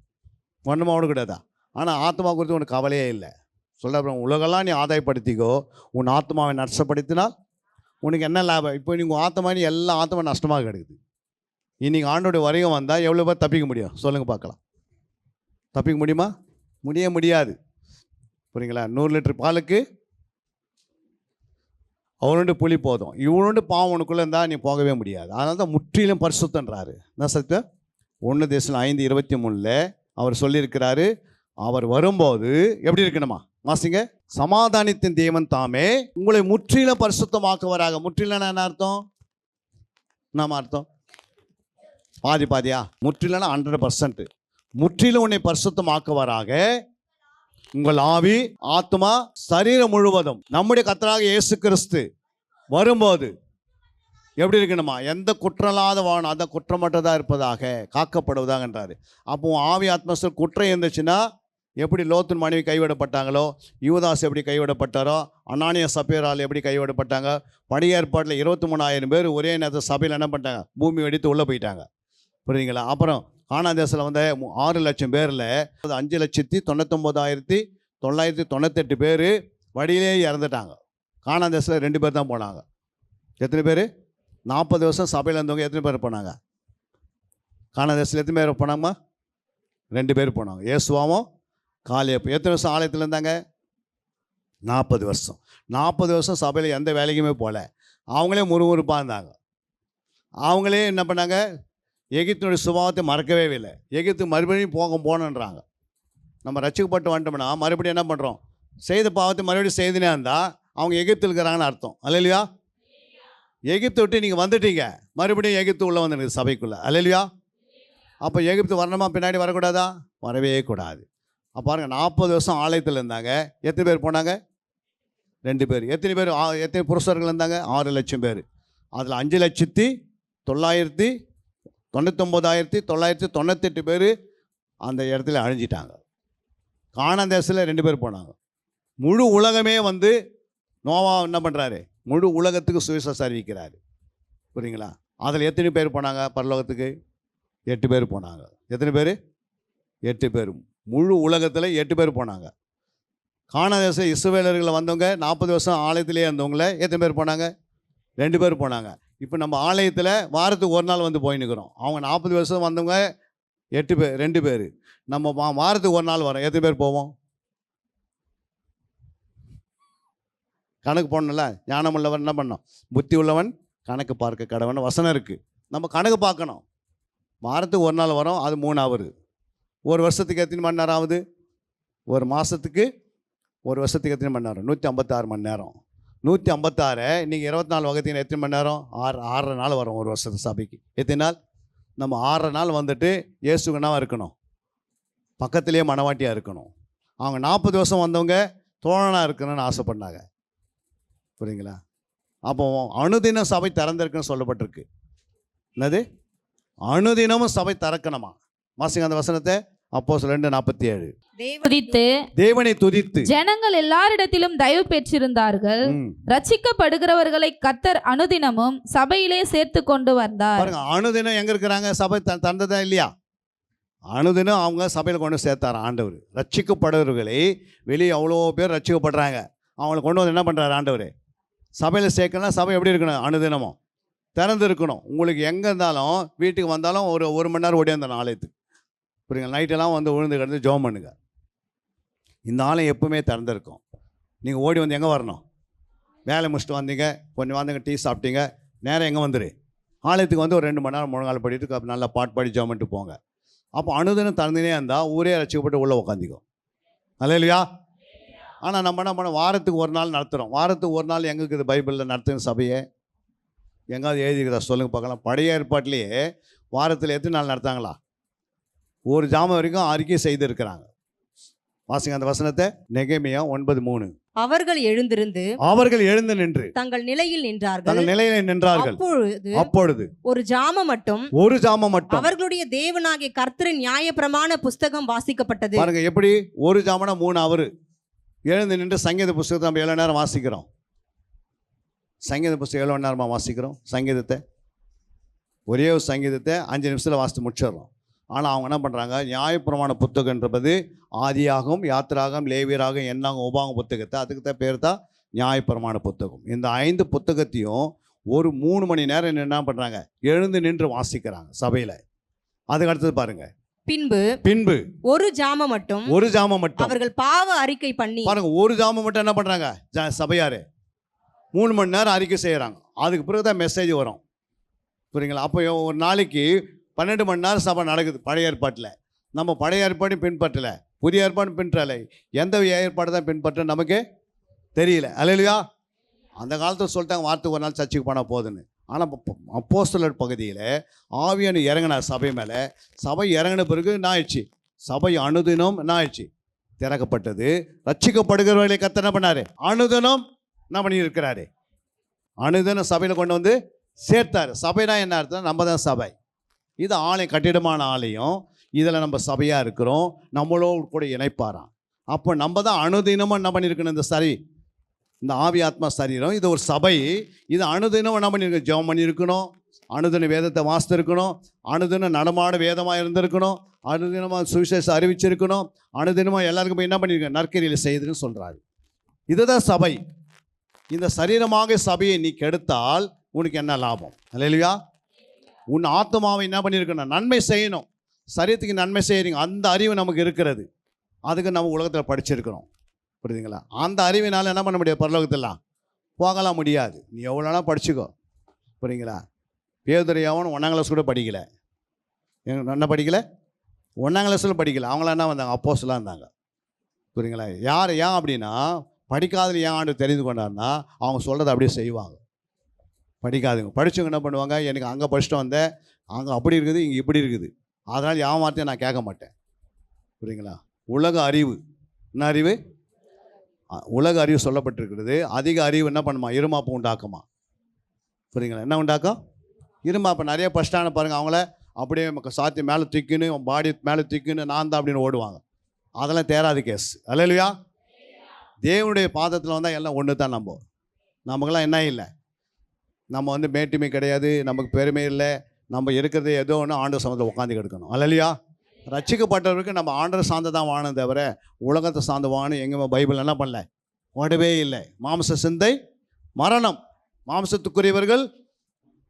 ஒன்றுமா ஓட கூடாதா? ஆனால் ஆத்மா குறித்து உனக்கு கவலையே இல்லை. சொல்ல உலகெல்லாம் நீ ஆதாயப்படுத்திக்கோ, உன் ஆத்மாவை நஷ்டப்படுத்தினால் உனக்கு என்ன லாபம்? இப்போ நீங்கள் ஆத்மா நீ எல்லா ஆத்மா நஷ்டமாக கிடைக்குது. இன்றைக்கி ஆண்டோடைய வரையும் வந்தால் எவ்வளோ பேர் தப்பிக்க முடியும்? சொல்லுங்கள் பார்க்கலாம். தப்பிக்க முடியுமா? முடியாது. புரியுங்களா? 100 லிட்டர் பாலுக்கு அவனுண்டு புளி போதும். இவனுண்டு பாவம் உனக்குள்ளே இருந்தால் நீ போகவே முடியாது. அதனால தான் முற்றிலும் பரிசுத்தன்றாரு. என்ன சத்தியம்? 1 தேசம் 5:23 அவர் சொல்லியிருக்கிறாரு, அவர் வரும்போது எப்படி இருக்கணுமா? வாசிங்க. சமாதானத்தின் தேவன் தாமே உங்களை முற்றிலும் பரிசுத்தமாக்குவராக. முற்றிலும் என்ன அர்த்தம்? நம்ம அர்த்தம் பாதியா? முற்றிலும் 100%. முற்றிலும் உன்னை பரிசுத்தமாக்குவராக. உங்கள் ஆவி, ஆத்மா, சரீரம் முழுவதும் நம்முடைய கர்த்தராக இயேசு கிறிஸ்து வரும்போது எப்படி இருக்கணுமா? எந்த குற்றமில்லாத வாழணும், அந்த குற்றமற்றதாக இருப்பதாக, காக்கப்படுவதாக என்றார். அப்போ ஆவி ஆத்மஸ்தர் குற்றம் இருந்துச்சுன்னா எப்படி லோத்தின் மனைவி கைவிடப்பட்டாங்களோ, யூதாஸ் எப்படி கைவிடப்பட்டாரோ, அனானியா சப்பேரால் எப்படி கைவிடப்பட்டாங்க, பழைய ஏற்பாட்டில் 23,000 பேர் ஒரே நேரத்தில் சபையில் என்ன பண்ணிட்டாங்க? பூமி வெடித்து உள்ளே போயிட்டாங்க. புரியுதுங்களா? அப்புறம் கானான் தேசத்தில் வந்த 6 லட்சம் பேரில் 5,99,998 பேர் வழியிலே இறந்துட்டாங்க. கானான் தேசத்தில் 2 பேர் தான் போனாங்க. எத்தனை பேர்? 40 வருஷம் சபையில் இருந்தவங்க எத்தனை பேர் போனாங்க? கானான் தேசத்தில் எத்தனை பேர் போனாங்கம்மா? 2 பேர் போனாங்க. இயேசுவாவும் காலேப். எத்தனை வருஷம் ஆலயத்தில் இருந்தாங்க? 40 வருஷம். 40 வருஷம் சபையில் எந்த வேலைக்குமே போகல. அவங்களே முறுமுறுப்பாக இருந்தாங்க. அவங்களே என்ன பண்ணாங்க? எகிப்தினுடைய சுபாவத்தை மறக்கவே இல்லை. எகிப்து மறுபடியும் போகணுன்றாங்க. நம்ம ரட்சிக்கப்பட்டு வந்துட்டோம்னா மறுபடியும் என்ன பண்ணுறோம்? செய்த பாவத்தை மறுபடியும் செய்துனே இருந்தால் அவங்க எகிப்தில் இருக்கிறாங்கன்னு அர்த்தம். அல்லையா? எகிப்து விட்டு நீங்கள் வந்துட்டீங்க, மறுபடியும் எகிப்து உள்ளே வந்துருக்கு சபைக்குள்ளே. அல்லையா? அப்போ எகிப்து வரணுமா? பின்னாடி வரக்கூடாதா? வரவே கூடாது. அப்போ பாருங்கள், 40 வருஷம் ஆலயத்தில் இருந்தாங்க. எத்தனை பேர் போனாங்க? 2 பேர். எத்தனை பேர்? எத்தனை புருஷர்கள் இருந்தாங்க? 6 லட்சம் பேர். அதில் 5,99,998 பேர் அந்த இடத்துல அழிஞ்சிட்டாங்க. கானான் தேசத்தில் 2 பேர் போனாங்க. முழு உலகமே வந்து நோவா என்ன பண்ணுறாரு? முழு உலகத்துக்கு சுவிசேஷம் அறிவிக்கிறாரு. புரியுங்களா? அதில் எத்தனை பேர் போனாங்க பரலோகத்துக்கு? 8 பேர் போனாங்க. எத்தனை பேர்? 8 பேர். முழு உலகத்தில் 8 பேர் போனாங்க. கானான் தேசம் இஸ்ரவேலர்கள் வந்தவங்க 40 வருஷம் ஆலயத்திலே இருந்தவங்கள எத்தனை பேர் போனாங்க? 2 பேர் போனாங்க. இப்போ நம்ம ஆலயத்தில் வாரத்துக்கு ஒரு நாள் வந்து போயின்னுக்கிறோம். அவங்க 40 வருஷம் வந்தவங்க 8 பேர், 2 பேர். நம்ம வாரத்துக்கு ஒரு நாள் வரோம். எத்தனை பேர் போவோம்? கணக்கு போடணும்ல. ஞானம் உள்ளவன் என்ன பண்ணோம்? புத்தி உள்ளவன் கணக்கு பார்க்க கடவன் வசனம் இருக்குது. நம்ம கணக்கு பார்க்கணும். வாரத்துக்கு ஒரு நாள் வரோம், அது 3 ஹவர். ஒரு வருஷத்துக்கு எத்தனை மணி நேரம் ஆகுது? ஒரு மாதத்துக்கு, ஒரு வருஷத்துக்கு எத்தனை மணி நேரம்? 156 மணி நேரம். 156 நீங்கள் 24 வகுத்தீங்கன்னா எத்தனை மணி நேரம்? 6 நாள் வரும் ஒரு வருஷத்து சபைக்கு. எத்தனை நாள்? நம்ம 6 நாள் வந்துட்டு இயேசுக்குனாவாக இருக்கணும், பக்கத்துலேயே மனவாட்டியாக இருக்கணும். அவங்க 40 வருஷம் வந்தவங்க தோழனாக இருக்கணும்னு ஆசைப்பட்டாங்க. புரியுங்களா? அப்போ அனுதினம் சபை திறந்திருக்குன்னு சொல்லப்பட்டிருக்கு. என்னது? அனுதினமும் சபை திறக்கணுமா? வாசிங்க அந்த வசனத்தை. அப்போஸ்தலர் 2:47. துதித்து தேவனை துதித்து ஜனங்கள் எல்லாரிடத்திலும் தயவு பெற்றிருந்தார்கள். ரட்சிக்கப்படுகிறவர்களை கர்த்தர் அனுதினமும் சபையிலே சேர்த்து கொண்டு வந்தார். பாருங்க, அனுதினம் எங்க இருக்கிறாங்க? சபை தந்ததா இல்லையா? அனுதினம் அவங்க சபையில் கொண்டு சேர்த்தார் ஆண்டவர். ரட்சிக்கப்படுறவர்களை வெளியே அவ்வளோ பேர் ரட்சிக்கப்படுறாங்க. அவங்களை கொண்டு வந்து என்ன பண்ணுறாரு ஆண்டவர்? சபையில் சேர்க்கணும்னா சபை எப்படி இருக்கணும்? அனுதினமும் திறந்து இருக்கணும். உங்களுக்கு எங்கே இருந்தாலும், வீட்டுக்கு வந்தாலும் ஒரு மணி நேரம் ஓடியாந்தணும் ஆலயத்துக்கு. புரியுங்க? நைட்டெல்லாம் வந்து உழுந்து கிடந்து ஜெபம் பண்ணுங்க. இந்த ஆலயம் எப்பவுமே திறந்துருக்கும். நீங்கள் ஓடி வந்து எங்கே வரணும்? வேலை முடிச்சுட்டு வந்தீங்க, கொஞ்சம் வந்தீங்க, டீ சாப்பிட்டீங்க, நேரம் எங்கே வந்துடு? ஆலயத்துக்கு வந்து ஒரு 2 மணி நேரம் முழங்கால் படிட்டு நல்லா பாட்டு பாடி ஜெபம் பண்ணிட்டு போங்க. அப்போ அனுதினம் திறந்துனே இருந்தால் ஊரே ரசிக்கப்பட்டு உள்ளே உட்காந்துக்கும். அல்லையா? ஆனால் நம்ம என்ன பண்ண, வாரத்துக்கு ஒரு நாள் நடத்துகிறோம். வாரத்துக்கு ஒரு நாள் எங்கே இருக்குது பைபிளில் நடத்துகிற சபையை? எங்காவது எழுதிக்கிறதா சொல்லுங்கள் பார்க்கலாம். பழைய ஏற்பாட்டிலேயே வாரத்தில் எத்தனை நாள் நடத்தாங்களா? ஒரு ஜாமம் வரைக்கும் அறிக்கை செய்திருக்கிறாங்க. வாசிங்க அந்த வசனத்தை. நெகேமியா 9:3. அவர்கள் எழுந்து நின்று தங்கள் நிலையில் நின்றார்கள். அப்பொழுது ஒரு ஜாமம் மட்டும் அவர்களுடைய தேவனாகிய கர்த்தரின் நியாயப்பிரமாண புஸ்தகம் வாசிக்கப்பட்டது. பாருங்க எப்படி, ஒரு ஜாமனா 3 ஹவர் எழுந்து நின்று சங்கீத புஸ்தகத்தை நம்ம எவ்வளோ நேரம் வாசிக்கிறோம்? சங்கீத புஸ்தகம் எவ்வளோ நேரமாக வாசிக்கிறோம்? சங்கீதத்தை ஒரே ஒரு சங்கீதத்தை 5 நிமிஷத்தில் வாசித்து முடிச்சிடுறோம். ஆனால் அவங்க என்ன பண்ணுறாங்க? நியாயப்பிரமாண புத்தகன்றது ஆதியாகவும், யாத்திராகவும், லேவியராகவும், எண்ணாகும், உபாகம் புத்தகத்தை, அதுக்கு தான் பேர் தான் நியாயப்பிரமாண புத்தகம். இந்த 5 புத்தகத்தையும் ஒரு 3 மணி நேரம் என்ன பண்ணுறாங்க? எழுந்து நின்று வாசிக்கிறாங்க சபையில். அதுக்கு அடுத்தது பாருங்க. பின்பு ஒரு ஜாமம் மட்டும் அவர்கள் பாவ அறிக்கை பண்ணி, பாருங்க, ஒரு ஜாமம் மட்டும் என்ன பண்ணுறாங்க? சபையார் 3 மணி நேரம் அறிக்கை செய்கிறாங்க. அதுக்கு பிறகு தான் மெசேஜ் வரும். புரியுங்களா? அப்போ ஒரு நாளைக்கு 12 மணி நேரம் சபை நடக்குது பழைய ஏற்பாட்டில். நம்ம பழைய ஏற்பாடும் பின்பற்றலை, புதிய ஏற்பாடும் பின்பற்றலை. எந்த ஏற்பாடு தான் பின்பற்ற நமக்கு தெரியல. அல்லையா? அந்த காலத்தில் சொல்லிட்டாங்க வாரத்துக்கு ஒரு நாள் சர்ச்சுக்கு போனால் போதுன்னு. ஆனால் அப்போஸ்தலர் பகுதியில் ஆவியான இறங்கினார் சபை மேலே. சபை இறங்கின பிறகு என்ன ஆயிடுச்சு? சபை அனுதினம் என்ன ஆயிடுச்சு? திறக்கப்பட்டது. ரட்சிக்கப்படுகிறவர்களை கர்த்தர் என்ன பண்ணார்? அனுதினம் என்ன பண்ணியிருக்கிறாரு? அனுதினம் சபையில் கொண்டு வந்து சேர்த்தார். சபைனா என்ன அர்த்தம்? நம்ம தான் சபை. இது ஆலயம், கட்டிடமான ஆலயம். இதில் நம்ம சபையாக இருக்கிறோம். நம்மளோடு கூட இணைப்பாராம். அப்போ நம்ம தான் அனுதினமாக என்ன பண்ணியிருக்கணும்? இந்த சரி இந்த ஆவி ஆத்மா சரீரம் இது ஒரு சபை. இது அனுதினம் என்ன பண்ணியிருக்கணும்? ஜெபம் பண்ணியிருக்கணும், அனுதின வேதத்தை வாசித்திருக்கணும், அனுதினம் நடமாட வேதமாக இருந்திருக்கணும், அனுதினமாக சுவிசேஷம் அறிவிச்சிருக்கணும், அனுதினமாக எல்லாருக்கும் போய் என்ன பண்ணியிருக்கணும்? நற்கிரியில் செய்துன்னு சொல்கிறாரு. இதுதான் சபை. இந்த சரீரமாக சபையை நீ கெடுத்தால் உனக்கு என்ன லாபம்? அல்லேலூயா. உன் ஆத்மாவை என்ன பண்ணியிருக்கணும்? நன்மை செய்யணும். சரீரத்துக்கு நன்மை செய்கிறீங்க, அந்த அறிவு நமக்கு இருக்கிறது. அதுக்கு நம்ம உலகத்தில் படிச்சிருக்கிறோம். புரியுதுங்களா? அந்த அறிவினால் என்ன பண்ண முடியாது? பரலோகத்திலாம் போகலாம் முடியாது. நீ எவ்வளோனா படிச்சுக்கோ. புரியுங்களா? பேதுரையாவும் 1ஆம் கிளாஸ் கூட படிக்கலை. என்ன படிக்கலை? 1ஆம் கிளாஸில் படிக்கலை. அவங்களாம் என்ன வந்தாங்க? அப்போஸ்தலராக இருந்தாங்க. புரியுங்களா? ஏன் அப்படின்னா, படிக்காதது ஏன் ஆண்டு தெரிந்து கொண்டாருன்னா, அவங்க சொல்கிறத அப்படியே செய்வாங்க. படிக்காதுங்க. படித்தவங்க என்ன பண்ணுவாங்க? எனக்கு அங்கே படிச்சுட்டு வந்தேன், அங்கே அப்படி இருக்குது, இங்கே இப்படி இருக்குது, அதனால் என் வார்த்தையை நான் கேட்க மாட்டேன். புரியுங்களா? உலக அறிவு. என்ன அறிவு? உலக அறிவு சொல்லப்பட்டிருக்கிறது. அதிக அறிவு என்ன பண்ணுமா? இருமாப்பு உண்டாக்குமா. புரியுங்களா? என்ன உண்டாக்கும்? இருமாப்பு. நிறைய பஸ்டான பாருங்கள், அவங்கள அப்படியே சாத்தி மேலே தூக்கின்னு, பாடி மேலே தூக்கின்னு, நான் தான் அப்படின்னு ஓடுவாங்க. அதெல்லாம் தேராது கேஸ். அல்லேலூயா. தேவனுடைய பாதத்தில் வந்தால் எல்லாம் ஒன்று தான். நமக்கெல்லாம் என்ன இல்லை, நம்ம மேட்டுமை கிடையாது, நமக்கு பெருமை இல்லை, நம்ம இருக்கிறது ஏதோ ஒன்று ஆண்டு சமத்தில் உட்காந்து எடுக்கணும். அல்லையா? ரட்சிக்கப்பட்டவருக்கு நம்ம ஆண்டர் சார்ந்து தான் வாழணும் தவிர உலகத்தை சார்ந்து வாழணும் எங்கேயுமே பைபிள் என்ன பண்ணல, ஓடவே இல்லை. மாம்ச சிந்தை மரணம். மாம்சத்துக்குரியவர்கள்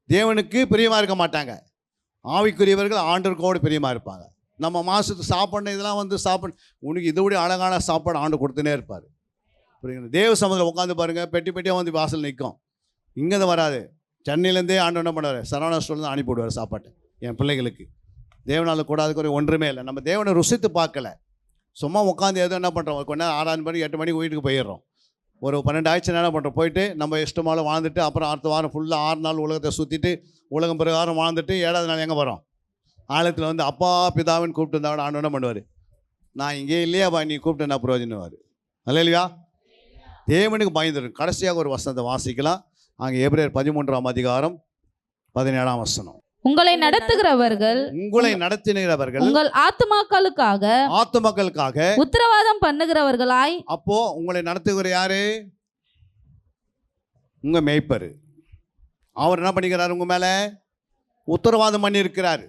தேவனுக்கு பிரியமாக இருக்க மாட்டாங்க, ஆவிக்குரியவர்கள் ஆண்டருக்கோடு பிரியமாக இருப்பாங்க. நம்ம மாதத்துக்கு சாப்பிட்ணும், இதெல்லாம் சாப்பிட உனக்கு இதோடைய அழகான சாப்பாடு ஆண்டு கொடுத்துனே இருப்பார். புரியுங்க? தேவ சமூகத்தில் உட்காந்து பாருங்கள், பெட்டி பெட்டியாக வாசல் நிற்கும். இங்கே தான் வராது. சென்னையிலேருந்தே ஆண்டு என்ன பண்ணுவார்? சரவணா ஸ்டோர்லேருந்து அனுப்பிவிடுவார் சாப்பாட்டு என் பிள்ளைகளுக்கு. தேவனால் கூடாது குறை ஒன்றுமே இல்லை. நம்ம தேவனை ருசித்து பார்க்கல, சும்மா உட்காந்து ஏதோ என்ன பண்ணுறோம், கொஞ்ச நேரம் 6 மணி 8 மணிக்கு வீட்டுக்கு போயிடுறோம். ஒரு 12 ஆயிடுச்சு என்ன பண்ணுறோம்? போயிட்டு நம்ம இஷ்டமால வாழ்ந்துட்டு அப்புறம் அடுத்த வாரம் ஃபுல்லாக 6 நாள் உலகத்தை சுற்றிட்டு உலகம் பிரகாரம் வாழ்ந்துட்டு 7வது நாள் எங்கே வரோம்? ஆலயத்தில் அப்பா பிதாவின்னு கூப்பிட்டு இருந்தால் ஆண்டு என்ன பண்ணுவார்? நான் இங்கே இல்லையாப்பா, நீ கூப்பிட்டு நான் புரோஜனவார். அல்லேலூயா. தேவனுக்கு பயந்துருக்கு. கடைசியாக ஒரு வசனத்தை வாசிக்கலாம். அங்கே எபிரேயர் 13ஆம் அதிகாரம் 17ஆம் வசனம். உங்களை நடத்துகிறவர்கள் உங்கள் ஆத்துமாக்களுக்காக உத்தரவாதம் பண்ணுகிறவர்களாய். அப்போ உங்களை நடத்துகிற யாரு? உங்க மேய்ப்பர். அவர் என்ன பண்ணிக்கிறார்? உங்க மேல உத்தரவாதம் பண்ணி இருக்கிறார்.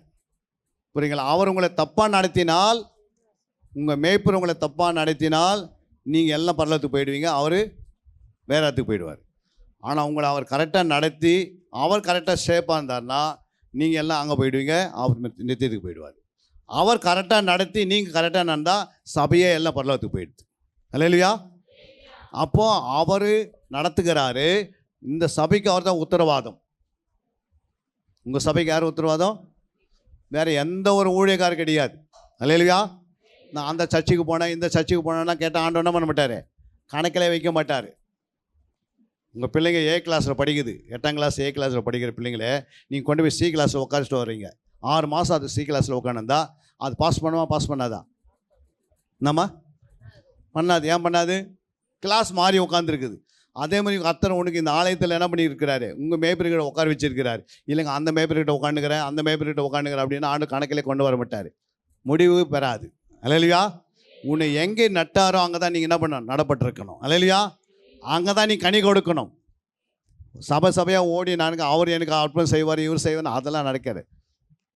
புரியுங்களா? அவர் உங்களை தப்பா நடத்தினால், உங்க மேய்ப்பர் உங்களை தப்பா நடத்தினால் நீங்க எல்லாம் பரலத்துக்கு போயிடுவீங்க, அவர் வேற இடத்துக்கு போயிடுவார். ஆனால் உங்களை அவர் கரெக்டாக நடத்தி அவர் கரெக்டாக ஷேப்பாக இருந்தார்னா நீங்கள் எல்லாம் அங்கே போயிடுவீங்க, அவர் நித்தியத்துக்கு போயிடுவார். அவர் கரெக்டாக நடத்தி நீங்கள் கரெக்டாக நடந்தால் சபையே எல்லாம் பரலோகத்துக்கு போயிடுது. அல்லேலூயா. அப்போது அவர் நடத்துகிறாரு. இந்த சபைக்கு அவர் தான் உத்தரவாதம். உங்கள் சபைக்கு யார் உத்தரவாதம்? வேறு எந்த ஒரு ஊழியக்காரர் கிடையாது. அல்லேலூயா. நான் அந்த சர்ச்சுக்கு போனேன், இந்த சர்ச்சுக்கு போனேன்னா கேட்டால் ஆண்டவன் என்ன பண்ண மாட்டார்? கணக்கில் வைக்க மாட்டார். உங்கள் பிள்ளைங்க A கிளாஸில் படிக்குது, 8ஆம் கிளாஸ் A கிளாஸில் படிக்கிற பிள்ளைங்களே நீங்கள் கொண்டு போய் C கிளாஸில் உட்காந்துட்டு வர்றீங்க. 6 மாதம் அது C கிளாஸில் உட்காந்துருந்தா அது பாஸ் பண்ணாதா? நம்ம பண்ணாது. ஏன் பண்ணாது? கிளாஸ் மாறி உட்காந்துருக்குது. அதே மாதிரி அத்தனை உனக்கு இந்த ஆலயத்தில் என்ன பண்ணியிருக்கிறாரு? உங்கள் மேய்ப்பர்கிட்ட உட்கார வச்சிருக்கிறாரு. இல்லைங்க அந்த மேய்ப்பர்கிட்ட உட்காந்துக்கிறேன், அந்த மேய்ப்பர்கிட்ட உட்காந்துக்கிறேன் அப்படின்னு ஆண்டு கணக்கிலே கொண்டு வர மாட்டார். முடிவு பெறாது. அல்லேலூயா. உன்னை எங்கே நட்டாரோ அங்கே தான் நீங்கள் என்ன பண்ணணும்? நடப்பட்டிருக்கணும். அல்லேலூயா. அங்கே தான் நீ கனி கொடுக்கணும். சபையாக ஓடி அவர் எனக்கு அற்புதம் செய்வார், இவர் செய்வார், அதெல்லாம் நடக்காது.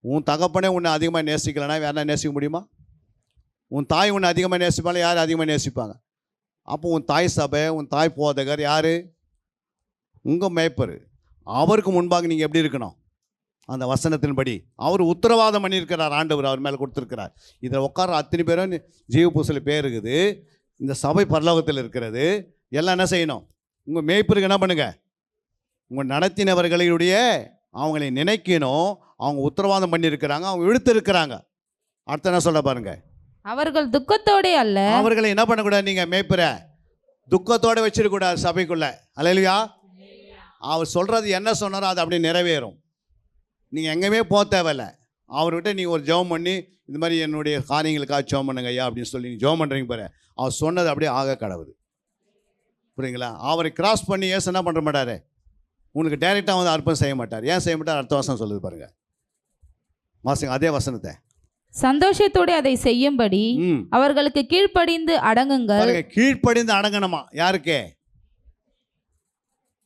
உன் தகப்பனே உன்னை அதிகமாக நேசிக்கலைன்னா வேற நேசிக்க முடியுமா? உன் தாய் உன்னை அதிகமாக நேசிப்பாங்க, யார் அதிகமாக நேசிப்பாங்க? அப்போ உன் தாய் சபை, உன் தாய் போதகர் யார்? உங்கள் மேய்ப்பர். அவருக்கு முன்பாக நீங்கள் எப்படி இருக்கணும்? அந்த வசனத்தின்படி அவர் உத்தரவாதம் பண்ணியிருக்கிறார். ஆண்டவர் அவர் மேலே கொடுத்துருக்கிறார். இதில் உட்கார அத்தனை பேரும் ஜீவ பூசல் பேர் இருக்குது. இந்த சபை பரலோகத்தில் இருக்கிறது. எல்லாம் என்ன செய்யணும்? உங்கள் மேய்ப்பருக்கு என்ன பண்ணுங்க? உங்கள் நடத்தினவர்களுடைய அவங்களை நினைக்கணும். அவங்க உத்தரவாதம் பண்ணியிருக்கிறாங்க, அவங்க இழுத்திருக்கிறாங்க. அடுத்த என்ன சொல்ல பாருங்க? அவர்கள் துக்கத்தோடே அல்ல. அவர்களை என்ன பண்ணக்கூடாது? நீங்கள் மேய்ப்பரை துக்கத்தோடு வச்சிருக்கூடாது சபைக்குள்ள. அல்லேலூயா. அவர் சொல்கிறது என்ன சொன்னாரோ அது அப்படியே நிறைவேறும். நீங்கள் எங்கேயுமே போக தேவையில்லை. அவர்கிட்ட நீங்கள் ஒரு ஜெபம் பண்ணி இந்த மாதிரி என்னுடைய காரியங்களுக்காக ஜெபம் பண்ணுங்க ஐயா அப்படின்னு சொல்லி நீங்கள் ஜெபம் பண்ணுறீங்க பாரு, அவர் சொன்னது அப்படியே ஆக கடவுது. புரியுங்களா? அவரை கிராஸ் பண்ணி ஏசு என்ன பண்ணுற மாட்டார்? உனக்கு டைரெக்டாக அற்புதம் செய்ய மாட்டார். ஏன் செய்ய மாட்டார்? அடுத்த வசனம் சொல்லுது பாருங்க. வாசிங்க அதே வசனத்தை. சந்தோஷத்தோடு அதை செய்யும்படி அவர்களுக்கு கீழ்ப்படிந்து அடங்குங்கள். கீழ்ப்படிந்து அடங்கணுமா? யாருக்கு?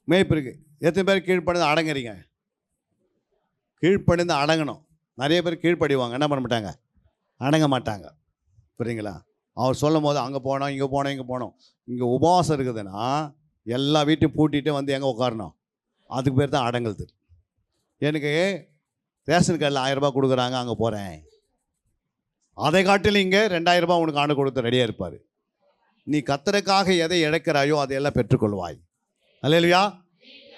மேய்ப்பிற்கு எத்தனை பேர் கீழ்ப்படிந்து அடங்குறீங்க? கீழ்ப்படிந்து அடங்கணும். நிறைய பேர் கீழ்ப்படிவாங்க, என்ன பண்ண மாட்டாங்க, அடங்க மாட்டாங்க. புரியுங்களா? அவர் சொல்லும் போது அங்கே போனோம், இங்கே போனோம், இங்கே போனோம். இங்கே உபவாசம் இருக்குதுன்னா எல்லா வீட்டையும் பூட்டிட்டு வந்து எங்கே உட்காரணும்? அதுக்கு பேர் தான் அடங்குறது. எனக்கு ரேஷன் கார்டில் 1000 ரூபாய் கொடுக்குறாங்க, அங்கே போகிறேன். அதை காட்டிலும் இங்கே 2000 ரூபாய் உனக்கு ஆண்டு கொடுத்து ரெடியாக இருப்பார். நீ கர்த்தருக்காக எதை இழக்கிறாயோ அதையெல்லாம் பெற்றுக்கொள்வாய். அல்லேலூயா.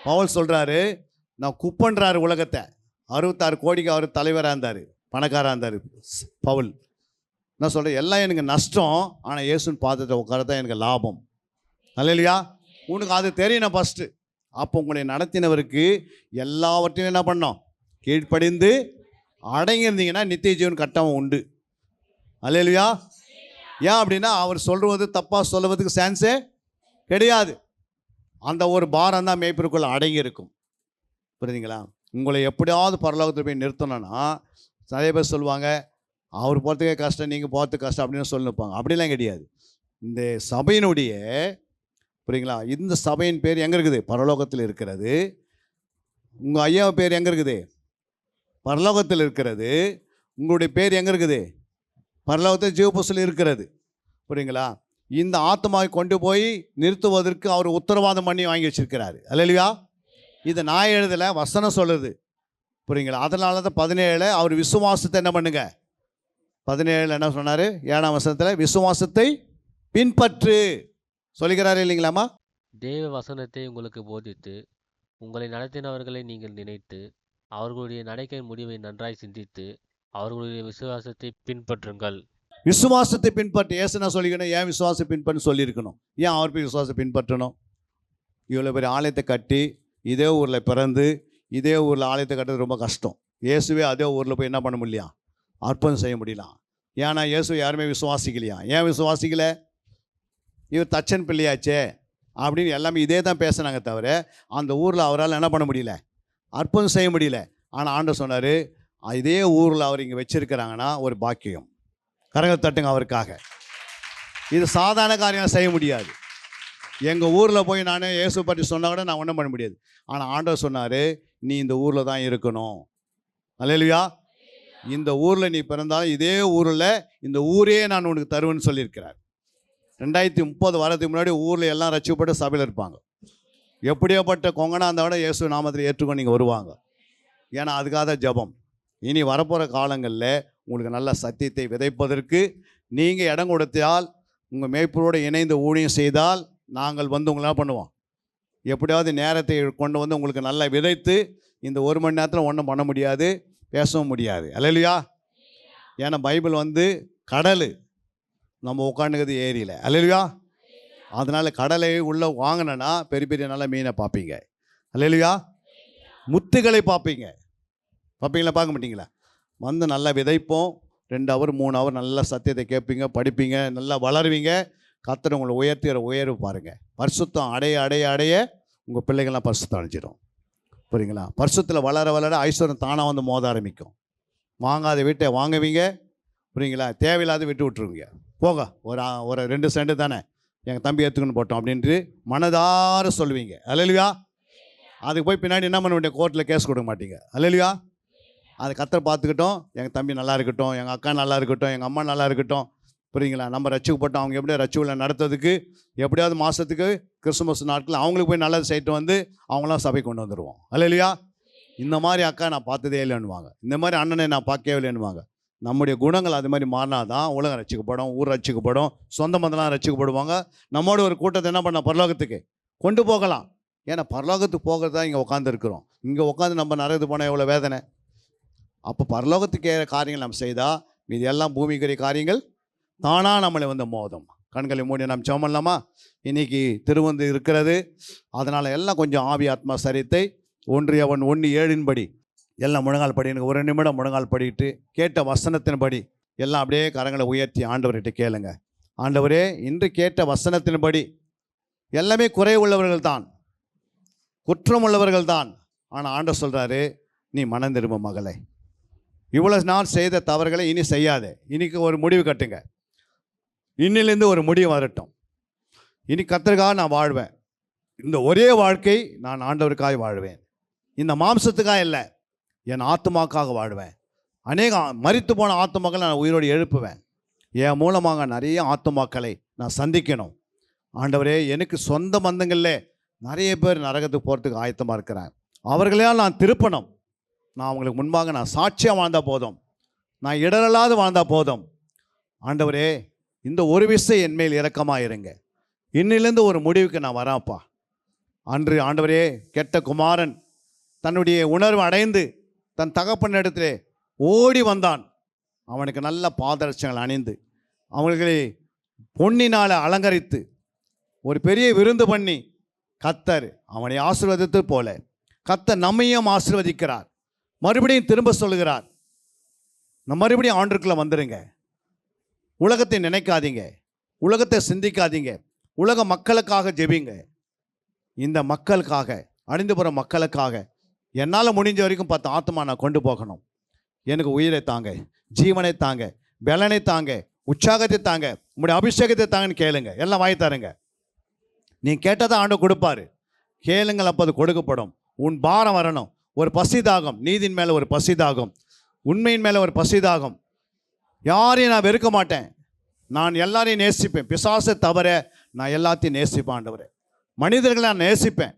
பவுல் சொல்கிறாரு, நான் குப்பன்றாரு உலகத்தை. 66 கோடிக்கு அவர் தலைவராக இருந்தார், பணக்காராக இருந்தார் பவுல். நான் சொல்கிறேன், எல்லாம் எனக்கு நஷ்டம், ஆனால் இயேசுன்னு பார்த்துட்டு உட்காரதான் எனக்கு லாபம். அல்லேலூயா. உனக்கு அது தெரியணும் ஃபஸ்ட்டு. அப்போ உங்களை நடத்தினவருக்கு எல்லாவற்றையும் என்ன பண்ணோம்? கீழ்ப்படிந்து அடங்கியிருந்தீங்கன்னா நித்திய ஜீவன் கட்டவும் உண்டு. அல்லேலூயா. ஏன் அப்படின்னா அவர் சொல்வது தப்பாக சொல்லுவதுக்கு சான்ஸே கிடையாது. அந்த ஒரு பாரம் தான் மேய்ப்பிற்குள்ள அடங்கி இருக்கும். புரியுதுங்களா? உங்களை எப்படியாவது பரலோகத்தில் போய் நிறுத்தணும்னா நிறைய பேர் சொல்லுவாங்க, அவர் போகிறதுக்கே கஷ்டம், நீங்கள் போகிறதுக்கு கஷ்டம் அப்படின்னு சொல்லிப்பாங்க. அப்படிலாம் கிடையாது. இந்த சபையினுடைய, புரியுங்களா, இந்த சபையின் பேர் எங்கே இருக்குது? பரலோகத்தில் இருக்கிறது. உங்கள் ஐயா பேர் எங்கே இருக்குது? பரலோகத்தில் இருக்கிறது. உங்களுடைய பேர் எங்கே இருக்குது? பரலோகத்தில் ஜீவபுஸ்தகத்தில் இருக்கிறது. புரியுங்களா? இந்த ஆத்மாவை கொண்டு போய் நிறுத்துவதற்கு அவர் உத்தரவாதம் பண்ணி வாங்கி வச்சிருக்கிறாரு. அல்லேலூயா. இதை நான் எழுதலை, வசனம் சொல்லுது. புரியுங்களா? அதனால தான் 17 அவர் விசுவாசத்தை என்ன பண்ணுங்க, 17 என்ன சொன்னார்? 7ஆம் வசனத்தில் விசுவாசத்தை பின்பற்று சொல்லிக்கிறாரு இல்லைங்களாம்மா? தேவ வசனத்தை உங்களுக்கு போதித்து உங்களை நடத்தினவர்களை நீங்கள் நினைத்து அவர்களுடைய நடக்கை முடிவை நன்றாய் சிந்தித்து அவர்களுடைய விசுவாசத்தை பின்பற்றுங்கள். விசுவாசத்தை பின்பற்று. ஏசுனா சொல்லிக்கணும், ஏன் விசுவாசத்தை பின்பற்று சொல்லியிருக்கணும். ஏன் அவர் போய் விசுவாசத்தை பின்பற்றணும்? இவ்வளோ பெரிய ஆலயத்தை கட்டி இதே ஊரில் பிறந்து இதே ஊரில் ஆலயத்தை கட்டுறது ரொம்ப கஷ்டம். இயேசுவே அதே ஊரில் போய் என்ன பண்ண முடியலையா? அர்ப்பணம் செய்ய முடியலாம். ஏன்னா இயேசு யாருமே விசுவாசிக்கலையா? ஏன் விசுவாசிக்கலை? இவர் தச்சன் பிள்ளையாச்சே அப்படின்னு எல்லாமே இதே தான் பேசுனாங்க தவிர அந்த ஊரில் அவரால் என்ன பண்ண முடியல? அர்ப்பணம் செய்ய முடியல. ஆனால் ஆண்டவர் சொன்னார், இதே ஊரில் அவர் இங்கே வச்சிருக்கிறாங்கன்னா ஒரு பாக்கியம். கரங்கள் தட்டுங்க அவருக்காக. இது சாதாரண காரியம் செய்ய முடியாது. எங்கள் ஊரில் போய் நான் இயேசு பற்றி சொன்னால் கூட நான் ஒன்றும் பண்ண முடியாது. ஆனால் ஆண்டவர் சொன்னார், நீ இந்த ஊரில் தான் இருக்கணும். அல்லேலூயா. இந்த ஊரில் நீ பிறந்தாலும் இதே ஊரில் இந்த ஊரே நான் உனக்கு தருவேன்னு சொல்லியிருக்கிறார். 2030 வரதுக்கு முன்னாடி ஊரில் எல்லாம் ரட்சிக்கப்பட்டு சபையில் இருப்பாங்க. எப்படியாப்பட்ட கொங்கனா அந்த விட இயேசு நாமத்தில் ஏற்றுக்கொண்டு நீங்கள் வருவாங்க. ஏன்னா அதுக்காக தான் ஜெபம். இனி வரப்போகிற காலங்களில் உங்களுக்கு நல்ல சத்தியத்தை விதைப்பதற்கு நீங்கள் இடம் கொடுத்தால், உங்கள் மேய்ப்பரோடு இணைந்து ஊழியம் செய்தால், நாங்கள் வந்து உங்களை என்ன பண்ணுவோம்? எப்படியாவது நேரத்தை கொண்டு வந்து உங்களுக்கு நல்லா விதைத்து, இந்த 1 மணி நேரத்தில் ஒன்றும் பண்ண முடியாது, பேசவும் முடியாது. அல்லேலூயா. ஏன்னா பைபிள் வந்து கடல், நம்ம உட்காந்துக்கிறது ஏரியில். அல்லேலூயா. அதனால் கடலை உள்ளே வாங்கினேன்னா பெரிய பெரிய நல்ல மீனை பார்ப்பீங்க. அல்லேலூயா. முத்துகளை பார்ப்பீங்க. பார்ப்பீங்களா? பார்க்க மாட்டீங்களா? வந்து நல்லா விதைப்போம். 2 ஹவர் 3 ஹவர் நல்லா சத்தியத்தை கேட்பீங்க, படிப்பீங்க, நல்லா வளருவீங்க. கர்த்தர் உங்களை உயர்த்துகிற உயர்வு பாருங்கள். பரிசுத்தம் அடைய அடைய அடைய உங்கள் பிள்ளைகள்லாம் பரிசுத்தம் அடைஞ்சிடும். புரியுங்களா? பரிசுத்தில் வளர வளர ஐஸ்வர்யம் தானாக வந்து மோத ஆரம்பிக்கும். வாங்காத வீட்டை வாங்குவீங்க. புரியுங்களா? தேவையில்லாத விட்டு விட்டுருவீங்க. போக ஒரு 2 சென்ட் தானே எங்கள் தம்பி எடுத்துக்கணும் போட்டோம் அப்படின்ட்டு மனதார சொல்லுவீங்க. அல்லேலூயா. அதுக்கு போய் பின்னாடி என்ன பண்ண வேண்டிய? கோர்ட்டில் கேஸ் கொடுக்க மாட்டீங்க. அல்லேலூயா. அதை கர்த்தர் பார்த்துக்கிட்டோம். எங்கள் தம்பி நல்லா இருக்கட்டும், எங்கள் அக்கா நல்லா இருக்கட்டும், எங்கள் அம்மா நல்லா இருக்கட்டும். புரியுங்களா? நம்ம ரட்சிக்கப்பட்டோம், அவங்க எப்படியா ரட்சிவில் நடத்துறதுக்கு எப்படியாவது மாதத்துக்கு கிறிஸ்துமஸ் நாட்கள் அவங்களுக்கு போய் நல்லது செய்யிட்டு வந்து அவங்களாம் சபை கொண்டு வந்துடுவோம். அல்லேலூயா. இந்த மாதிரி அக்கா நான் பார்த்ததே இல்லைன்னுவாங்க, இந்த மாதிரி அண்ணனை நான் பார்க்கவே இல்லைன்னுவாங்க. நம்முடைய குணங்கள் அது மாதிரி மாறினா தான் உலகம் ரட்சிக்கப்படும், ஊர் ரட்சிக்கப்படும், சொந்த மந்தெல்லாம் ரட்சிக்கப்படுவாங்க. நம்மோட ஒரு கூட்டத்தை என்ன பண்ண பரலோகத்துக்கு கொண்டு போகலாம். ஏன்னா பரலோகத்துக்கு போகிறது தான் இங்கே உட்காந்துருக்குறோம். இங்கே உட்காந்து நம்ம நரகத்து போனால் எவ்வளோ வேதனை. அப்போ பரலோகத்துக்கு ஏற காரியங்கள் நம்ம செய்தால் மீது எல்லாம் பூமிக்குரிய காரியங்கள் தானாக நம்மளை வந்து மோதும். கண்களை மூடி நம்ம ஜெபம் பண்ணலாமா? இன்றைக்கி திருவந்து இருக்கிறது. அதனால் எல்லாம் கொஞ்சம் ஆவி ஆத்மா சரித்தை 1 யோவான் 1:7 எல்லாம் முழங்கால் படி. எனக்கு 1 நிமிடம் முழங்கால் படிக்கிட்டு கேட்ட வசனத்தின்படி எல்லாம் அப்படியே கரங்களை உயர்த்தி ஆண்டவர்கிட்ட கேளுங்க. ஆண்டவரே, இன்று கேட்ட வசனத்தின்படி எல்லாமே குறை உள்ளவர்கள் தான், குற்றம் உள்ளவர்கள் தான். ஆனால் ஆண்டவர் சொல்கிறாரு, நீ மனம் திரும்ப மகளே, இவ்வளோ நாள் செய்த தவறுகளை இனி செய்யாதே. இன்னைக்கு ஒரு முடிவு கட்டுங்க. இன்னிலேருந்து ஒரு முடிவு வரட்டும். இனி கர்த்தருக்காக நான் வாழ்வேன். இந்த ஒரே வாழ்க்கை நான் ஆண்டவருக்காக வாழ்வேன். இந்த மாம்சத்துக்காக இல்லை, என் ஆத்துமாக்காக வாழ்வேன். அநேக மரித்து போன ஆத்துமாக்களை நான் உயிரோடு எழுப்புவேன். என் மூலமாக நிறைய ஆத்துமாக்களை நான் சந்திக்கணும். ஆண்டவரே, எனக்கு சொந்த பந்தங்களில் நிறைய பேர் நரகத்துக்கு போகிறதுக்கு ஆயத்தமாக இருக்கிறேன். அவர்களையால் நான் திருப்பணும். நான் அவங்களுக்கு முன்பாக நான் சாட்சியாக வாழ்ந்தால் போதும், நான் இடரலாது வாழ்ந்தால் போதும். ஆண்டவரே, இந்த ஒரு விஷயம் என்மேல் இரக்கமாக இருங்க. இன்னிலேருந்து ஒரு முடிவுக்கு நான் வரேன்ப்பா. அன்று ஆண்டவரே, கெட்ட குமாரன் தன்னுடைய உணர்வு அடைந்து தன் தகப்பன் இடத்திலே ஓடி வந்தான். அவனுக்கு நல்ல பாதரட்சங்கள் அணிந்து அவர்களை பொன்னினால் அலங்கரித்து ஒரு பெரிய விருந்து பண்ணி கர்த்தர் அவனை ஆசீர்வதித்து போல கர்த்தர் நம்மையும் ஆசீர்வதிக்கிறார். மறுபடியும் திரும்ப சொல்லுகிறார், நம்ம மறுபடியும் ஆண்டுக்குள்ளே வந்துடுங்க. உலகத்தை நினைக்காதீங்க, உலகத்தை சிந்திக்காதீங்க, உலக மக்களுக்காக ஜெபிங்க. இந்த மக்களுக்காக, அழிந்து போகிற மக்களுக்காக என்னால் முடிஞ்ச வரைக்கும் 10 ஆத்மா நான் கொண்டு போகணும். எனக்கு உயிரை தாங்க, ஜீவனை தாங்க, பலனை தாங்க, உற்சாகத்தை தாங்க, உங்களுடைய அபிஷேகத்தை தாங்கன்னு கேளுங்க. எல்லாம் வாங்கி தருங்க. நீ கேட்டதை ஆண்டு கொடுப்பாரு. கேளுங்கள், அப்போது கொடுக்கப்படும். உன் பாரம் வரணும். ஒரு பசிதாகம், நீதியின் மேலே ஒரு பசிதாகம், உண்மையின் மேலே ஒரு பசிதாகம். யாரையும் நான் வெறுக்க மாட்டேன். நான் எல்லாரையும் நேசிப்பேன். பிசாசை தவிர நான் எல்லாத்தையும் நேசிப்பேன். ஆண்டவரே, மனிதர்களை நான் நேசிப்பேன்.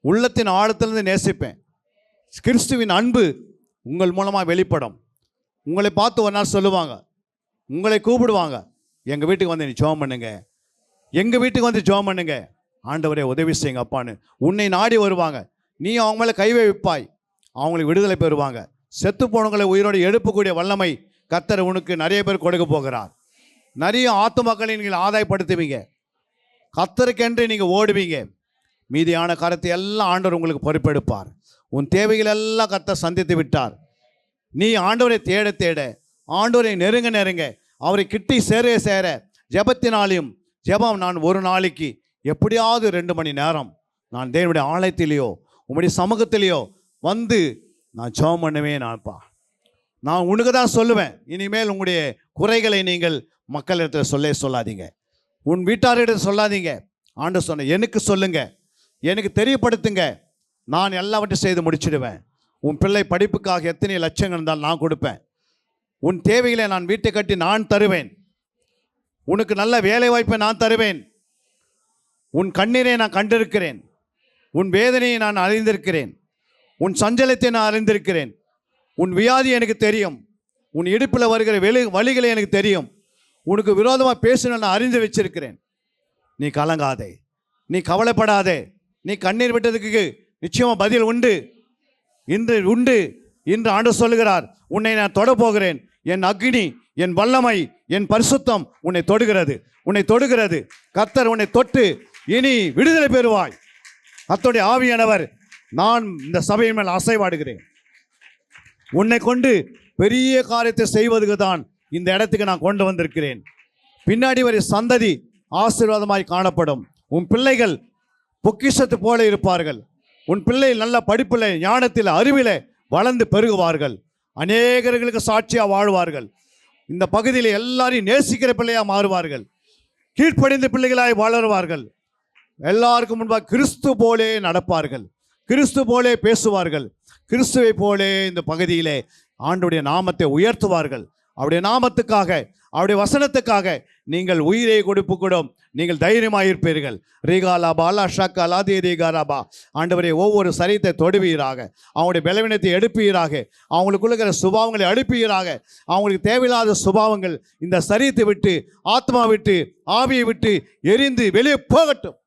உள்ளத்தின் ஆழத்திலிருந்து நேசிப்பேன். கிறிஸ்துவின் அன்பு உங்கள் மூலமாக வெளிப்படும். உங்களை பார்த்து ஒரு நாள் சொல்லுவாங்க, உங்களை கூப்பிடுவாங்க, எங்கள் வீட்டுக்கு வந்து நீ ஜெபம் பண்ணுங்க, எங்கள் வீட்டுக்கு வந்து ஜெபம் பண்ணுங்க, ஆண்டவரே உதவி செய்யுங்க அப்பான்னு உன்னை நாடி வருவாங்க. நீ அவங்க மேலே கை வைப்பாய், அவங்களுக்கு விடுதலை பெறுவாங்க. செத்து போனவங்களை உயிரோடு எழுப்பக்கூடிய வல்லமை கர்த்தர் உனக்கு நிறைய பேர் கொடுக்க போகிறார். நிறைய ஆத்துமக்களை நீங்கள் ஆதாயப்படுத்துவீங்க. கர்த்தருக்கென்று நீங்கள் ஓடுவீங்க. மீதியான காரியத்தை எல்லாம் ஆண்டவர் உங்களுக்கு பொறுப்பெடுப்பார். உன் தேவைகள் எல்லாம் கர்த்தர் சந்தித்து விட்டார். நீ ஆண்டவரை தேட தேட, ஆண்டவரை நெருங்க நெருங்க, அவரை கிட்டி சேர சேர, ஜெபத்தினாலையும், ஜெபம் நான் ஒரு நாளைக்கு எப்படியாவது 2 மணி நேரம் நான் தேவனுடைய ஆலயத்திலேயோ உங்களுடைய சமூகத்திலேயோ வந்து நான் ஜெபம் பண்ணுவேன். நான் உனக்கு தான் சொல்லுவேன். இனிமேல் உங்களுடைய குறைகளை நீங்கள் மக்களிடத்தில் சொல்லாதீங்க, உன் வீட்டாரிடம் சொல்லாதீங்க. ஆண்டு சொன்ன எனக்கு சொல்லுங்க, எனக்கு தெரியப்படுத்துங்க, நான் எல்லாவற்றையும் செய்து முடிச்சிடுவேன். உன் பிள்ளை படிப்புக்காக எத்தனை லட்சங்கள் இருந்தாலும் நான் கொடுப்பேன். உன் தேவைகளை நான் வீட்டை கட்டி நான் தருவேன். உனக்கு நல்ல வேலை வாய்ப்பை நான் தருவேன். உன் கண்ணீரை நான் கண்டிருக்கிறேன். உன் வேதனையை நான் அறிந்திருக்கிறேன். உன் சஞ்சலத்தை நான் அறிந்திருக்கிறேன். உன் வியாதி எனக்கு தெரியும். உன் இடுப்பில் வருகிற வலிகளை எனக்கு தெரியும். உனக்கு விரோதமாக பேச நான் அறிந்து வச்சிருக்கிறேன். நீ கலங்காதே, நீ கவலைப்படாதே. நீ கண்ணீர் விட்டதுக்கு நிச்சயமாக பதில் உண்டு. இன்று ஆண்டு சொல்லுகிறார், உன்னை நான் தொட போகிறேன். என் அக்னி, என் வல்லமை, என் பரிசுத்தம் உன்னை தொடுகிறது. கர்த்தர் உன்னை தொட்டு இனி விடுதலை பெறுவாய். கர்த்தருடைய ஆவியானவர் நான் இந்த சபையின் மேல் அசைவாடுகிறேன். உன்னை கொண்டு பெரிய காரியத்தை செய்வதுக்கு தான் இந்த இடத்துக்கு நான் கொண்டு வந்திருக்கிறேன். பின்னாடி வரை சந்ததி ஆசீர்வாதமாய் காணப்படும். உன் பிள்ளைகள் பொக்கிஷத்து போல இருப்பார்கள். உன் பிள்ளை நல்ல படிப்பில், ஞானத்தில், அறிவில் வளர்ந்து பெருகுவார்கள். அநேகர்களுக்கு சாட்சியாக வாழ்வார்கள். இந்த பகுதியில் எல்லாரையும் நேசிக்கிற பிள்ளையாக மாறுவார்கள். கீழ்ப்படிந்த பிள்ளைகளாய் வளருவார்கள். எல்லாருக்கும் முன்பாக கிறிஸ்து போலே நடப்பார்கள், கிறிஸ்து போலே பேசுவார்கள், கிறிஸ்துவை போலே இந்த பகுதியிலே ஆண்டுடைய நாமத்தை உயர்த்துவார்கள். அவருடைய நாமத்துக்காக, அவருடைய வசனத்துக்காக நீங்கள் உயிரை கொடுப்புக்கூடும். நீங்கள் தைரியமாயிருப்பீர்கள். ரீகாலாபா அல்லா ஷக்கா லாதி ரீகாராபா. ஆண்டவரே, ஒவ்வொரு சரீரத்தை தொடுவீராக, அவங்களுடைய பலவீனத்தை எடுப்பீராக, அவங்களுக்குள்ள இருக்கிற சுபாவங்களை அழுப்பீராக. அவங்களுக்கு தேவையில்லாத சுபாவங்கள் இந்த சரீரத்தை விட்டு, ஆத்மா விட்டு, ஆவியை விட்டு எரிந்து வெளியே போகட்டும்.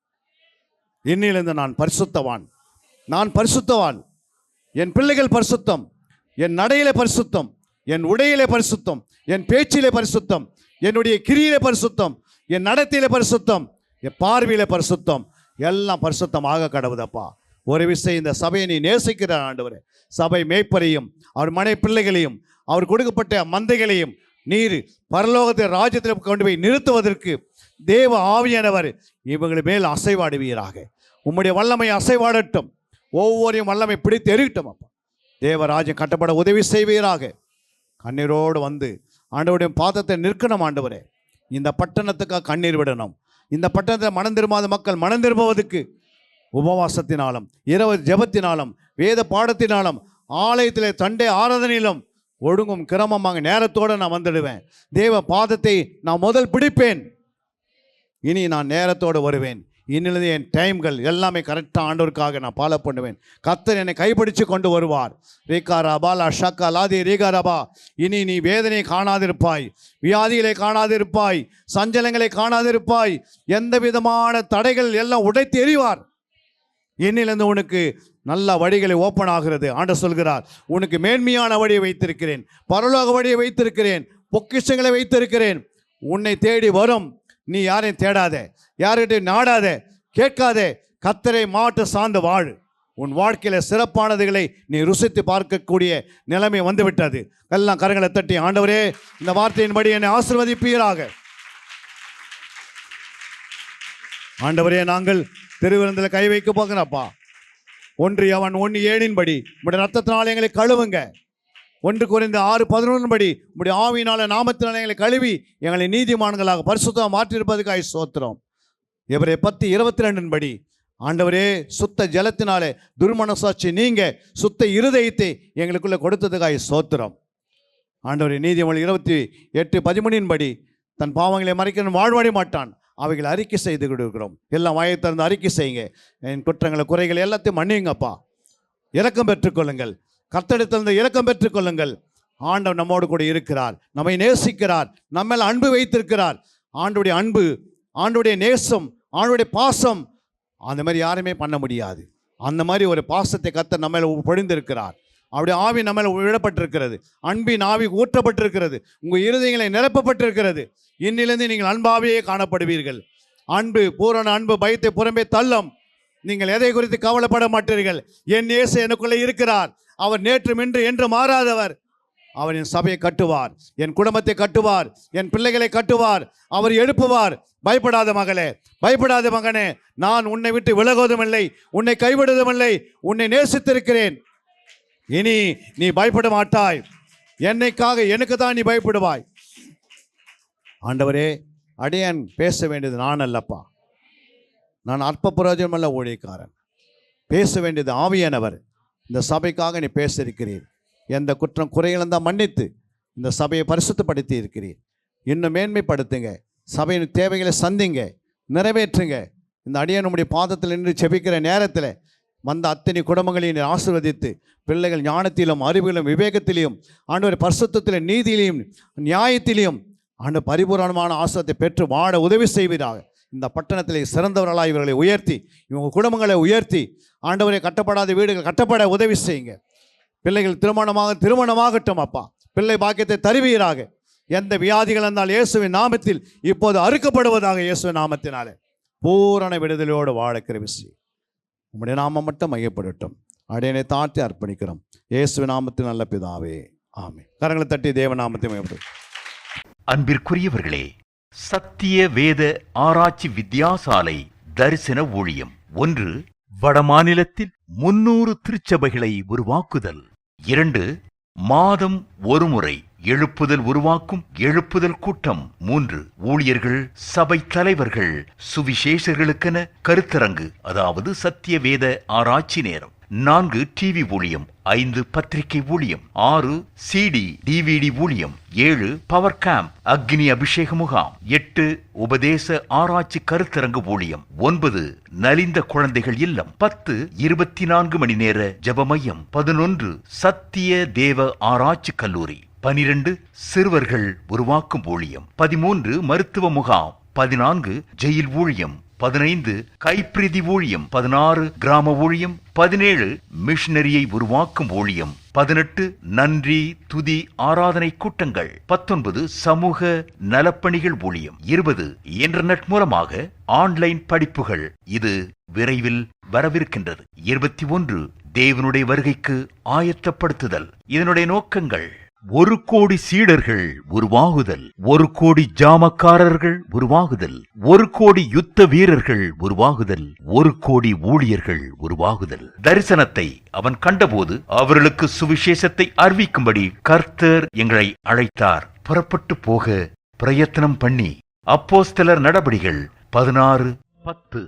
இன்னிலிருந்து நான் பரிசுத்தவான். என் பிள்ளைகள் பரிசுத்தம். என் நடையிலே பரிசுத்தம், என் உடையிலே பரிசுத்தம், என் பேச்சிலே பரிசுத்தம், என்னுடைய கிரியிலே பரிசுத்தம், என் நடத்தையிலே பரிசுத்தம், என் பார்வையிலே பரிசுத்தம். எல்லாம் பரிசுத்தமாக கடவுதப்பா. ஒரு விஷயம், இந்த சபையை நீ நேசிக்கிற ஆண்டவரே, சபை மேய்ப்பரையும் அவர் மனை பிள்ளைகளையும் அவர் கொடுக்கப்பட்ட மந்தைகளையும் நீர் பரலோகத்தை ராஜ்யத்தில் கொண்டு போய் நிறுத்துவதற்கு தேவ ஆவியானவர் இவங்களை மேல் அசைவாடுவீராக. உம்முடைய வல்லமை அசைவாடட்டும். ஒவ்வொரு வல்லமை பிடித்து எறிகட்டும் அப்பா. தேவராஜ்யம் கட்டப்பட உதவி செய்வீராக. கண்ணீரோடு வந்து ஆண்டவருடைய பாதத்தை நிற்கணும். ஆண்டவரே, இந்த பட்டணத்துக்காக கண்ணீர் விடணும். இந்த பட்டணத்தில் மனம் திரும்பாத மக்கள் மனம் திரும்புவதற்கு உபவாசத்தினாலும் இரவு ஜெபத்தினாலும் வேத பாடத்தினாலும் ஆலயத்திலே சண்டே ஆராதனையிலும் ஒழுங்கும் கிரமமாக நேரத்தோடு நான் வந்துடுவேன். தேவ பாதத்தை நான் முதல் பிடிப்பேன். இனி நான் நேரத்தோடு வருவேன். இன்னிலிருந்து என் டைம்கள் எல்லாமே கரெக்டாக ஆண்டவருக்காக நான் ஃபாலோ பண்ணுவேன். கர்த்தர் என்னை கைப்பிடிச்சு கொண்டு வருவார். ரேகா ரபா லா ஷக்கா லாதி ரேகா ரபா. இனி நீ வேதனையை காணாதிருப்பாய், வியாதிகளை காணாதிருப்பாய், சஞ்சலங்களை காணாதிருப்பாய். எந்த விதமான தடைகள் எல்லாம் உடைத்து எறிவார். என்னிலிருந்து உனக்கு நல்ல வழிகளை ஓப்பன் ஆகிறது. ஆண்டவர் சொல்கிறார், உனக்கு மேன்மையான வழியை வைத்திருக்கிறேன், பரலோக வழியை வைத்திருக்கிறேன், பொக்கிஷங்களை வைத்திருக்கிறேன். உன்னை தேடி வரும். நீ யாரையும் தேடாத, யார்கிட்ட நாடாத, கேட்காதே. கர்த்தரை மாட்டு சார்ந்து வாழ். உன் வாழ்க்கையில் சிறப்பானதுகளை நீ ருசித்து பார்க்கக்கூடிய நிலைமை வந்துவிட்டது. எல்லாம் கரங்களை தட்டி, ஆண்டவரே இந்த வார்த்தையின்படி என்னை ஆசீர்வதிப்பீராக. ஆண்டவரே, நாங்கள் திருவிருந்தில் கை வைக்க போகிறப்பா. 1 யோவான் 1:7 உம்முடைய ரத்தத்தினால எங்களை கழுவுங்க. 1 கொரிந்தியர் 6:11 உம்முடைய ஆவியினால நாமத்தினால எங்களை கழுவி எங்களை நீதிமான்களாக பரிசுத்தமாக மாற்றியிருப்பதுக்காக ஸ்தோத்திரம். எபிரேயர் 10:22 ஆண்டவரே, சுத்த ஜலத்தினாலே துர்மனசாட்சி நீங்க சுத்த இருதயத்தை எங்களுக்குள்ள கொடுத்ததுக்காக ஸ்தோத்திரம். ஆண்டவரே, நீதிமொழி 28:13 தன் பாவங்களை மறைக்க வாழ்வாடி மாட்டான், அவைகளை அறிக்கை செய்து கொடுக்கிறோம். எல்லாம் வாயை திறந்து அறிக்கை செய்யுங்க. என் குற்றங்களை குறைகளை எல்லாத்தையும் மன்னிங்கப்பா. இரக்கம் பெற்றுக்கொள்ளுங்கள். கர்த்தரிடத்திலிருந்து இரக்கம் பெற்றுக்கொள்ளுங்கள். ஆண்டவர் நம்மோடு கூட இருக்கிறார், நம்மை நேசிக்கிறார், நம்ம அன்பு வைத்திருக்கிறார். ஆண்டுடைய அன்பு, ஆண்டுடைய நேசம், ஆண்டுடைய பாசம் அந்த மாதிரி யாருமே பண்ண முடியாது. அந்த மாதிரி ஒரு பாசத்தை கர்த்தர் நம்ம பொழிந்திருக்கிறார். அவருடைய ஆவி நம்ம விடப்பட்டிருக்கிறது, அன்பின் ஆவி ஊற்றப்பட்டிருக்கிறது, உங்கள் இருதயங்களை நிரப்பப்பட்டிருக்கிறது. இன்னிலிருந்து நீங்கள் அன்பாவே காணப்படுவீர்கள். அன்பு, பூரண அன்பு பயத்தை புறம்பே தள்ளும். நீங்கள் எதை குறித்து கவலைப்பட மாட்டீர்கள். என் இயேசு எனக்குள்ளே இருக்கிறார். அவர் நேற்றும் இன்று என்று மாறாதவர். அவர் என் சபையை கட்டுவார், என் குடும்பத்தை கட்டுவார், என் பிள்ளைகளை கட்டுவார், அவர் எழுப்புவார். பயப்படாத மகளே, பயப்படாத மகனே, நான் உன்னை விட்டு விலகுவதும் இல்லை, உன்னை கைவிடுவதும் இல்லை, உன்னை நேசித்திருக்கிறேன். இனி நீ பயப்பட மாட்டாய். என்னைக்காக எனக்கு தான் நீ பயப்படுவாய். ஆண்டவரே, அடியேன் பேச வேண்டியது நான் அல்லப்பா. நான் அற்ப பிரயோஜனமல்ல ஊழியக்காரன். பேச வேண்டியது ஆவியானவர். இந்த சபைக்காக நீ பேசியிருக்கிறீர். எந்த குற்றம் குறைகளும் தான் மன்னித்து இந்த சபையை பரிசுத்தப்படுத்தி இருக்கிறீர். இன்னும் மேன்மைப்படுத்துங்க. சபையின் தேவைகளை சந்திங்க, நிறைவேற்றுங்க. இந்த அடியேன் உம்முடைய பாதத்தில் நின்று செபிக்கிற நேரத்தில் வந்த அத்தனை குடும்பங்களையும் ஆசீர்வதித்து பிள்ளைகள் ஞானத்திலும் அறிவிலும் விவேகத்திலையும் ஆண்டவர் பரிசுத்தத்திலும் நீதியிலையும் நியாயத்திலையும் ஆண்டவர் பரிபூரணமான ஆசீர்வாதத்தை பெற்று வாழ உதவி செய்வீராக. இந்த பட்டணத்திலே சிறந்தவர்களாக இவர்களை உயர்த்தி, இவங்க குடும்பங்களை உயர்த்தி, ஆண்டவரை கட்டப்படாத வீடுகள் கட்டப்பட உதவி செய்யுங்க. பிள்ளைகள் திருமணமாகட்டும் அப்பா. பிள்ளை பாக்கியத்தை தருவீராக. எந்த வியாதிகள் இருந்தால் இயேசுவின் நாமத்தில் இப்போது அறுக்கப்படுவதாக. இயேசுவின் நாமத்தினாலே பூரண விடுதலையோடு வாழ கிருபை செய்யும். உம்முடைய நாமம் மட்டும் மையப்படட்டும். அடியனை தாழ்த்தி அர்ப்பணிக்கிறோம். இயேசுவின் நாமத்தில் நல்ல பிதாவே, ஆமென். கரங்களை தட்டி தேவ நாமத்தை மையப்படும். அன்பிற்குரியவர்களே, சத்திய வேத ஆராய்ச்சி வித்தியாசாலை தரிசன ஊழியம் 1. வடமாநிலத்தில் 300 திருச்சபைகளை உருவாக்குதல். 2. மாதம் ஒருமுறை எழுப்புதல் உருவாக்கும் எழுப்புதல் கூட்டம். 3. ஊழியர்கள், சபை தலைவர்கள், சுவிசேஷர்களுக்கென கருத்தரங்கு, அதாவது சத்திய வேத ஆராய்ச்சி நேரம். 4. டிவி ஊழியம். 5. பத்திரிகை ஊழியம். 6. சிடி டிவிடி ஊழியம். 7. பவர் கேம்ப் அக்னி அபிஷேக முகாம். 8. உபதேச ஆராய்ச்சி கருத்தரங்கு ஊழியம். 9. நலிந்த குழந்தைகள் இல்லம். 10. 24 மணி நேர ஜெப மையம். 11. சத்திய தேவ ஆராய்ச்சி கல்லூரி. 12. சிறுவர்கள் உருவாக்கும் ஊழியம். 13. மருத்துவ முகாம். 14. ஜெயில் ஊழியம். 15. கைப்பிரதி ஊழியம். 16. கிராம ஊழியம். 17. மிஷனரியை உருவாக்கும் ஊழியம். 18. நன்றி துதி ஆராதனை கூட்டங்கள். 19. சமூக நலப்பணிகள் ஊழியம். 20. இன்டர்நெட் மூலமாக ஆன்லைன் படிப்புகள். இது விரைவில் வரவிருக்கின்றது. 21. தேவனுடைய வருகைக்கு ஆயத்தப்படுத்துதல். இதனுடைய நோக்கங்கள்: 1 கோடி சீடர்கள் உருவாகுதல், 1 கோடி ஜாமக்காரர்கள் உருவாகுதல், 1 கோடி யுத்த வீரர்கள் உருவாகுதல், 1 கோடி ஊழியர்கள் உருவாகுதல். தரிசனத்தை அவன் கண்டபோது அவர்களுக்கு சுவிசேஷத்தை அறிவிக்கும்படி கர்த்தர் எங்களை அழைத்தார். புறப்பட்டு போக பிரயத்தனம் பண்ணி. அப்போஸ்தலர் நடபடிகள் 16:10.